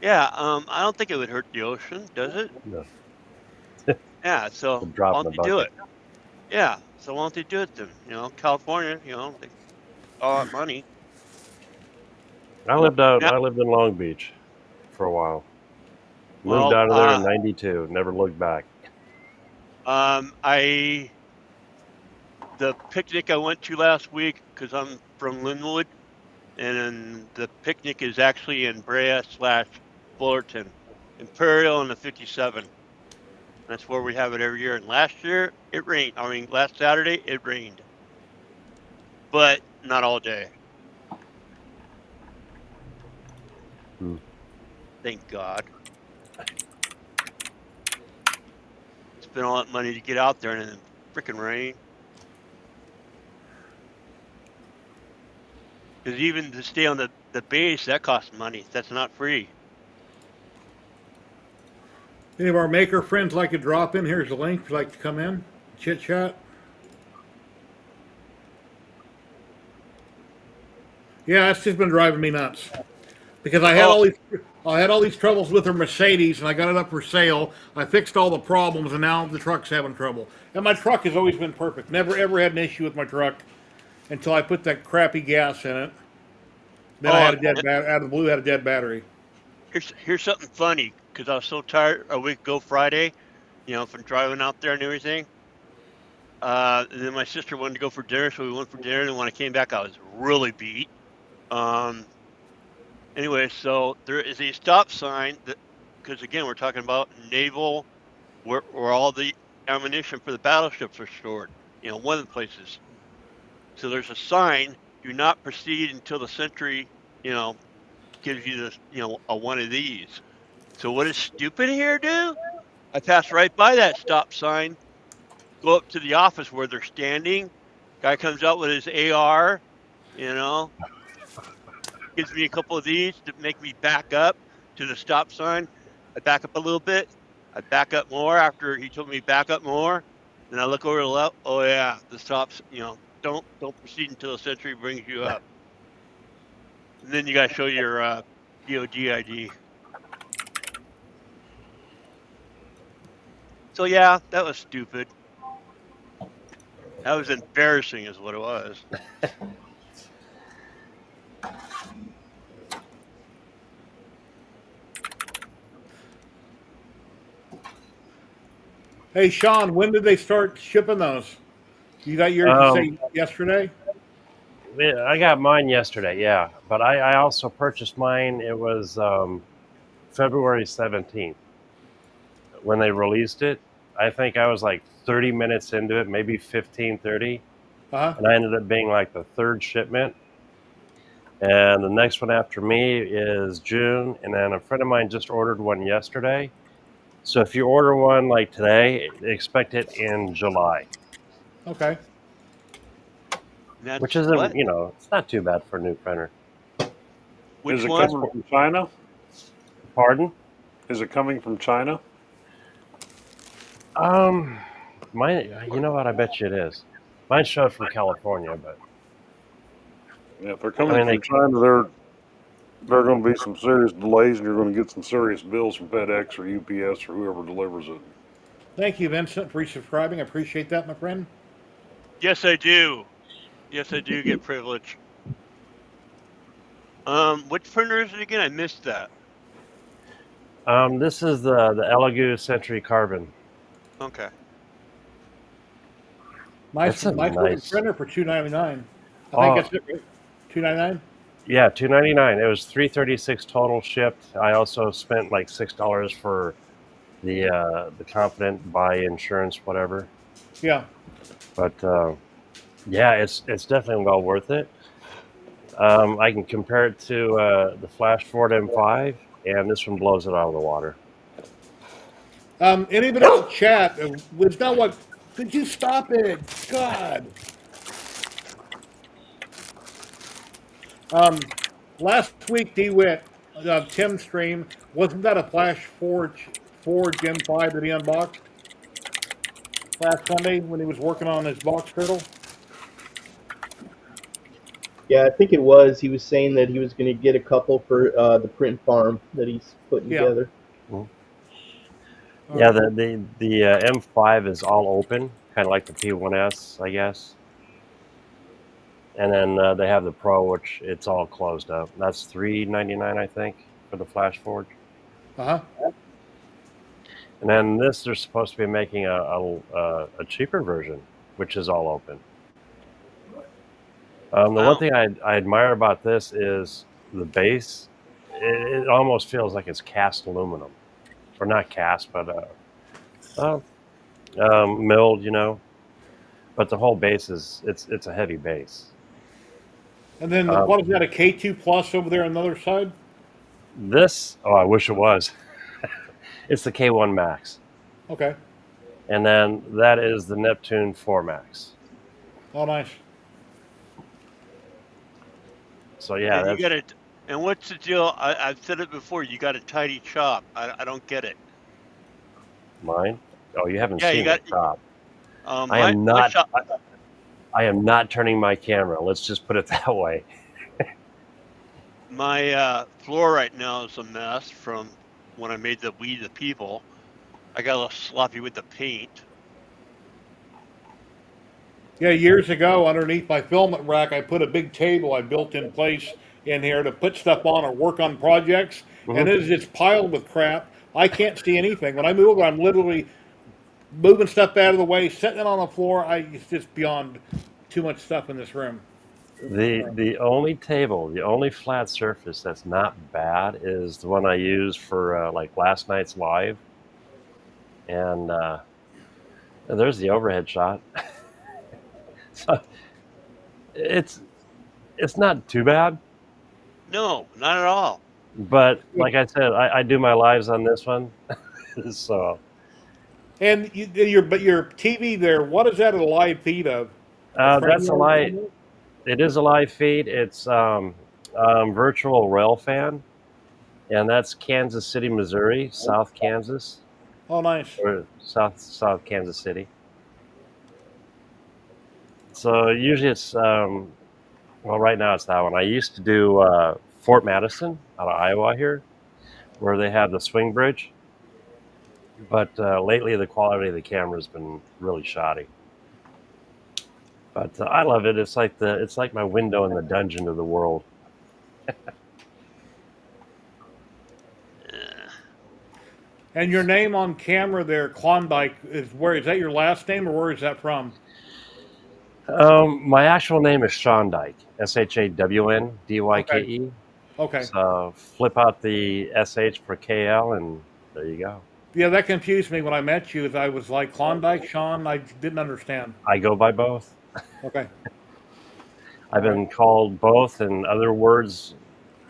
yeah. I don't think it would hurt the ocean, does it? No, Yeah. it's So a why drop in don't the they do bucket. it? Yeah. So why don't they do it then? California, they all that money. I Yeah. lived in Long Beach for a while. Moved Well, out of there in '92. Never looked back. the picnic I went to last week, because I'm from Linwood, and the picnic is actually in Brea/Fullerton, Imperial and the 57. That's where we have it every year. And last year it rained. I mean, last Saturday it rained, but not all day. Hmm. Thank God. Spent all that money to get out there and then freaking rain. Because even to stay on the base, that costs money. That's not free. any of our maker friends like to drop in? Here's the link. If you'd like to come in, chit chat. Yeah, it's just been driving me nuts because I Oh, had all these troubles with her Mercedes, and I got it up for sale. I fixed all the problems, and now the truck's having trouble. And my truck has always been perfect. Never ever had an issue with my truck until I put that crappy gas in it. Then I oh, had out of the blue, had a dead battery. here's something funny, because I was so tired a week ago Friday, from driving out there and everything. And then my sister wanted to go for dinner, so we went for dinner. And when I came back, I was really beat. Anyway, so there is a stop sign because again, we're talking about naval, where all the ammunition for the battleships are stored. One of the places. So there's a sign: "Do not proceed until the sentry, gives you this, a one of these." So what does stupid here do? I pass right by that stop sign, go up to the office where they're standing. Guy comes out with his AR, you know, gives me a couple of these to make me back up to the stop sign. I back up a little bit. I back up more after he told me back up more. Then I look over to the left. Oh yeah, the stops. Don't proceed until the sentry brings you up. And then you got to show your DOD ID. So yeah, that was stupid. That was embarrassing, is what it was. Hey, Sean, when did they start shipping those? You got yours, you Um, say yesterday? yeah, I got mine yesterday, yeah. But I also purchased mine. It was February 17th when they released it. I think I was like 30 minutes into it, maybe 15, 30. Uh-huh. and I ended up being like the third shipment. And the next one after me is June, and then a friend of mine just ordered one yesterday. So if you order one like today, expect it in July, Okay. which That's isn't, what? you know, it's not too bad for a new printer. Which Is it one? coming from China? Pardon? Is it coming from China? Um, mine, you know what? I bet you it is. Mine showed from California, but Yeah, if they're I coming mean, from China, there are going to be some serious delays, and you're going to get some serious bills from FedEx or UPS or whoever delivers it. Thank you, Vincent, for resubscribing. I appreciate that, my friend. Yes, I do. Yes, I do get privilege. Which printer is it again? I missed that. this is the Elegoo Century Carbon. Okay. Nice, It's a nice looking nice. printer for $299. I think Oh that's it, right? $299. yeah, $299. It was $336 total shipped. I also spent like $6 for the Confident buy insurance, whatever. Yeah. But yeah, it's definitely well worth it. I can compare it to the Flash Ford M5, and this one blows it out of the water. Anybody in the chat? Was not what? Could you stop it? God. Last week, DeWitt, Tim's stream, wasn't that a Flash Forge M5 that he unboxed last Sunday when he was working on his box turtle? Yeah, I think it was. He was saying that he was going to get a couple for the print farm that he's putting Yeah. together. Yeah, the M5 is all open, kind of like the P1S, I guess. And then they have the Pro, which it's all closed up. That's $399, I think, for the Flash Forge. Uh-huh. And then this, they're supposed to be making a cheaper version, which is all open. The one Wow. thing I admire about this is the base. It almost feels like it's cast aluminum, or not cast, but milled, you know. But the whole base is it's a heavy base. And then Um, what is that, a K2 Plus over there on the other side? this, oh, I wish it was. It's the K1 Max, Okay. and then that is the Neptune 4 Max. Oh, nice. So yeah, And you that's got it. And what's the deal? I've said it before. You got a tidy chop. I don't get it. mine. Oh, you haven't Yeah, you seen the got top. I my am my not. shop. I am not turning my camera. Let's just put it that way. My floor right now is a mess from when I made the We the People. I got a little sloppy with the paint. Yeah, years ago, underneath my filament rack, I put a big table I built in place in here to put stuff on or work on projects, and Mhm. it is just piled with crap. I can't see anything. When I move over, I'm literally moving stuff out of the way, setting it on the floor. It's just beyond too much stuff in this room. The only table, the only flat surface that's not bad is the one I use for like last night's live, and there's the overhead shot. So it's it's not too bad, No, not at all. but like I said, I do my lives on this one, so And your TV there, what is that a live feed of? A frame that's a you're light. on? It is a live feed. It's virtual rail fan, and that's Kansas City, Missouri, South Kansas, Oh, nice. or South Kansas City. So usually it's well, right now it's that one. I used to do Fort Madison out of Iowa here, where they have the swing bridge, but lately the quality of the camera has been really shoddy. But I love it. It's like my window in the dungeon of the world. And your name on camera there, Klondike, is that your last name or where is that from? My actual name is Shawn Dyke, Okay. SHAWNDYKE. Okay. So flip out the SH for KL, and there you go. Yeah, that confused me when I met you. As I was like Klondike, Sean. I didn't understand. I go by both. Okay. I've been called both and other words,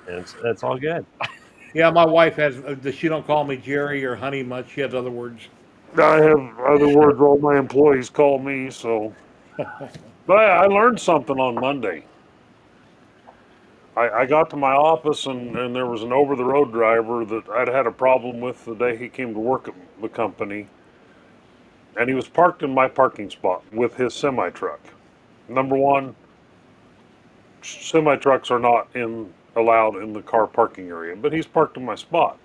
and it's all good. Yeah, my wife has. She don't call me Jerry or Honey much. She has other words. I have other words all my employees call me, so. But I learned something on Monday. I got to my office and there was an over the road driver that I'd had a problem with the day he came to work at the company. And he was parked in my parking spot with his semi truck. Number one, semi trucks are not allowed in the car parking area, but he's parked in my spot.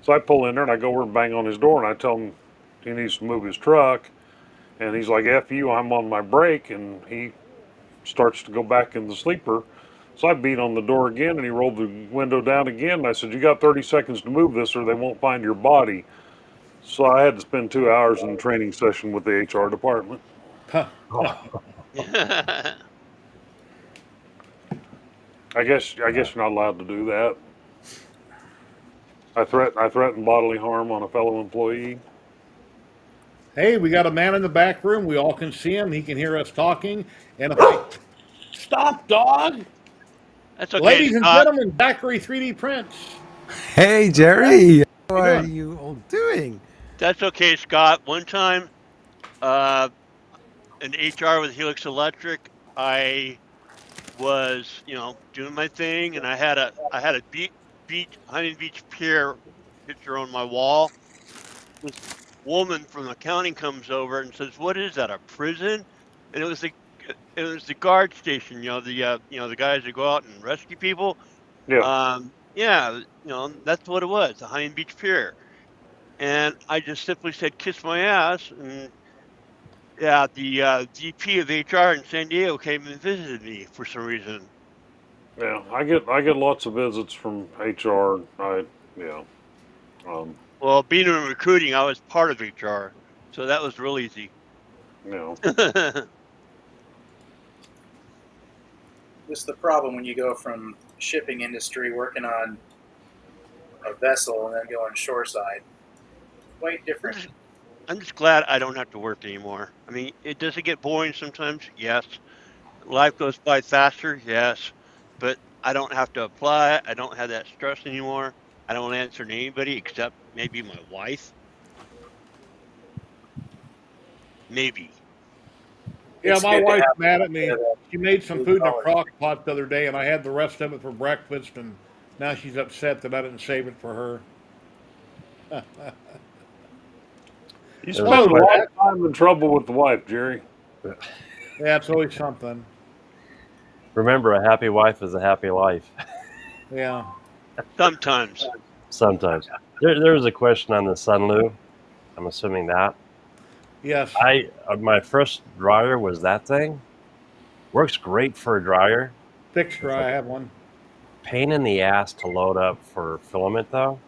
So I pull in there and I go over and bang on his door and I tell him he needs to move his truck. And he's like, F you, I'm on my break. And he starts to go back in the sleeper. So I beat on the door again and he rolled the window down again. And I said, you got 30 seconds to move this or they won't find your body. So I had to spend 2 hours in a training session with the HR department. I guess you're not allowed to do that. I threatened bodily harm on a fellow employee. Hey, we got a man in the back room. We all can see him. He can hear us talking. And if I stop, dog. That's okay, Ladies and Scott. gentlemen, Zachary 3D prints. Hey, Jerry. How you are doing? you all doing? That's okay, Scott. One time, in HR with Helix Electric, I was, doing my thing, and I had a Huntington Beach Pier picture on my wall. This woman from accounting comes over and says, "What is that? A prison?" And it was the guard station. The guys that go out and rescue people. Yeah. Yeah, that's what it was, the Huntington Beach Pier. And I just simply said, "Kiss my ass." And yeah, the VP of HR in San Diego came and visited me for some reason. Yeah. I get lots of visits from HR. Yeah. Well, being in recruiting, I was part of HR, so that was real easy. You know. This is the problem when you go from shipping industry working on a vessel and then going shoreside. Quite different. I'm just glad I don't have to work anymore. I mean, does it get boring sometimes? Yes. Life goes by faster? Yes. But I don't have to apply. I don't have that stress anymore. I don't answer to anybody except maybe my wife. Maybe. Yeah, It's my good to wife's have mad at me. She made some blue food in a collar. crock pot the other day, and I had the rest of it for breakfast, and now she's upset that I didn't save it for her. You There spend was a a lot Zach. of time in trouble with the wife, Jerry. Yeah, it's always something. Remember, a happy wife is a happy life. Yeah. Sometimes. Sometimes. There was a question on the Sunloo. I'm assuming that. Yes. My first dryer was that thing. Works great for a dryer. Fixed It's dry. a I have one. pain in the ass to load up for filament, though.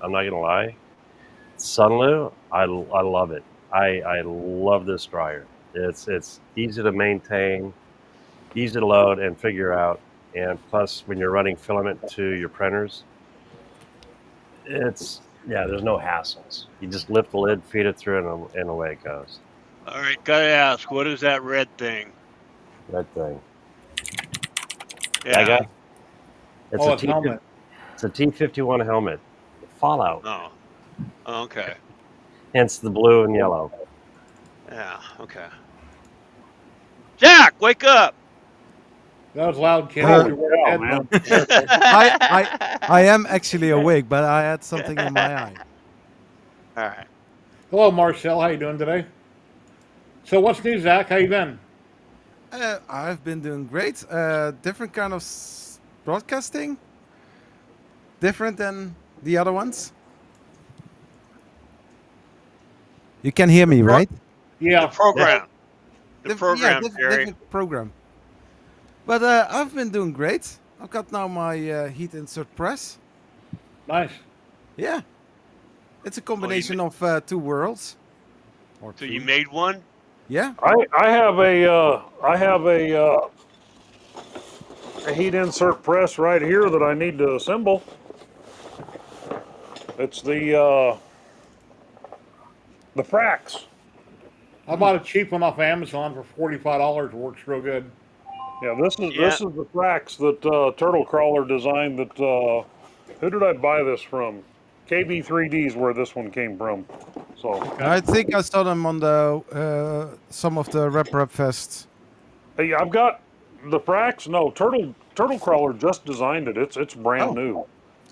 I'm not gonna lie. Sunloo, I love it. I love this dryer. It's easy to maintain, easy to load and figure out, and plus when you're running filament to your printers, there's no hassles. You just lift the lid, feed it through, and away it goes. All right, gotta ask, what is that red thing? That thing. Yeah. That guy. It's Oh, a it's helmet. It's a T51 helmet. Fallout. Oh. Okay. Hence the blue and yellow. Yeah. Okay. Jack, wake up! That was loud, Kenny. Uh, You're wearing Yeah, headphones. man. I am actually awake, but I had something in my eye. All right. Hello, Marcel. How you doing today? So, what's new, Zach? How you been? I've been doing great. Different kind of broadcasting. Different than the other ones. You can hear me, right? The Yeah. program. The Yeah, program, Jerry. different program. But I've been doing great. I've got now my heat insert press. Nice. Yeah. It's a combination of two worlds. Or So two. you made one? Yeah. I have a heat insert press right here that I need to assemble. It's the Frax. I bought a cheap one off Amazon for $45. Works real good. Yeah, this is Yeah. the tracks that Turtle Crawler designed. That who did I buy this from? KB3D is where this one came from. So I think I saw them on the some of the Rep Fests. hey, I've got the Frax. No, Turtle Crawler just designed it. It's brand Oh, new.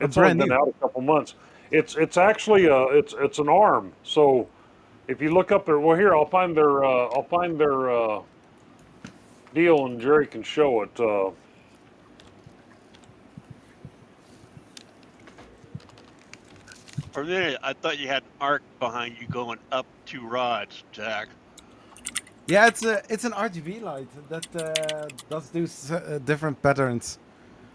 a It's only brand been new. out a couple months. It's actually it's an arm. So if you look up there, well, here I'll find their deal, and Jerry can show it. For a minute, I thought you had an arc behind you going up 2 rods, Zach. Yeah, it's an RGB light that does do different patterns.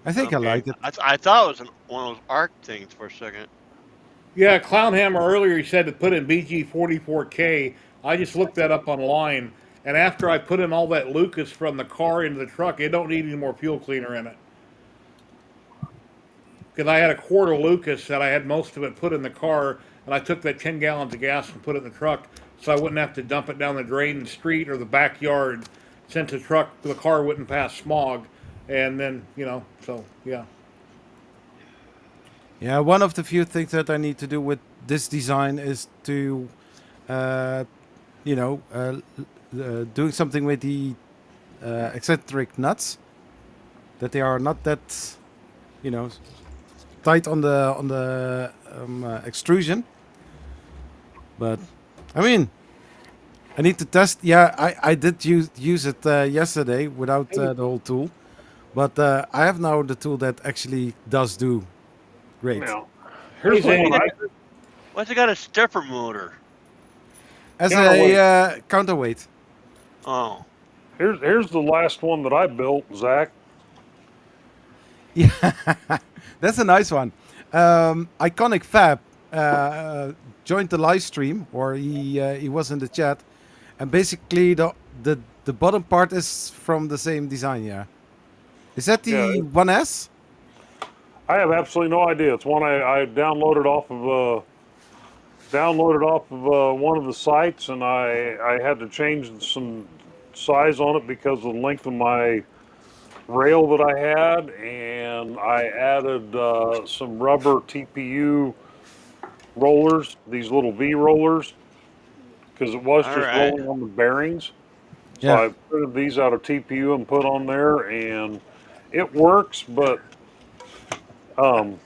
I think I Okay. like it. I thought it was one of those arc things for a second. Yeah, Clownhammer earlier he said to put in BG44K. I just looked that up online, and after I put in all that Lucas from the car into the truck, it don't need any more fuel cleaner in it. Because I had a quart of Lucas that I had most of it put in the car, and I took that 10 gallons of gas and put it in the truck, so I wouldn't have to dump it down the drain in the street or the backyard, since the car wouldn't pass smog, and then so yeah. Yeah, one of the few things that I need to do with this design is to, uh, doing something with the eccentric nuts, that they are not that, tight on the extrusion. But I mean, I need to test. Yeah, I did use it yesterday without the whole tool, but I have now the tool that actually does do great. Now, here's the Hey, one. Why's it got a stepper motor? As Counterweight. a counterweight. Oh. Here's the last one that I built, Zach. Yeah, that's a nice one. Iconic Fab joined the live stream, or he was in the chat, and basically the bottom part is from the same design. Yeah, is that the Yeah. 1S? I have absolutely no idea. It's one I downloaded off of one of the sites, and I had to change some size on it because of the length of my rail that I had, and I added some rubber TPU rollers, these little V rollers, because it was All just right. rolling on the bearings. So Yeah. I printed these out of TPU and put on there, and it works. But now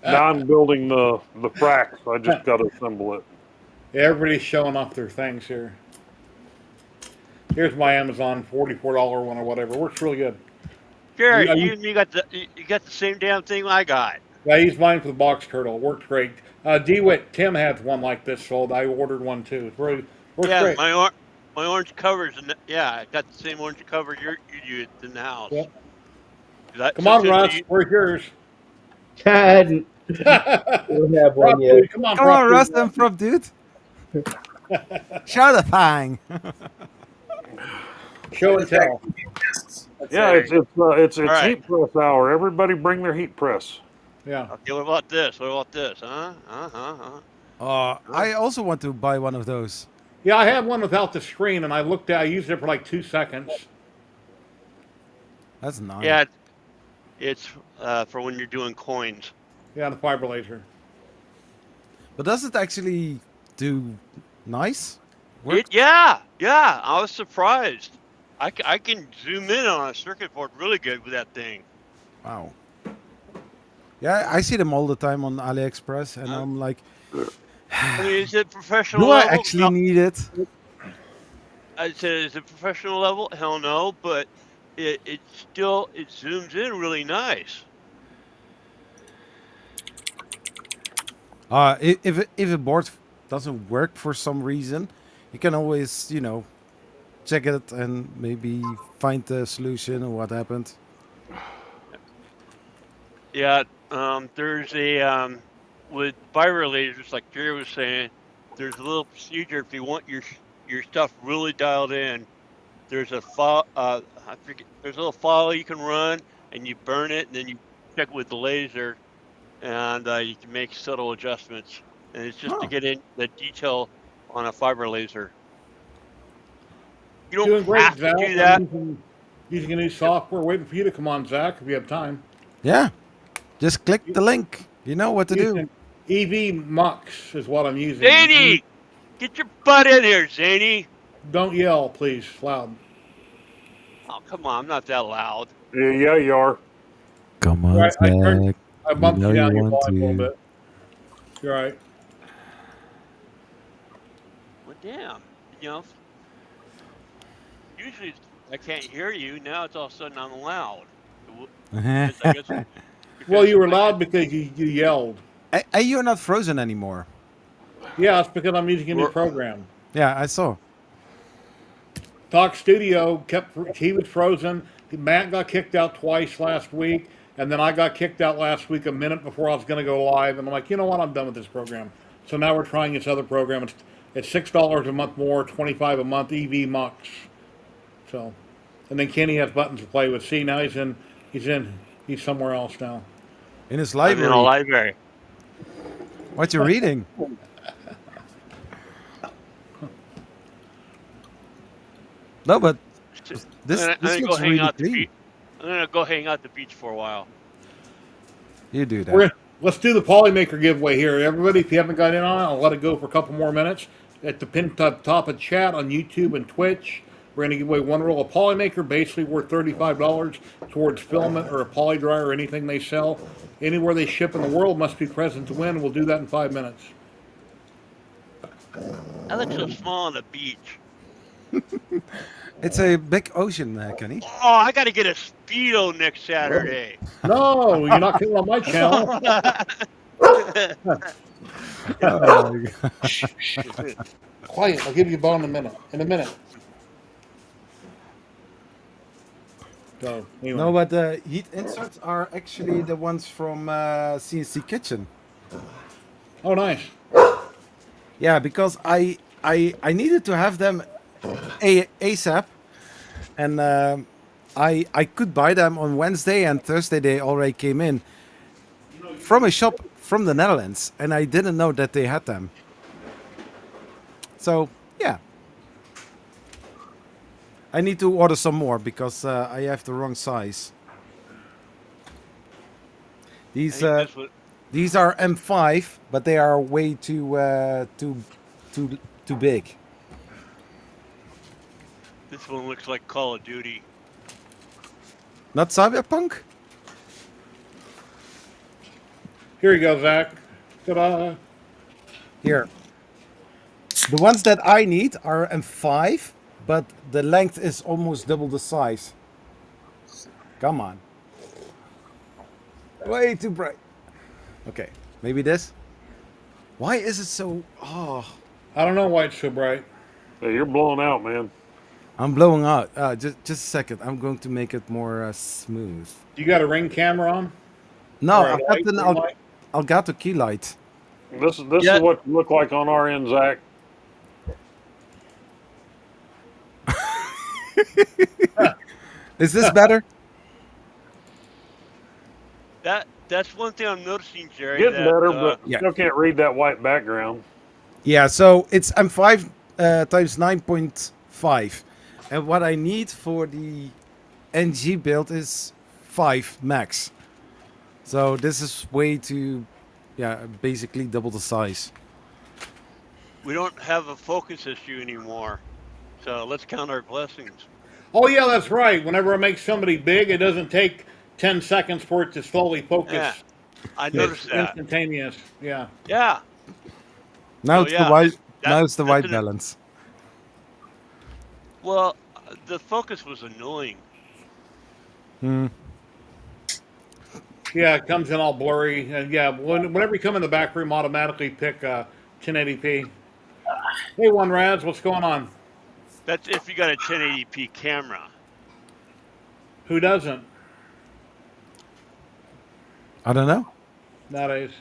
I'm building the frac, so I just got to assemble it. everybody's showing off their things here. Here's my Amazon $44 one or whatever. Works really good. Jerry, Yeah, you got the same damn thing I got. Yeah, I used mine for the box turtle. Worked great. DeWitt, Tim has one like this sold. I ordered one too. It's really works Yeah, great. my orange covers, and yeah, I got the same orange cover you used in the house. Yep. 'Cause I- Come on, sometimes Russ. you- Where's yours? I don't have one Prop yet. dude, come on, Come prop on, dude. Russ, I'm from dude. Shout a thang. Show and tell. Yeah, it's All right. heat press hour. Everybody bring their heat press. Yeah. Okay, what about this? What about this? Huh? I also want to buy one of those. Yeah, I have one without the screen, and I used it for like 2 seconds. That's nice. Yeah, it's for when you're doing coins. Yeah, the fiber laser. But does it actually do nice work? Yeah. I was surprised. I can zoom in on a circuit board really good with that thing. Wow. Yeah, I see them all the time on AliExpress, and I'm like, I mean, is it professional do I level? actually No. need it? I said, is it professional level? Hell no, but it zooms in really nice. If a board doesn't work for some reason, you can always, check it and maybe find the solution or what happened. Yeah, there's a with fiber lasers, like Jerry was saying, there's a little procedure if you want your stuff really dialed in. There's a file, there's a little file you can run, and you burn it, and then you check with the laser, and you can make subtle adjustments. And it's just to get in the detail on a fiber laser. You don't Doing great, have to Zach. do I'm that. using a new software. Waiting for you to come on, Zach, if you have time. Yeah. Just click the link. You know what to do. Using EV Mux is what I'm using. Zany, get your butt in here, Zany. Don't yell, please, loud. Oh, come on, I'm not that loud. Yeah, you are. Come You're on, right. Zach. I You bumped know you you down your want volume a little to. bit. You're right. Well, damn. You know, usually I can't hear you. Now it's all of a sudden I'm loud. Because I guess Well, because you were I guess loud because you yelled. You're not frozen anymore. Yeah, it's because I'm using a new we're program. Yeah, I saw. Talk Studio he was frozen. Matt got kicked out twice last week, and then I got kicked out last week a minute before I was going to go live. And I'm like, you know what? I'm done with this program. So now we're trying this other program. It's $6 a month more, 25 a month. EV Mux. So, and then Kenny has buttons to play with. See, now he's somewhere else now. In his I'm in a library. library. What you reading? No, but I'm this gonna go looks hang really out the clean. beach. I'm gonna go hang out the beach for a while. You do that. Let's do the Polymaker giveaway here. Everybody, if you haven't got in on it, I'll let it go for a couple more minutes. At the pin top of chat on YouTube and Twitch, we're going to give away one roll of Polymaker, basically worth $35 towards filament or a poly dryer or anything they sell. Anywhere they ship in the world must be present to win. We'll do that in 5 minutes. I look so small on the beach. It's a big ocean, Kenny. Oh, I gotta get a Speedo next Saturday. No, you're not coming on my channel. Oh my God. Quiet, I'll give you a bone in a minute. So, anyway. No, but the heat inserts are actually the ones from CNC Kitchen. Oh, nice. Yeah, because I needed to have them ASAP, and I could buy them on Wednesday and Thursday. They already came in from a shop from the Netherlands, and I didn't know that they had them. So yeah, I need to order some more because I have the wrong size. These are M5, but they are way too big. This one looks like Call of Duty. Not Cyberpunk? Here you go, Zach. Ta-da. Here. The ones that I need are M5, but the length is almost double the size. Come on. Way too bright. Okay, maybe this. Why is it so... Oh, I don't know why it's so bright. Hey, you're blowing out, man. I'm blowing out. Just a second. I'm going to make it more smooth. You got a Ring camera on? No, Or a I've got ring light? an Elgato key light. This is what you look like on our end, Zach. Is this better? That's one thing I'm noticing, Jerry. Getting better, but Yeah. still can't read that white background. Yeah, so it's M5 times 9.5. And what I need for the NG build is 5 max. So this is way too, basically double the size. We don't have a focus issue anymore, so let's count our blessings. Oh, yeah, that's right. Whenever I make somebody big, it doesn't take 10 seconds for it to slowly focus. Yeah, I It's noticed that. instantaneous. Yeah. Yeah. Now So, it's yeah, the white. that- Now it's the that's white an- balance. Well, the focus was annoying. Yeah, it comes in all blurry. And yeah, whenever you come in the back room, automatically pick 1080p. Hey, One Raz, what's going on? That's if you got a 1080p camera. Who doesn't I don't know. nowadays?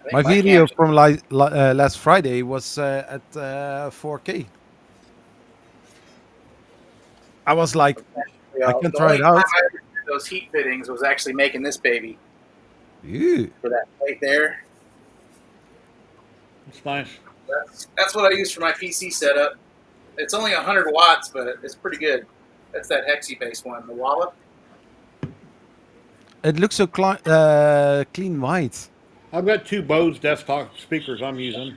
I think My my video cam's- from last Friday was at 4K. I was like, I can the try only it out. time I ever did those heat fittings was actually making this baby ew. for that plate there. It's nice. That's what I use for my PC setup. It's only 100 watts, but it's pretty good. That's that Hexi-based one, the Wallop. It looks so clean white. I've got 2 Bose desktop speakers I'm using.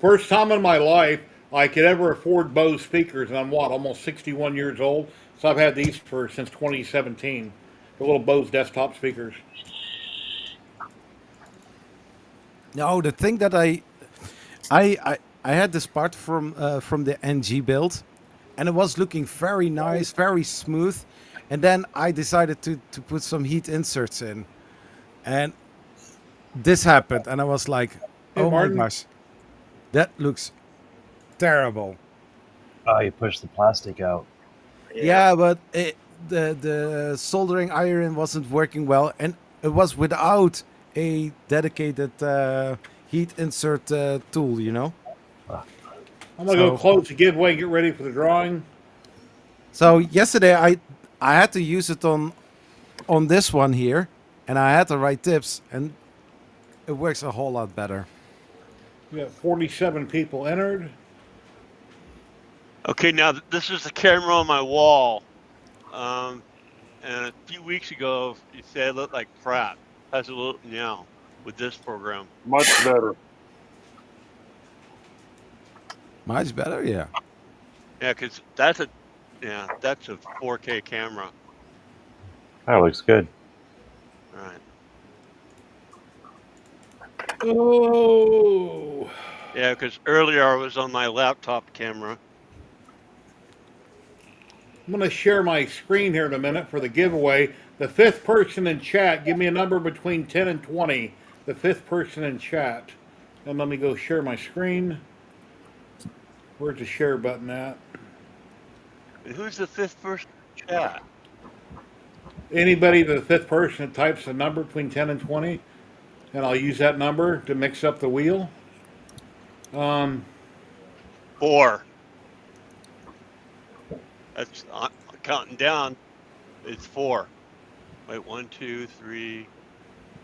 First time in my life I could ever afford Bose speakers, and I'm almost 61 years old. So I've had these since 2017. The little Bose desktop speakers. No, the thing that I had this part from the NG build, and it was looking very nice, very smooth. And then I decided to put some heat inserts in, and this happened, and I was like, Hey, "Oh my Martin. gosh, that looks terrible." Oh, you push the plastic out. Yeah, but the soldering iron wasn't working well, and it was without a dedicated heat insert tool, you know. I'm gonna go So close the giveaway and get ready for the drawing. so yesterday I had to use it on this one here, and I had the right tips, and it works a whole lot better. We got 47 people entered. Okay, now this is the camera on my wall. And a few weeks ago, you said it looked like crap. How's it look now with this program? Much better. Much better, yeah. Yeah, because that's a 4K camera. That looks good. All right. Oh. Yeah, because earlier I was on my laptop camera. I'm going to share my screen here in a minute for the giveaway. The 5th person in chat, give me a number between 10 and 20. The 5th person in chat. And let me go share my screen. Where's the share button at? And who's the 5th person in chat? Anybody, the 5th person that types a number between 10 and 20. And I'll use that number to mix up the wheel. 4. That's counting down. It's 4. Wait, 1, 2, 3.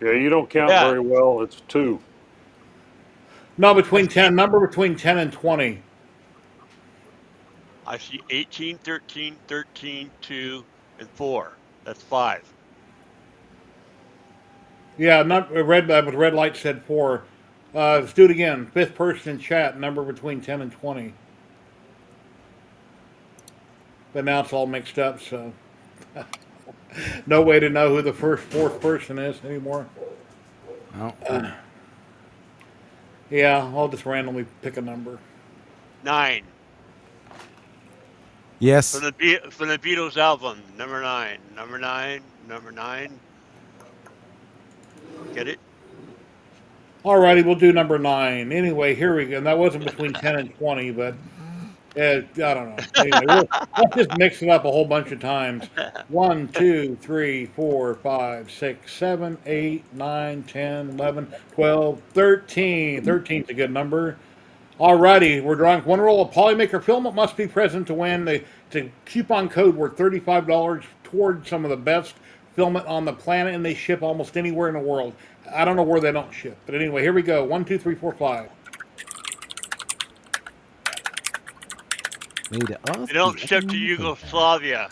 Yeah, you don't count Yeah. very well. It's 2. No, between 10, number between 10 and 20. I see 18, 13, 13, 2, and 4. That's 5. Yeah, not red with red light said 4. Let's do it again. 5th person in chat, number between 10 and 20. But now it's all mixed up, so no way to know who the 4th person is anymore. Oh. Yeah, I'll just randomly pick a number. 9. Yes. From the Beatles album, number 9. Number 9. Number 9. Get it? Alrighty, we'll do number 9. Anyway, here we go. And that wasn't between 10 and 20, but I don't know. Anyway, we'll just mix it up a whole bunch of times. 1, 2, 3, 4, 5, 6, 7, 8, 9, 10, 11, 12, 13. 13's a good number. Alrighty, we're drawing 1 roll of Polymaker film. It must be present to win. It's a coupon code worth $35 toward some of the best filament on the planet, and they ship almost anywhere in the world. I don't know where they don't ship. But anyway, here we go. 1, 2, 3, 4, 5. May the earth They don't be ship to open. Yugoslavia.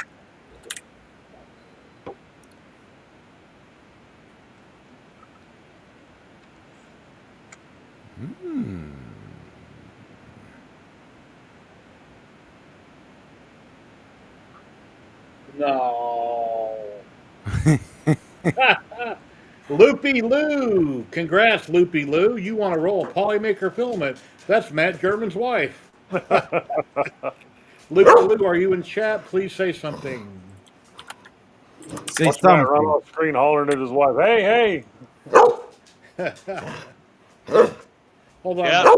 No. Loopy Lou. Congrats, Loopy Lou. You want to roll a Polymaker filament. That's Matt German's wife. Loopy Lou, are you in chat? Please say something. Say Watch Matt run something. off screen hollering at his wife. Hey, hey! Hold on. Yeah.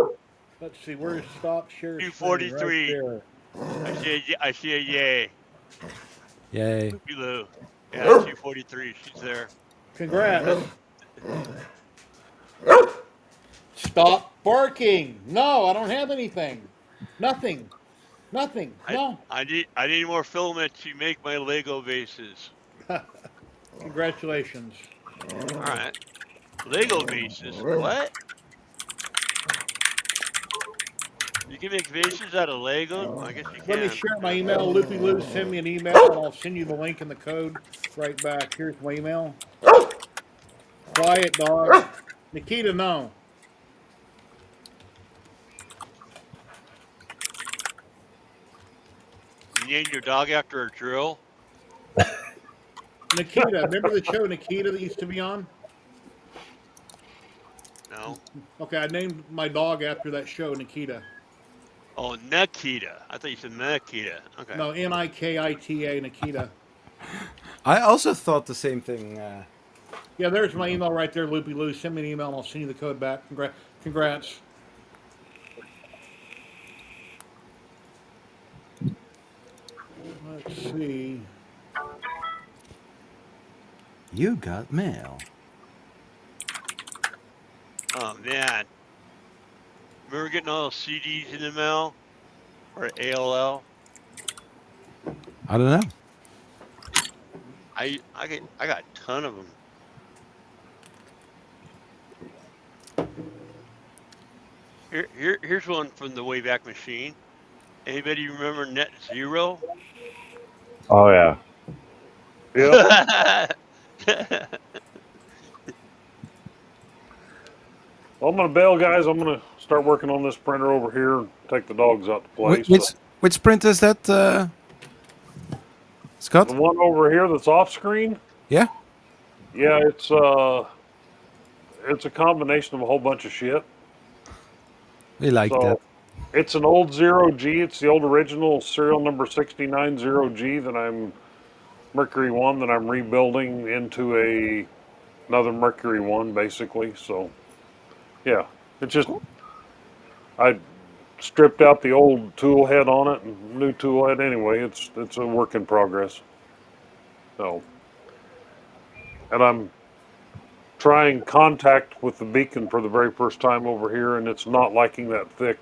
Let's see. Where's stop share? screen? 243. Right there. I see a yay. Yay. Lou. Yeah, 243. She's there. Congrats. Stop barking. No, I don't have anything. Nothing. Nothing. No. I need more filament to make my Lego bases. Congratulations. All right. Lego bases. What? You can make vases out of Legos? I guess you Let me can. share my Yeah. email. Loopy Lou, send me an email, and I'll send you the link and the code right back. Here's my email. Quiet dog. Nikita, no. You named your dog after a drill? Nikita, remember the show Nikita that used to be on? No. Okay, I named my dog after that show, Nikita. Oh, Nikita. I thought you said Nikita. Okay. No, Nikita, Nikita. I also thought the same thing. Yeah, there's my email right there, Loopy Lou. Send me an email and I'll send you the code back. Congrats. Let's see. You got mail. Oh, man. Remember getting all those CDs in the mail? Or AOL? I don't know. I got a ton of them. Here's one from the Wayback Machine. Anybody remember Net Zero? Oh yeah. Yep. Well, I'm gonna bail, guys. I'm gonna start working on this printer over here and take the dogs out to play. Which print is that, Scott? The one over here that's off screen. Yeah. Yeah, it's a combination of a whole bunch of shit. We like that. It's an old 0G. It's the old original serial number 69 0G that I'm Mercury 1 that I'm rebuilding into another Mercury 1 basically. So yeah, it's just I stripped out the old tool head on it and new tool head anyway. It's a work in progress. So, and I'm trying contact with the beacon for the very first time over here, and it's not liking that thick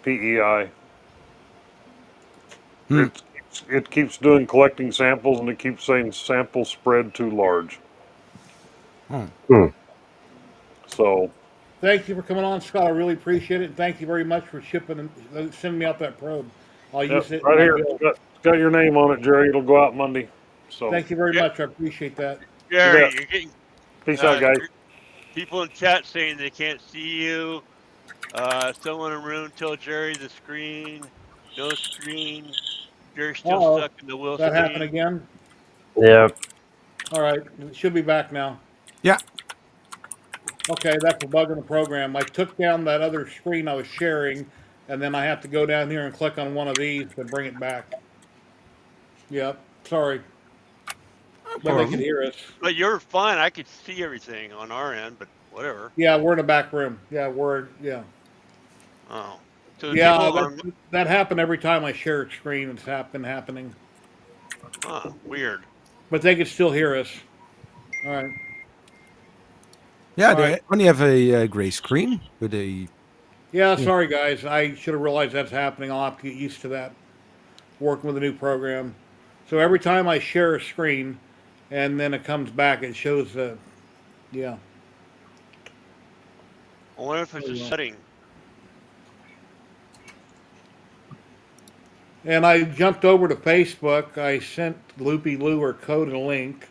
PEI. It keeps doing collecting samples, and it keeps saying sample spread too large. So Thank you for coming on, Scott. I really appreciate it. And thank you very much for shipping and sending me out that probe. I'll use it right in my here, build. it's got your name on it, Jerry. It'll go out Monday. So Thank you very Yeah. much. I appreciate that. Jerry, you're getting peace out, guys. people in chat saying they can't see you. Someone in the room told Jerry the screen. No screen. Jerry's still Uh-oh. stuck in the wheel That happened screen. again? Yep. All right. It should be back now. Yeah. Okay, that's a bug in the program. I took down that other screen I was sharing, and then I have to go down here and click on one of these to bring it back. Yep. Sorry. But they could hear us. But you're fine. I could see everything on our end, but whatever. Yeah, we're in the back room. Yeah. Oh. So the Yeah, people on that happened every time I share a screen. It's been happening. weird. But they could still hear us. All right. Yeah, All they right. only have a gray screen with a. Yeah, sorry guys. I should have realized that's happening. I'll have to get used to that. Working with a new program. So every time I share a screen and then it comes back, it shows the, yeah. I wonder if it's a setting. And I jumped over to Facebook. I sent Loopy Lou her code and a link.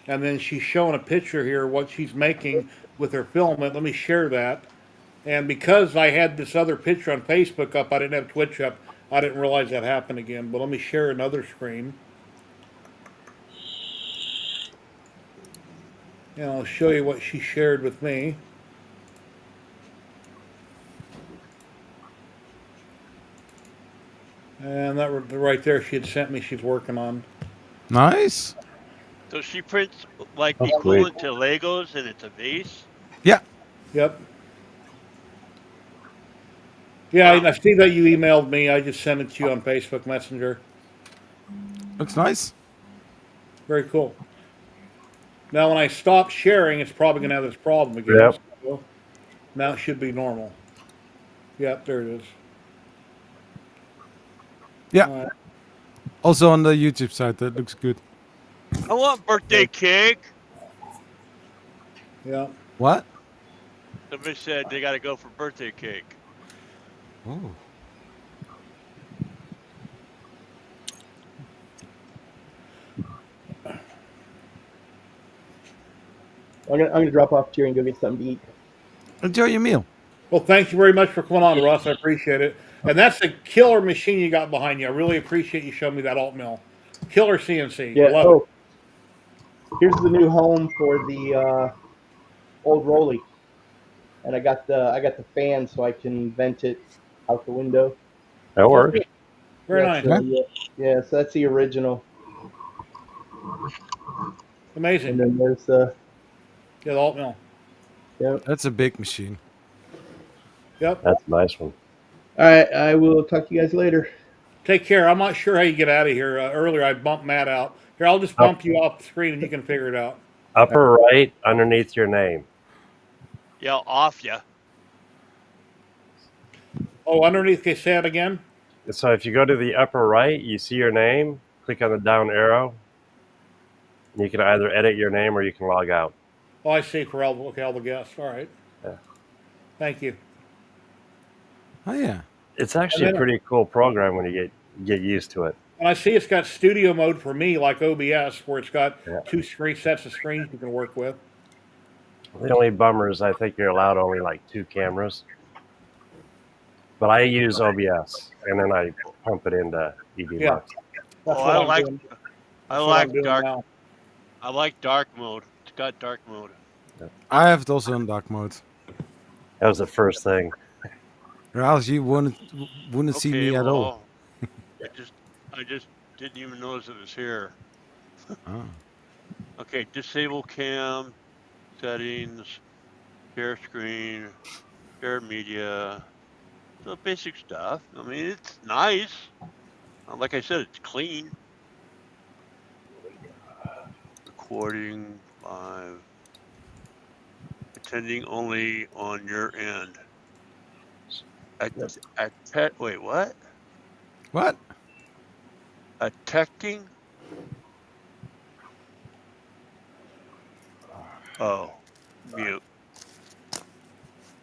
And then she's showing a picture here what she's making with her filament. Let me share that. And because I had this other picture on Facebook up, I didn't have Twitch up. I didn't realize that happened again. But let me share another screen. And I'll show you what she shared with me. And that right there, she had sent me. She's working on. Nice. So she prints like Oh, the equivalent to Legos, and it's a vase. Yeah. Yep. Yeah, Wow. I see that you emailed me. I just sent it to you on Facebook Messenger. Looks nice. Very cool. Now, when I stop sharing, it's probably going to have this problem again. Yep. So now it should be normal. Yep, there it is. Yeah. All right. Also on the YouTube side, that looks good. I want birthday cake. Yeah. What? Somebody said they got to go for birthday cake. Oh. I'm gonna drop off here and go get something to eat. Enjoy your meal. Well, thank you very much for coming on, Russ. I appreciate it. And that's a killer machine you got behind you. I really appreciate you showing me that alt mill. Killer CNC. Yeah. Love it. Oh, here's the new home for the old Rolly, and I got the fan so I can vent it out the window. That Oh, works. cool. Very Yeah, nice. so yeah, so that's the original, and Amazing. then there's Yeah, the alt mill. yep. That's a big machine. Yep. That's a nice one. All right, I will talk to you guys later. Take care. I'm not sure how you get out of here. Earlier, I bumped Matt out. Here, I'll just Up, bump you off the screen and you can figure it out. upper right underneath your name. Yeah, off ya. Oh, underneath, can you say it again? So if you go to the upper right, you see your name. Click on the down arrow. And you can either edit your name or you can log out. Oh, I see. For all the guests. All right. Yeah. Thank you. Oh yeah. It's And actually a then, pretty cool program when you get used to it. and I see it's got studio mode for me, like OBS, where it's got Yeah. two sets of screens you can work with. The only bummer is I think you're allowed only like 2 cameras. But I use OBS and then I pump it into ED Yeah. Lux. That's Oh, what I I'm like doing. I That's what I'm like doing dark. now. I like dark mode. It's got dark mode. I have it also in dark mode. That was the first thing. Or else you wouldn't see Okay, me at all. well, I just didn't even notice it was here. Ah. Okay, disable cam, settings, share screen, share media, the basic stuff. I mean, it's nice. Like I said, it's clean. Recording live. Attending only on your end. Wait, what? What? Attecting? Oh, mute.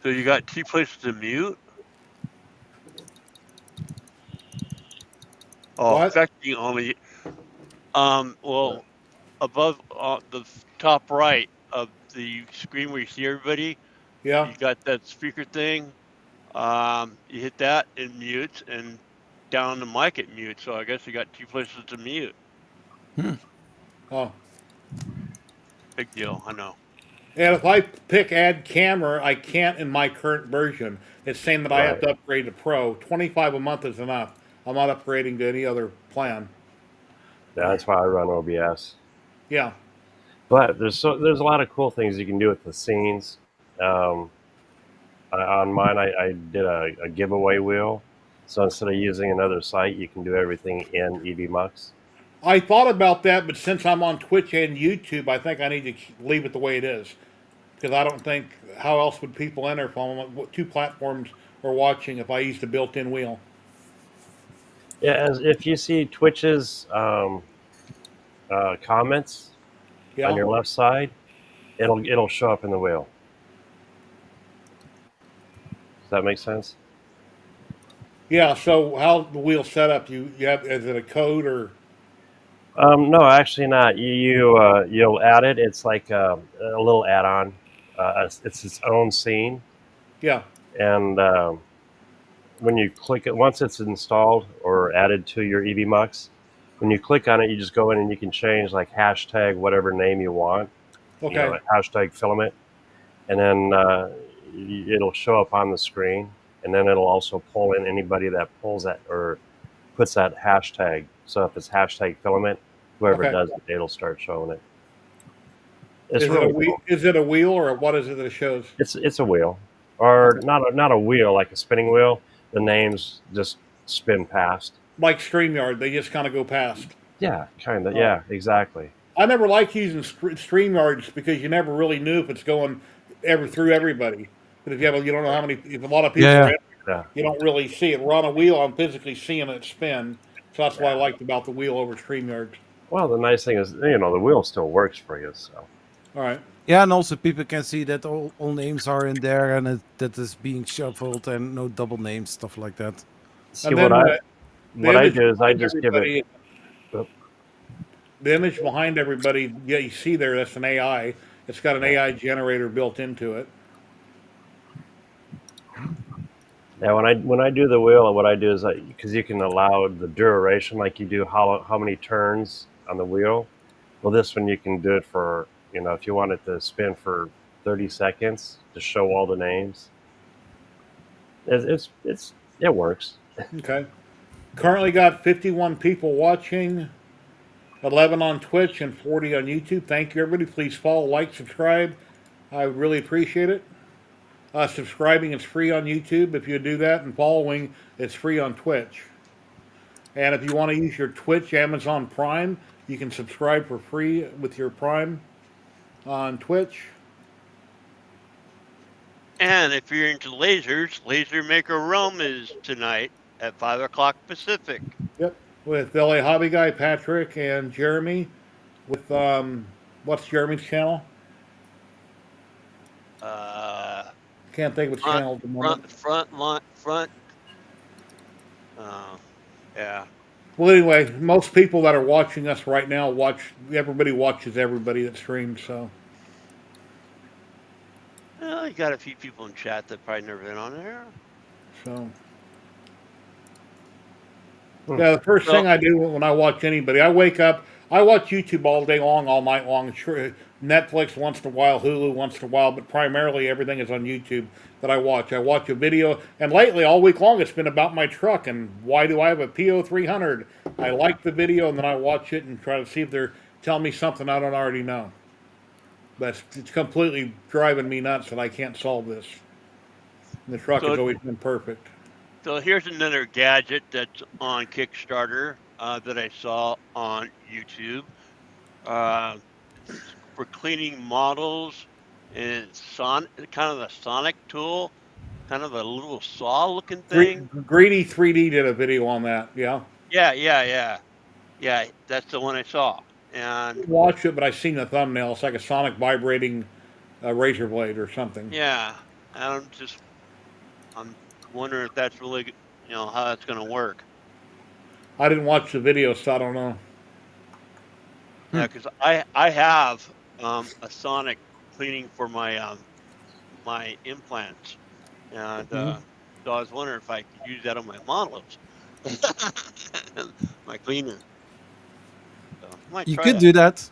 So you got 2 places to mute? Oh, What? affecting only. Well, above the top right of the screen where you see everybody, Yeah. you got that speaker thing. You hit that, it mutes, and down the mic it mutes. So I guess you got 2 places to mute. Oh. Big deal, I know. And if I pick add camera, I can't in my current version. It's saying that I have Right. to upgrade to Pro. 25 a month is enough. I'm not upgrading to any other plan. Yeah, that's why I run OBS. Yeah. But there's a lot of cool things you can do with the scenes. On mine, I did a giveaway wheel. So instead of using another site, you can do everything in EVMux. I thought about that, but since I'm on Twitch and YouTube, I think I need to leave it the way it is. Because I don't think, how else would people enter if I'm on 2 platforms or watching if I used a built in wheel? Yeah, if you see Twitch's comments on Yeah. your left side, it'll show up in the wheel. Does that make sense? Yeah. So how the wheel set up? You have, is it a code or? No, actually not. You'll add it. It's like a little add-on. It's its own scene, Yeah. and when you click it, once it's installed or added to your EVMux, when you click on it, you just go in and you can change like hashtag whatever name you want. Okay. You know, hashtag filament, and then it'll show up on the screen, and then it'll also pull in anybody that pulls that or puts that hashtag. So if it's hashtag filament, whoever Okay. does it, it'll start showing it. It's really cool. Is it a wheel or what is it that it shows? It's a wheel, or not a wheel like a spinning wheel. The names just spin past. Like StreamYard, they just kind of go past. Yeah, kind of. Yeah, exactly. I never liked using StreamYards because you never really knew if it's going through everybody. But if you don't know how many, if a lot of people Yeah. are in, Yeah. you don't really see it. We're on a wheel, I'm physically seeing it spin. So that's what I liked about the wheel over StreamYards. Well, the nice thing is, the wheel still works for you. So. All right. Yeah, and also people can see that all names are in there and that is being shuffled and no double names, stuff like that. See And then the what I image do is I behind just give it. everybody, Oh, the image behind everybody, yeah, you see there, that's an AI. It's got an yeah. AI generator built into it. Yeah, when I do the wheel, what I do is because you can allow the duration, like you do how many turns on the wheel. Well, this one you can do it for if you want it to spin for 30 seconds to show all the names. It works. Okay. Currently got 51 people watching, 11 on Twitch and 40 on YouTube. Thank you, everybody. Please follow, like, subscribe. I really appreciate it. Subscribing is free on YouTube if you do that, and following is free on Twitch. And if you want to use your Twitch Amazon Prime, you can subscribe for free with your Prime on Twitch. And if you're into lasers, Laser Maker Rome is tonight at 5 o'clock Pacific. Yep, with LA Hobby Guy, Patrick, and Jeremy. With what's Jeremy's channel? Can't think of his channel at the moment. Front. Yeah. Well, anyway, most people that are watching us right now everybody watches everybody that streams. So Well, you got a few people in chat that probably never been on there. so. Yeah, the first thing I do when I watch anybody, I wake up, I watch YouTube all day long, all night long. Sure, Netflix once in a while, Hulu once in a while, but primarily everything is on YouTube that I watch. I watch a video, and lately, all week long, it's been about my truck and why do I have a PO300. I like the video, and then I watch it and try to see if they're telling me something I don't already know. But it's completely driving me nuts that I can't solve this. And the truck has always been perfect. So here's another gadget that's on Kickstarter that I saw on YouTube for cleaning models, and it's kind of a sonic tool, kind of a little saw-looking thing. Greedy 3D did a video on that. Yeah. Yeah. That's the one I saw. And Watch it, but I seen the thumbnail. It's like a sonic vibrating razor blade or something. yeah, I'm wondering if that's really, how that's going to work. I didn't watch the video, so I don't know. Yeah, because I have a sonic cleaning for my my implants, and so I was wondering if I could use that on my models, my cleaner. So I might You try could that. do that.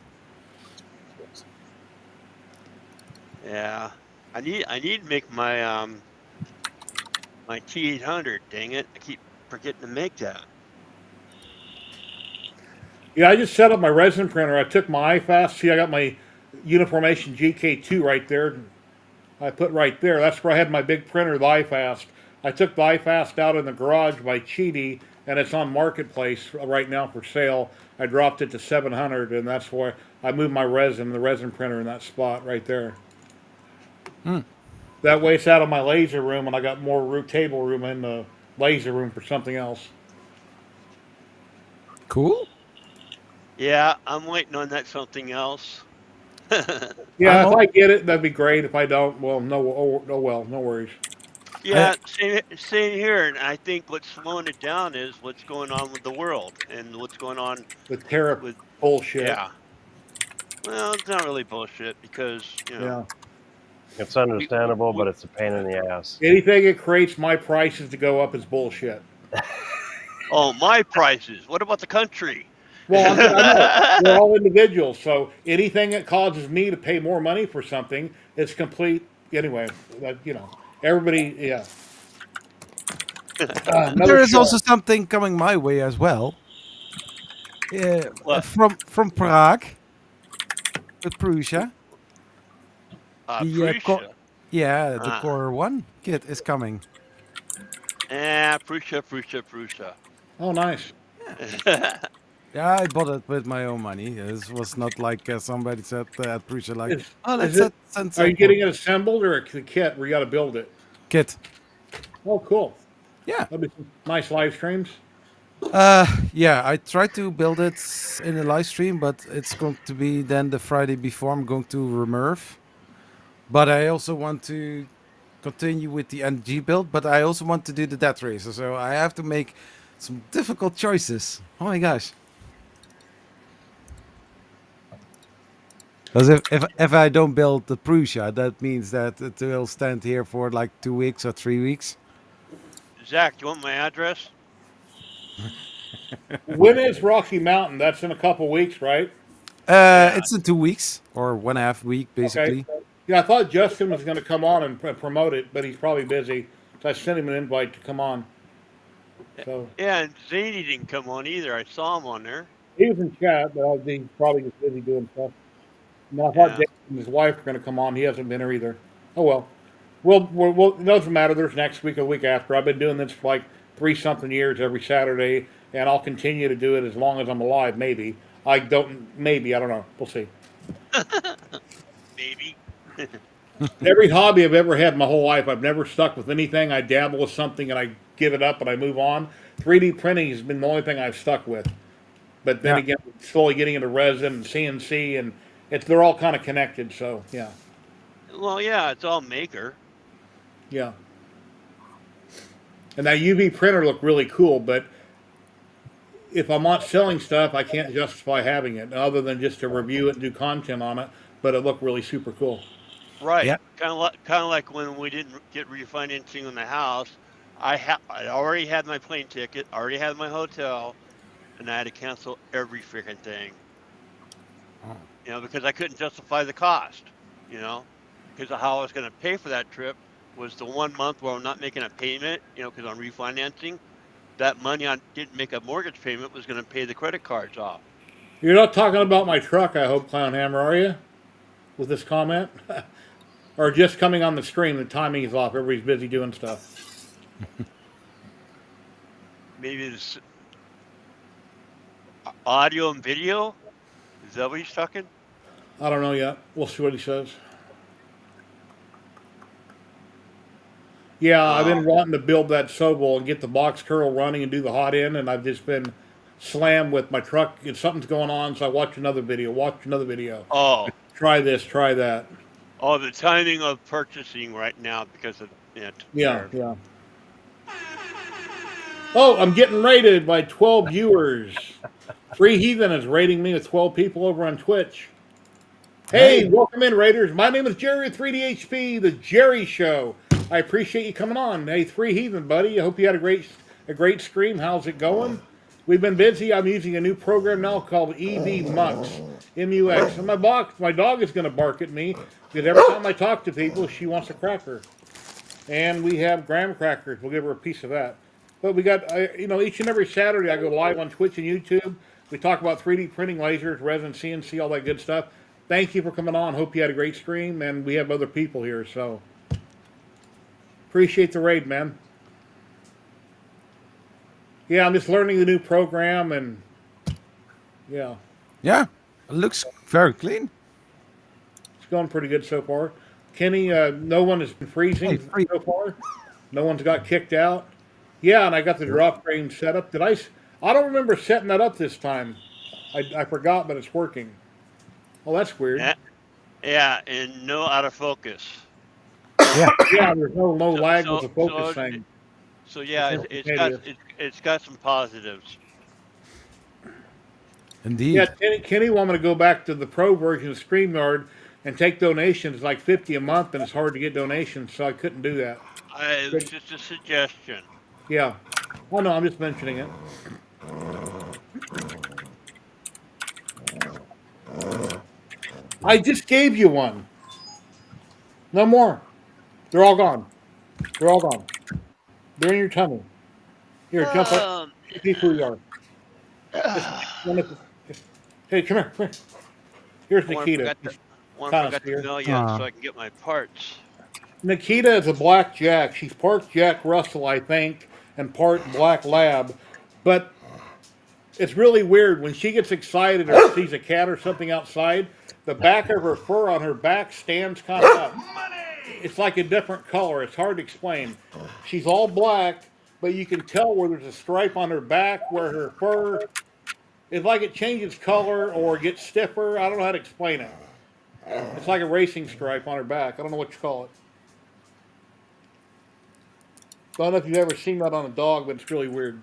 Yeah, I need to make my my T800. Dang it, I keep forgetting to make that. Yeah, I just set up my resin printer. I took my iFast. See, I got my Uniformation GK2 right there. I put right there. That's where I had my big printer, the iFast. I took the iFast out in the garage by Cheedy, and it's on Marketplace right now for sale. I dropped it to 700, and that's why I moved my the resin printer in that spot right there. That way it's out of my laser room, and I got more table room in the laser room for something else. Cool. Yeah, I'm waiting on that something else. Yeah, if I get it, that'd be great. If I don't, well, no worries. Yeah, same here. And I think what's slowing it down is what's going on with the world and what's going on With tariff with bullshit. Yeah. Well, it's not really bullshit because Yeah. It's understandable, but it's a pain in the ass. Anything that creates my prices to go up is bullshit. Oh, my prices. What about the country? Well, I know we're all individuals, so anything that causes me to pay more money for something, it's complete. Anyway, everybody, yeah. There is also something coming my way as well. What? From Prague, with Prussia. Prussia. The Core 1 kit is coming. Prussia. Oh, nice. Yeah, I bought it with my own money. This was not like somebody said at Prussia, like, let's send Are you getting it assembled or a kit where you got to build it? Kit. Oh, cool. Yeah. That'll be some nice live streams. Yeah, I tried to build it in a live stream, but it's going to be then the Friday before I'm going to Remerve. but I also want to continue with the NG build, but I also want to do the Death Racer, so I have to make some difficult choices. Oh my gosh. Because if I don't build the Prusa, that means that it will stand here for like 2 weeks or 3 weeks. Zach, do you want my address? When is Rocky Mountain? That's in a couple weeks, right? Yeah. It's in 2 weeks or 1.5 week, Okay. basically. Yeah, I thought Justin was going to come on and promote it, but he's probably busy. So I sent him an invite to come on. So Yeah, and Zany didn't come on either. I saw him on there. he was in chat, but he's probably just busy doing stuff. No, I thought Yeah. Jason and his wife were going to come on. He hasn't been here either. Oh well. Well, it doesn't matter. There's next week or the week after. I've been doing this for like 3-something years every Saturday, and I'll continue to do it as long as I'm alive. Maybe I don't. Maybe I don't know. We'll see. Maybe. Every hobby I've ever had my whole life, I've never stuck with anything. I dabble with something and I give it up and I move on. 3D printing has been the only thing I've stuck with. But then Yeah. again, slowly getting into resin and CNC, and they're all kind of connected. So yeah, Well, yeah, it's all maker. yeah. And that UV printer looked really cool, but if I'm not selling stuff, I can't justify having it other than just to review it and do content on it. But it looked really super cool. Right. Yeah. Kind of like when we didn't get refinancing on the house. I already had my plane ticket, already had my hotel, and I had to cancel every freaking thing. Oh. You know, because I couldn't justify the cost. You know, because of how I was going to pay for that trip was the 1 month where I'm not making a payment. You know, because I'm refinancing. That money I didn't make a mortgage payment was going to pay the credit cards off. You're not talking about my truck, I hope, Clown Hammer, are you? With this comment? Or just coming on the stream, the timing is off. Everybody's busy doing stuff. Maybe this audio and video. Is that what he's talking? I don't know yet. We'll see what he says. Yeah, I've been wanting to build that Sobel and get the box turtle running and do the hot end, and I've just been slammed with my truck. If something's going on, so I watch another video. Oh, Try this, try that. oh, the timing of purchasing right now because of it. Yeah, yeah. Oh, I'm getting rated by 12 viewers. Free Heathen is rating me with 12 people over on Twitch. Hey, welcome in, Raiders. My name is Jerry with 3DHP, the Jerry Show. I appreciate you coming on. Hey, Free Heathen, buddy. I hope you had a great stream. How's it going? We've been busy. I'm using a new program now called EV Mux, MUX. And my dog is going to bark at me because every time I talk to people, she wants a cracker. And we have graham crackers. We'll give her a piece of that. But we got, each and every Saturday I go live on Twitch and YouTube. We talk about 3D printing, lasers, resin, CNC, all that good stuff. Thank you for coming on. Hope you had a great stream, and we have other people here, so appreciate the raid, man. Yeah, I'm just learning the new program, and yeah, Yeah. It looks very clean. it's going pretty good so far. Kenny, no one has been freezing so far. No one's got kicked out. Yeah, and I got the drop frame set up. I don't remember setting that up this time. I forgot, but it's working. Oh, that's weird. Yeah, and no out of focus. Yeah. Yeah, there's no lag with the focus thing. So yeah, it's got some positives. Indeed. Yeah, Kenny wanted to go back to the pro version of StreamYard and take donations like $50 a month, and it's hard to get donations, so I couldn't do that. It was just a suggestion. Yeah. Oh no, I'm just mentioning it. I just gave you one. No more. They're all gone. They're all gone. They're in your tummy. Here, jump up. See who you are. Hey, come here. Come here. Here's Nikita. One forgot to mail you so I can get my parts. Nikita is a black Jack. She's part Jack Russell, I think, and part black lab. But it's really weird when she gets excited or sees a cat or something outside. The back of her fur on her back stands kind of up. It's like a different color. It's hard to explain. She's all black, but you can tell where there's a stripe on her back where her fur. It's like it changes color or gets stiffer. I don't know how to explain it. It's like a racing stripe on her back. I don't know what you call it. Don't know if you've ever seen that on a dog, but it's really weird.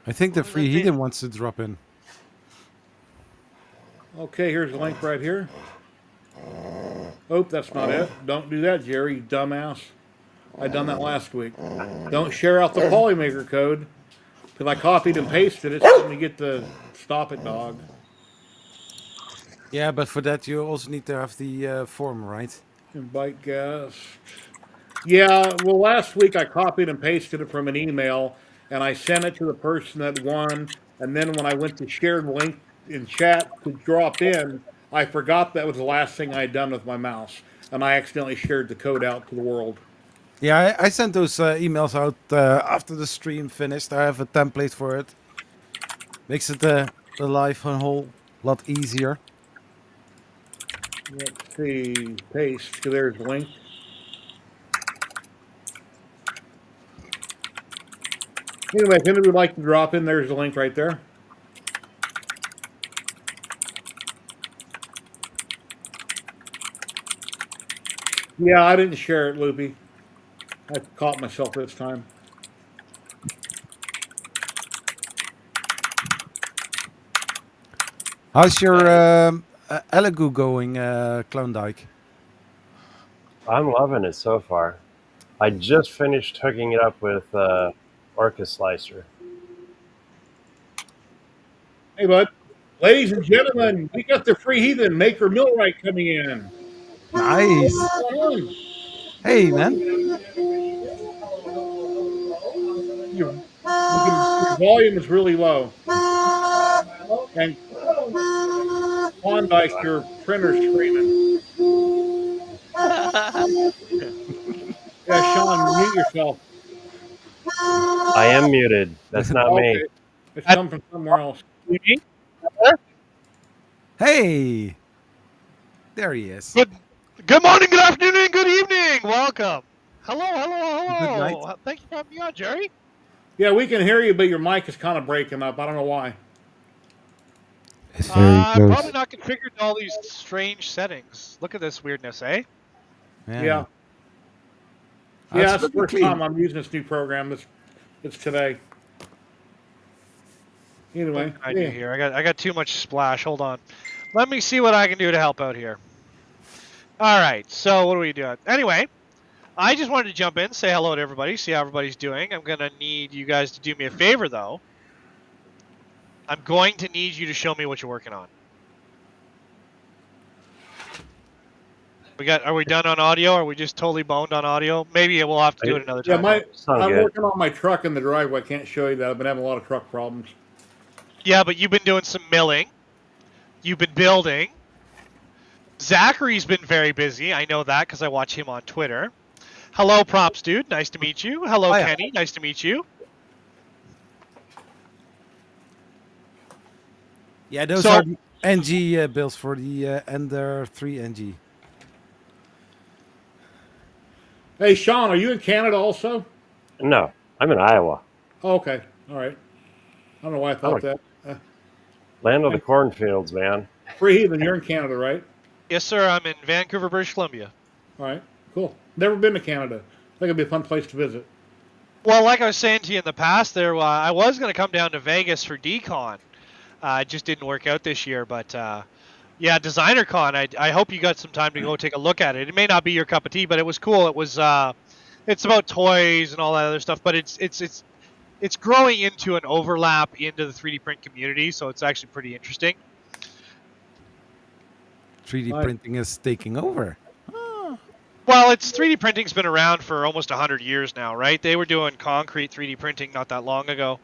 I think the What was free that thing? heathen wants to drop in. Okay, here's the link right here. Oh, that's not it. Don't do that, Jerry, you dumbass. I done that last week. Don't share out the Polymaker code. Because I copied and pasted it, so let me get the stop it dog. Yeah, but for that you also need to have the form, right? Invite guest. Yeah, well, last week I copied and pasted it from an email, and I sent it to the person that won. And then when I went to share the link in chat to drop in, I forgot that was the last thing I had done with my mouse, and I accidentally shared the code out to the world. Yeah, I sent those emails out after the stream finished. I have a template for it. Makes it the life a whole lot easier. Let's see, paste. There's the link. Anyway, if anybody would like to drop in, there's the link right there. Yeah, I didn't share it, Loopy. I caught myself this time. How's your Elegoo going, Klondike? I'm loving it so far. I just finished hooking it up with Orca Slicer. Hey, bud. Ladies and gentlemen, we got the free heathen Maker Millwright coming in. Nice. Hey, man. Your volume is really low. And Klondike, your printer's screaming. Yeah, Sean, mute yourself. I am muted. That's not me. Okay. It's coming from somewhere else. Hey. There he is. Good morning, good afternoon, and good evening. Welcome. Hello. Good night. Thanks for having me on, Jerry. Yeah, we can hear you, but your mic is kind of breaking up. I don't know why. It's very close. Probably not configured to all these strange settings. Look at this weirdness, eh? Yeah. That's That's the pretty first clean. time I'm using this new program. It's today. Anyway, What can I do here? I got too much splash. Hold on. Let me see what I can do to help out here. All right. So what are we doing? Anyway, I just wanted to jump in, say hello to everybody, see how everybody's doing. I'm gonna need you guys to do me a favor, though. I'm going to need you to show me what you're working on. Are we done on audio? Are we just totally boned on audio? Maybe we'll have to do it another Yeah, time. I'm working on my truck in the driveway. I can't show you that. I've been having a lot of truck problems. Yeah, but you've been doing some milling. You've been building. Zachary's been very busy. I know that because I watch him on Twitter. Hello, Props Dude. Nice to meet you. Hello, Hiya. Kenny. Nice to meet you. Yeah, those So- are the NG builds for the Ender 3 NG. Hey, Sean, are you in Canada also? No, I'm in Iowa. Oh, okay. All right. I don't know why I thought that. Land of the cornfields, man. Free Heathen, you're in Canada, right? Yes, sir. I'm in Vancouver, British Columbia. All right. Cool. Never been to Canada. I think it'd be a fun place to visit. Well, like I was saying to you in the past, I was going to come down to Vegas for DCon. It just didn't work out this year, but yeah, DesignerCon. I hope you got some time to go take a look at it. It may not be your cup of tea, but it was cool. It was it's about toys and all that other stuff, but it's growing into an overlap into the 3D print community, so it's actually pretty interesting. 3D printing is taking over. Well, 3D printing's been around for almost 100 years now, right? They were doing concrete 3D printing not that long ago.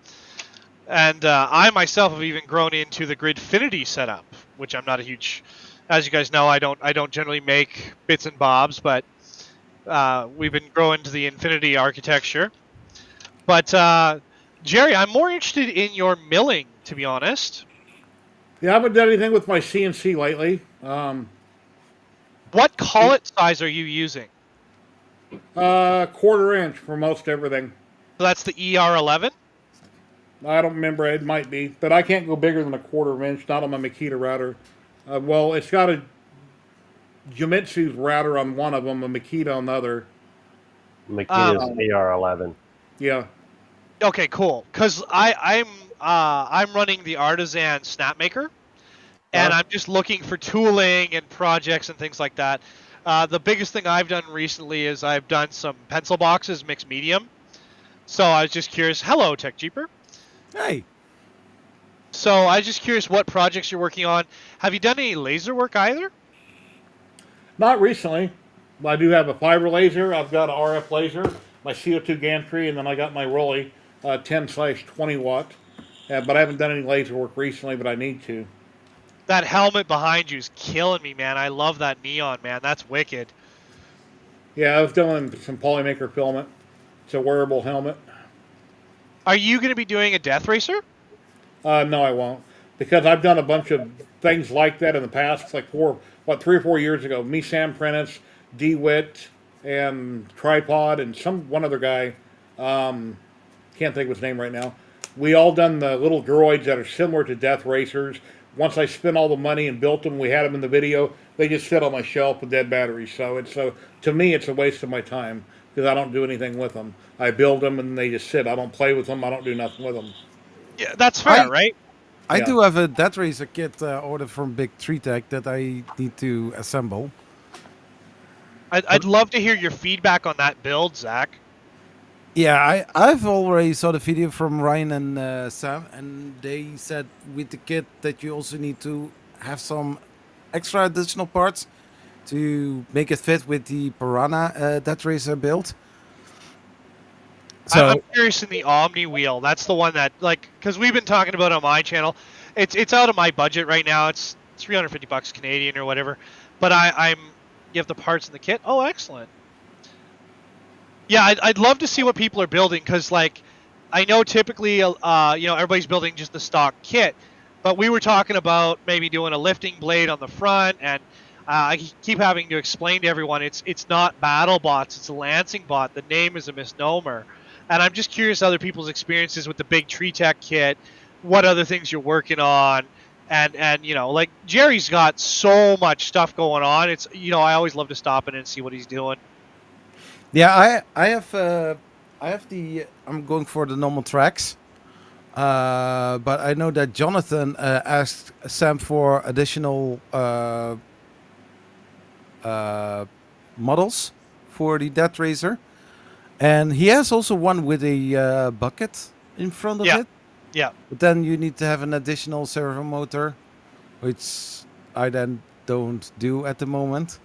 And I myself have even grown into the Gridfinity setup, which I'm not a huge, as you guys know, I don't generally make bits and bobs, but we've been growing to the Infinity architecture. But Jerry, I'm more interested in your milling, to be honest. Yeah, I haven't done anything with my CNC lately. What collet size are you using? 1/4 inch for most everything. So that's the ER11? I don't remember. It might be, but I can't go bigger than a quarter of an inch. Not on my Makita router. Well, it's got a Jamitsu's router on one of them, a Makita on the other. Makita's Um, AR11. Yeah. okay, cool. Because I'm running the Artisan Snapmaker, and Uh, I'm just looking for tooling and projects and things like that. The biggest thing I've done recently is I've done some pencil boxes mixed medium. So I was just curious. Hello, Tech Jeeper. Hey, So I was just curious what projects you're working on. Have you done any laser work either? Not recently. I do have a fiber laser. I've got an RF laser, my CO2 gantry, and then I got my Rolly 10/20 watt. But I haven't done any laser work recently, but I need to. That helmet behind you is killing me, man. I love that neon, man. That's wicked. Yeah, I was doing some polymaker filament. It's a wearable helmet. Are you going to be doing a death racer? No, I won't, because I've done a bunch of things like that in the past. It's like 3 or 4 years ago. Me, Sam Prentice, DeWitt, and Tripod, and one other guy. Can't think of his name right now. We all done the little droids that are similar to Death Racers. Once I spent all the money and built them, we had them in the video. They just sit on my shelf with dead batteries. So to me, it's a waste of my time because I don't do anything with them. I build them and they just sit. I don't play with them. I don't do nothing with them. Yeah, that's fair, I right? I Yeah. do have a Death Racer kit ordered from Big Tree Tech that I need to assemble. I'd love to hear your feedback on that build, Zach. Yeah, I've already saw the video from Ryan and Sam, and they said with the kit that you also need to have some extra additional parts to make it fit with the Piranha Death Racer build. I'm So curious in the Omni wheel. That's the one that, like, because we've been talking about it on my channel. It's out of my budget right now. It's $350 Canadian or whatever. But you have the parts in the kit. Oh, excellent. Yeah, I'd love to see what people are building because, like, I know typically, everybody's building just the stock kit, but we were talking about maybe doing a lifting blade on the front, and I keep having to explain to everyone it's not battle bots, it's a lancing bot. The name is a misnomer, and I'm just curious other people's experiences with the big Tree Tech kit, what other things you're working on, and like Jerry's got so much stuff going on. It's I always love to stop in and see what he's doing. yeah, I'm going for the normal tracks. But I know that Jonathan asked Sam for additional models for the Death Racer, and he has also one with a bucket in front of Yeah. it. Yeah. But then you need to have an additional servo motor, which I then don't do at the moment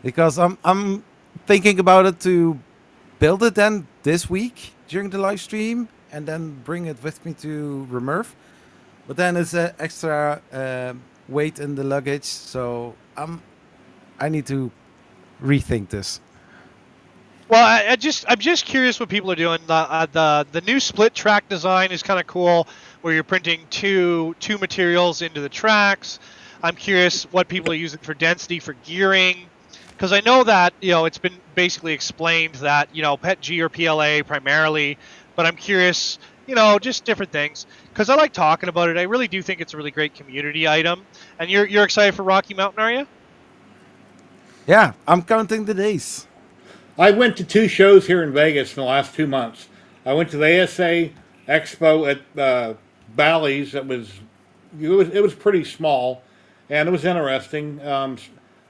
because I'm thinking about it to build it then this week during the live stream and then bring it with me to Remerve. But then it's an extra weight in the luggage, so I need to rethink this. Well, I'm just curious what people are doing. The new split track design is kind of cool, where you're printing two materials into the tracks. I'm curious what people are using for density for gearing, because I know that it's been basically explained that PET G or PLA primarily, but I'm curious just different things because I like talking about it. I really do think it's a really great community item, and you're excited for Rocky Mountain, are you? Yeah, I'm counting the days. I went to 2 shows here in Vegas in the last 2 months. I went to the ASA Expo at Bally's. It was pretty small, and it was interesting.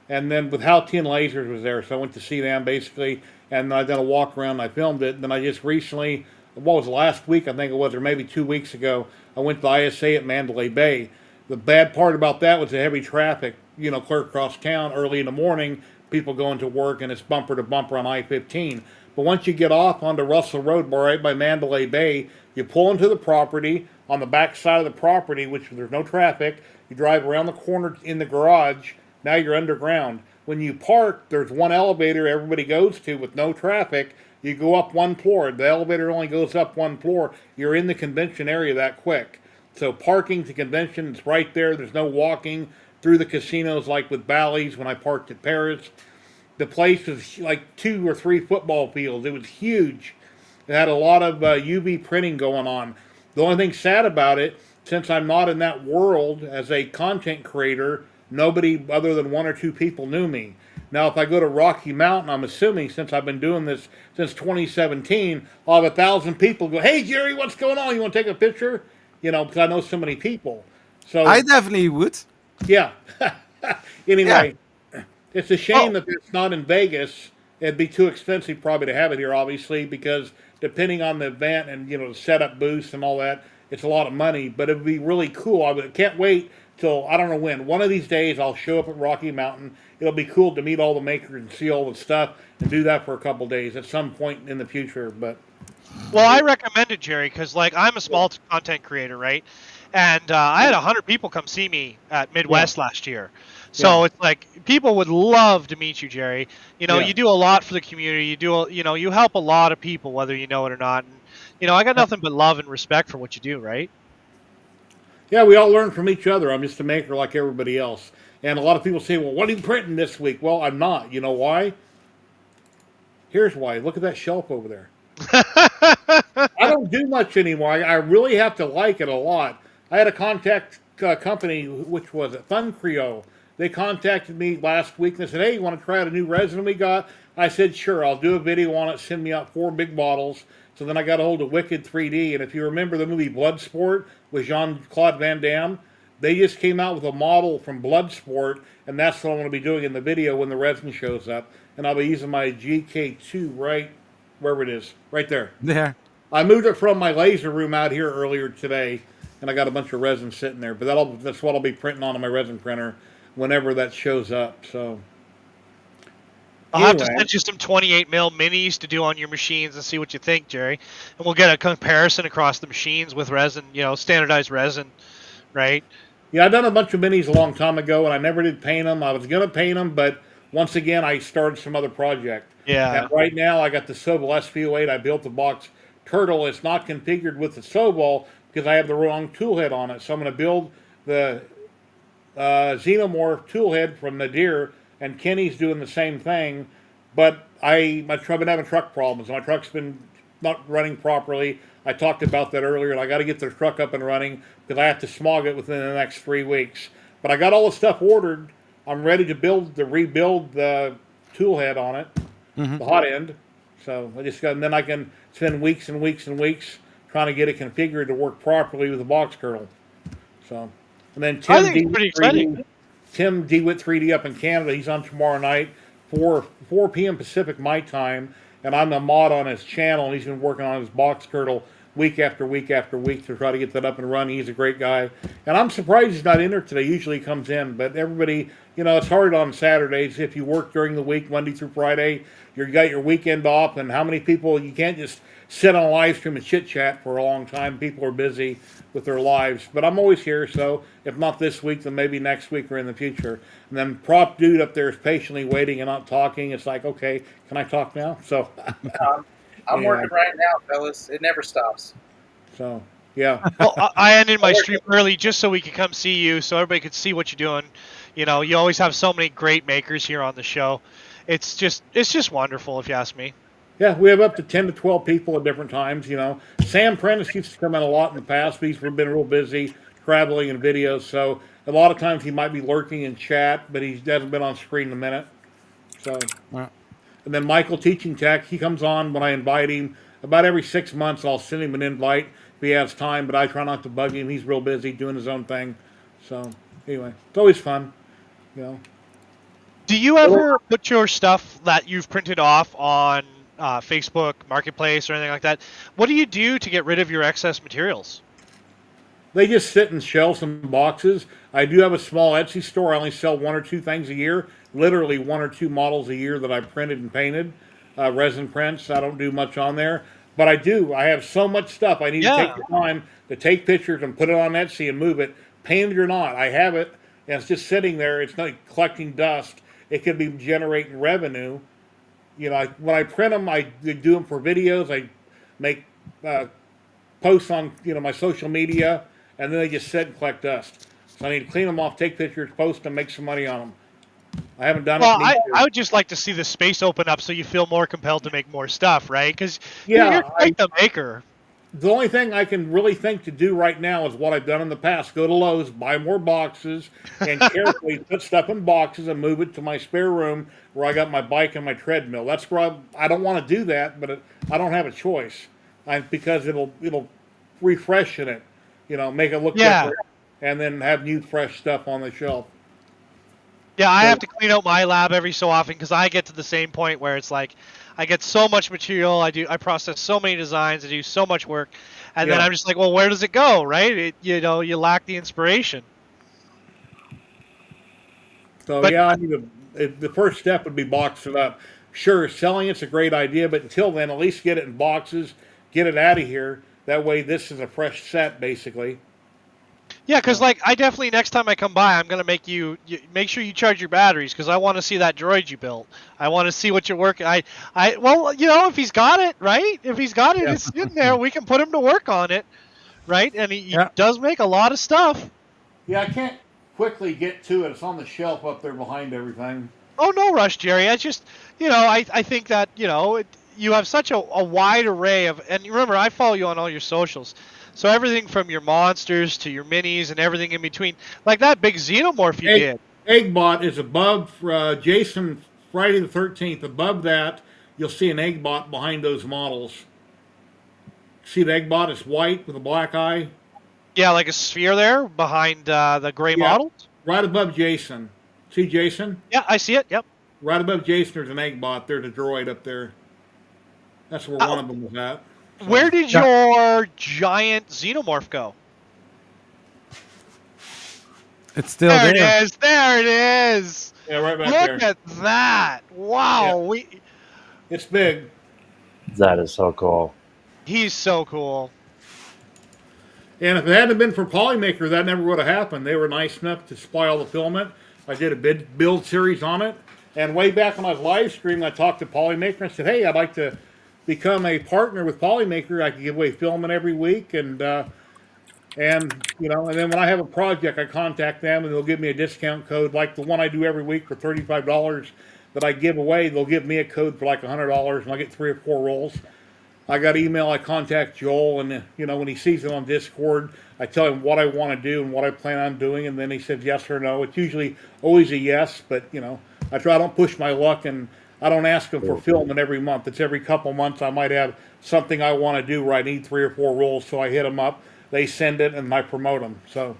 And then with Halcyon Lasers was there, so I went to see them basically, and I did a walk around. And I filmed it. And then I just recently, what was it, last week I think it was, or maybe 2 weeks ago, I went to the ISA at Mandalay Bay. The bad part about that was the heavy traffic. Clear across town early in the morning, people going to work, and it's bumper to bumper on I-15. But once you get off onto Russell Road, right by Mandalay Bay, you pull into the property on the back side of the property, which there's no traffic. You drive around the corner in the garage. Now you're underground. When you park, there's one elevator everybody goes to with no traffic. You go up one floor. The elevator only goes up one floor. You're in the convention area that quick. So parking to convention is right there. There's no walking through the casinos like with Bally's when I parked at Paris. The place was like 2 or 3 football fields. It was huge. It had a lot of UV printing going on. The only thing sad about it, since I'm not in that world as a content creator, nobody other than one or two people knew me. Now, if I go to Rocky Mountain, I'm assuming since I've been doing this since 2017, I'll have 1,000 people go, "Hey, Jerry, what's going on? You want to take a picture?" You know, because I know so many people. I So, definitely would. yeah. Yeah. Anyway, it's a shame Well, that it's not in Vegas. It'd be too expensive probably to have it here, obviously, because depending on the event and the setup booths and all that, it's a lot of money. But it'd be really cool. Can't wait till I don't know when. One of these days, I'll show up at Rocky Mountain. It'll be cool to meet all the makers and see all the stuff and do that for a couple days at some point in the future. But well, I recommend it, Jerry, because like I'm a small content creator, right? And I had 100 people come see me at Midwest last year. So yeah, it's like people would love to meet you, Jerry. yeah. You do a lot for the community. You help a lot of people, whether you know it or not. And I got nothing but love and respect for what you do, right? Yeah, we all learn from each other. I'm just a maker like everybody else. And a lot of people say, well, what are you printing this week? Well, I'm not. You know why? Here's why. Look at that shelf over there. I don't do much anymore. I really have to like it a lot. I had a contact company, which was it, Fun Creo. They contacted me last week and they said, "Hey, you want to try out a new resin we got?" I said, "Sure, I'll do a video on it. Send me out 4 big bottles." So then I got a hold of Wicked 3D, and if you remember the movie Bloodsport with Jean-Claude Van Damme, they just came out with a model from Bloodsport, and that's what I'm going to be doing in the video when the resin shows up. And I'll be using my GK2 right wherever it is, right there. There. I moved it from my laser room out here earlier today, and I got a bunch of resin sitting there. But that's what I'll be printing on my resin printer whenever that shows up. So I'll have to send you some 28 mil minis to do on your machines and see what you think, Jerry. And we'll get a comparison across the machines with resin, standardized resin, right? yeah, I done a bunch of minis a long time ago, and I never did paint them. I was gonna paint them, but once again, I started some other project. And Yeah. right now, I got the Sobel SVO8. I built the box turtle. It's not configured with the Sobel because I have the wrong tool head on it. So I'm going to build the Xenomorph tool head from Nadir, and Kenny's doing the same thing. But I've been having truck problems. My truck's been not running properly. I talked about that earlier, and I got to get the truck up and running because I have to smog it within the next 3 weeks. But I got all the stuff ordered. I'm ready to rebuild the tool head on it, the hot end. So and then I can spend weeks and weeks and weeks trying to get it configured to work properly with the box kernel. So, and then I think it's pretty exciting. Tim DeWitt 3D up in Canada, he's on tomorrow night, 4 p.m. Pacific my time, and I'm a mod on his channel, and he's been working on his box kernel week after week after week to try to get that up and running. He's a great guy. And I'm surprised he's not in there today. Usually he comes in, but everybody, it's hard on Saturdays. If you work during the week, Monday through Friday, you got your weekend off, and how many people, you can't just sit on a live stream and chit chat for a long time. People are busy with their lives. But I'm always here, so if not this week, then maybe next week or in the future. And then prop dude up there is patiently waiting and not talking. It's like, okay, can I talk now? So I'm working right now, fellas. It never stops. So yeah. Well, I ended my stream early just so we could come see you, so everybody could see what you're doing. You always have so many great makers here on the show. It's just wonderful, if you ask me. Yeah, we have up to 10 to 12 people at different times, Sam Prentice used to come in a lot in the past, but he's been real busy traveling and videos, so a lot of times he might be lurking in chat, but he hasn't been on screen in a minute. So, Wow. and then Michael Teaching Tech, he comes on when I invite him. About every 6 months, I'll send him an invite if he has time, but I try not to bug him. He's real busy doing his own thing. So, anyway, it's always fun, Do you ever put your stuff that you've printed off on Facebook Marketplace or anything like that? What do you do to get rid of your excess materials? They just sit in shelves and boxes. I do have a small Etsy store. I only sell 1 or 2 things a year, literally 1 or 2 models a year that I printed and painted, resin prints. I don't do much on there, but I do. I have so much stuff. I need to take the time to take pictures and put it on Etsy and move it, painted or not. I have it, and it's just sitting there. It's not collecting dust. It could be generating revenue. When I print them, I do them for videos. I make posts on my social media, and then they just sit and collect dust. So I need to clean them off, take pictures, post them, make some money on them. I haven't done Well, it. I would just like to see the space open up so you feel more compelled to make more stuff, right? Because Yeah, you're quite the maker. The only thing I can really think to do right now is what I've done in the past: go to Lowe's, buy more boxes, and carefully put stuff in boxes and move it to my spare room where I got my bike and my treadmill. That's where I don't want to do that, but I don't have a choice. Because it'll refresh in it, make it look Yeah. different, and then have new fresh stuff on the shelf. Yeah, I So have to clean out my lab every so often because I get to the same point where it's like I get so much material, I process so many designs, I do so much work, and then yeah, I'm just like, well, where does it go, right? You lack the inspiration. so But yeah, the first step would be box it up. Sure, selling it's a great idea, but until then, at least get it in boxes, get it out of here. That way, this is a fresh set, basically. yeah, because So, like I definitely next time I come by, I'm gonna make make sure you charge your batteries because I want to see that droid you built. I want to see what you're working. Well, if he's got it, right? If he's got it, yeah, it's in there. We can put him to work on it, right? And he Yeah. does make a lot of stuff. yeah, I can't quickly get to it. It's on the shelf up there behind everything. Oh, no rush, Jerry. I just, I think that, you have such a wide array of, and remember, I follow you on all your socials. So everything from your monsters to your minis and everything in between, like that big xenomorph you Egg, did. Eggbot is above Jason Friday the 13th. Above that, you'll see an Eggbot behind those models. See the Eggbot is white with a black eye? Yeah, like a sphere there behind the gray Yeah, models. right above Jason. See Jason? Yeah, I see it. Yep. Right above Jason, there's an Eggbot. There's a droid up there. That's where one Uh, of them was at. where So, did Yeah. your giant xenomorph go? It's still There it there. is. There it is. yeah, right back Look there. at that. Yeah, Wow. it's big. That is so cool. He's so cool. And if it hadn't been for Polymaker, that never would have happened. They were nice enough to supply all the filament. I did a build series on it. And way back when I was live streaming, I talked to Polymaker and said, hey, I'd like to become a partner with Polymaker. I could give away filament every week. And then when I have a project, I contact them and they'll give me a discount code like the one I do every week for $35 that I give away. They'll give me a code for like $100 and I'll get 3 or 4 rolls. I got email. I contact Joel, and when he sees it on Discord, I tell him what I want to do and what I plan on doing, and then he says yes or no. It's usually always a yes, but I try. I don't push my luck, and I don't ask him for filming every month. It's every couple months. I might have something I want to do where I need 3 or 4 rolls, so I hit them up. They send it, and I promote them. So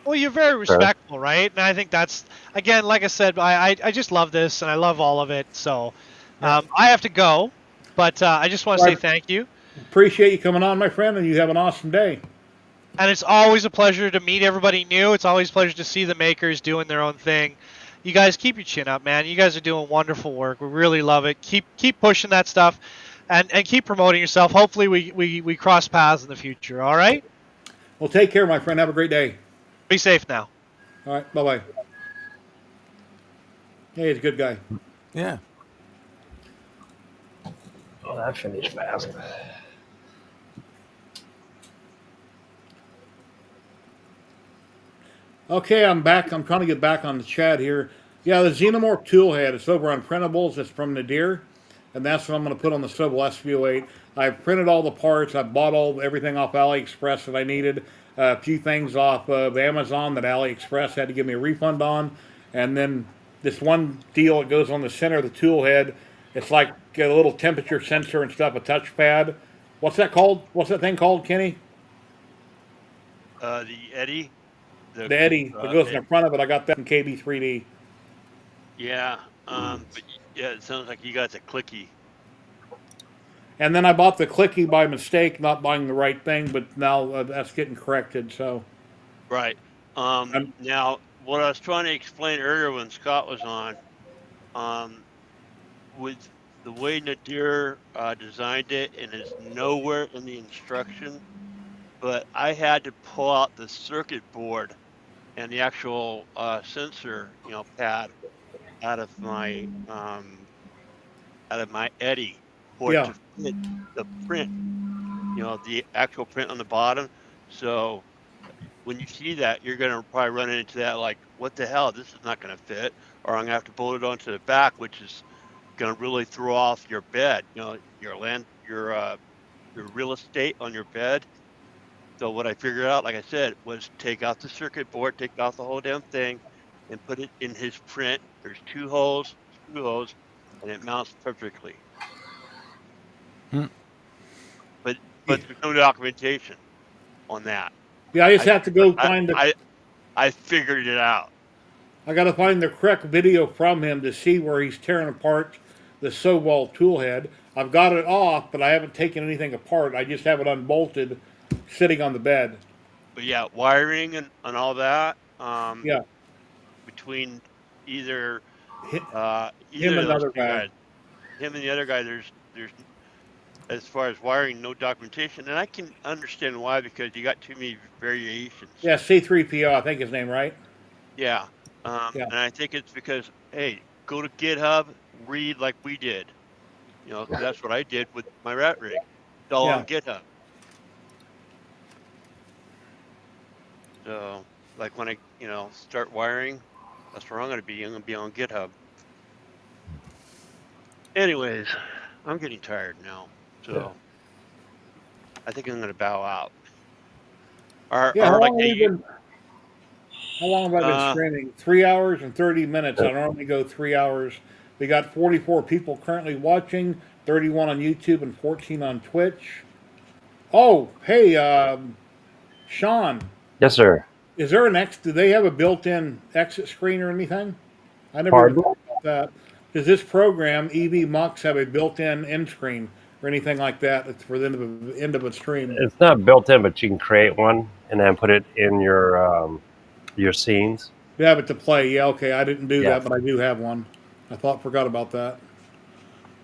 Well, you're very Sure. respectful, right? And I think that's, again, like I said, I just love this and I love all of it. So I have to go, but I just want to say I thank you. appreciate you coming on, my friend, and you have an awesome day. And it's always a pleasure to meet everybody new. It's always a pleasure to see the makers doing their own thing. You guys keep your chin up, man. You guys are doing wonderful work. We really love it. Keep pushing that stuff and keep promoting yourself. Hopefully we cross paths in the future, all right? Well, take care, my friend. Have a great day. Be safe now. All right, bye-bye. Hey, he's a good guy. Yeah. Oh, that finished fast. Okay, I'm back. I'm trying to get back on the chat here. Yeah, the Xenomorph tool head. It's over on printables. It's from Nadir, and that's what I'm going to put on the Swivel SVO8. I've printed all the parts. I bought everything off AliExpress that I needed. A few things off of Amazon that AliExpress had to give me a refund on, and then this one deal that goes on the center of the tool head. It's like a little temperature sensor and stuff, a touchpad. What's that called? What's that thing called, Kenny? The Eddie. The Eddie that goes in the front of it. I got that in KB3D. Yeah. But yeah, it sounds like you got the clicky. And then I bought the clicky by mistake, not buying the right thing, but now that's getting corrected. So, Right. Now, what I was trying to explain earlier when Scott was on, with the way Nadir designed it, and it's nowhere in the instruction, but I had to pull out the circuit board and the actual sensor, pad out of my Eddie for it yeah, to fit the print, the actual print on the bottom. So when you see that, you're gonna probably run into that like, what the hell? This is not gonna fit, or I'm gonna have to pull it onto the back, which is gonna really throw off your bed, your your real estate on your bed. So what I figured out, like I said, was take out the circuit board, take out the whole damn thing, and put it in his print. There's 2 holes, screw holes, and it mounts perfectly. Hmm. But there's no documentation on that. Yeah, I just have to go I find the. I figured it out. I got to find the correct video from him to see where he's tearing apart the Sobol tool head. I've got it off, but I haven't taken anything apart. I just have it unbolted, sitting on the bed. But yeah, wiring and all that. Yeah, Between either him either and of those another 2 guy. guys, him and the other guy, there's as far as wiring, no documentation, and I can understand why, because you got too many variations. Yeah, C3PO, I think his name, right? Yeah. Yeah. And I think it's because, hey, go to GitHub, read like we did. You know, 'cause that's what I did with my rat rig. It's all Yeah. on GitHub. So, like when I, start wiring, that's where I'm going to be. I'm going to be on GitHub. Anyways, I'm getting tired now, so I think I'm going to bow out. Yeah, Or like they, how long have I been streaming? 3 hours and 30 minutes. I normally go 3 hours. We got 44 people currently watching, 31 on YouTube and 14 on Twitch. Oh, hey, Sean, Yes, sir. is there do they have a built-in exit screen or anything? I never even Pardon? thought about that. Does this program, EV Mux, have a built-in end screen or anything like that? It's for the end of a stream. It's not built in, but you can create one and then put it in your scenes. You have it to play. Yeah, okay. I didn't do Yeah. that, but I do have one. Forgot about that.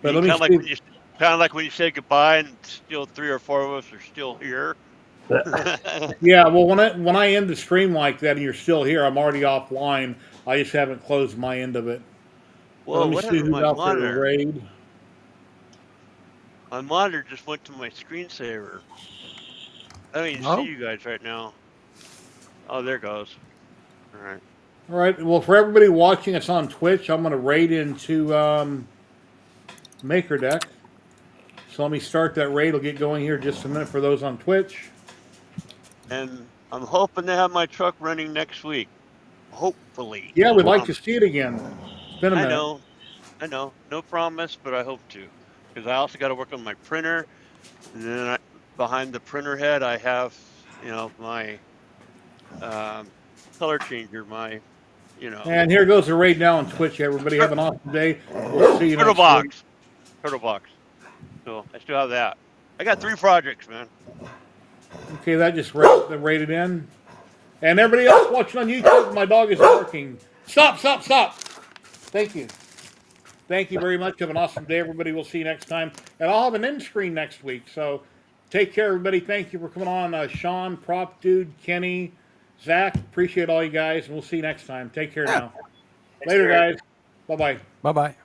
But kind let me of like when see. you say goodbye, and still 3 or 4 of us are still here. Yeah, well, when I end the stream like that and you're still here, I'm already offline. I just haven't closed my end of it. But Whoa, let me what see happened to who's my out there to monitor? raid. My monitor just went to my screensaver. I don't even see you guys right now. Oh, there it goes. All right. All right. Well, for everybody watching us on Twitch, I'm going to raid into MakerDeck. So let me start that raid. It'll get going here in just a minute for those on Twitch. And I'm hoping to have my truck running next week. Hopefully. Yeah, No we'd like to promise. see it again. It's been a I minute. know. No promise, but I hope to. Because I also got to work on my printer. And then behind the printer head, I have, my color changer, And here goes the raid now on Twitch. Everybody have an awesome day. We'll see you Turtle next week. box. Turtle box. So I still have that. I got 3 projects, man. Okay, that just raided in. And everybody else watching on YouTube, my dog is barking. Stop. Thank you. Thank you very much. Have an awesome day, everybody. We'll see you next time. And I'll have an end screen next week. So take care, everybody. Thank you for coming on. Sean, Prop Dude, Kenny, Zach. Appreciate all you guys. And we'll see you next time. Take care now. Later, guys. Bye-bye. Bye bye.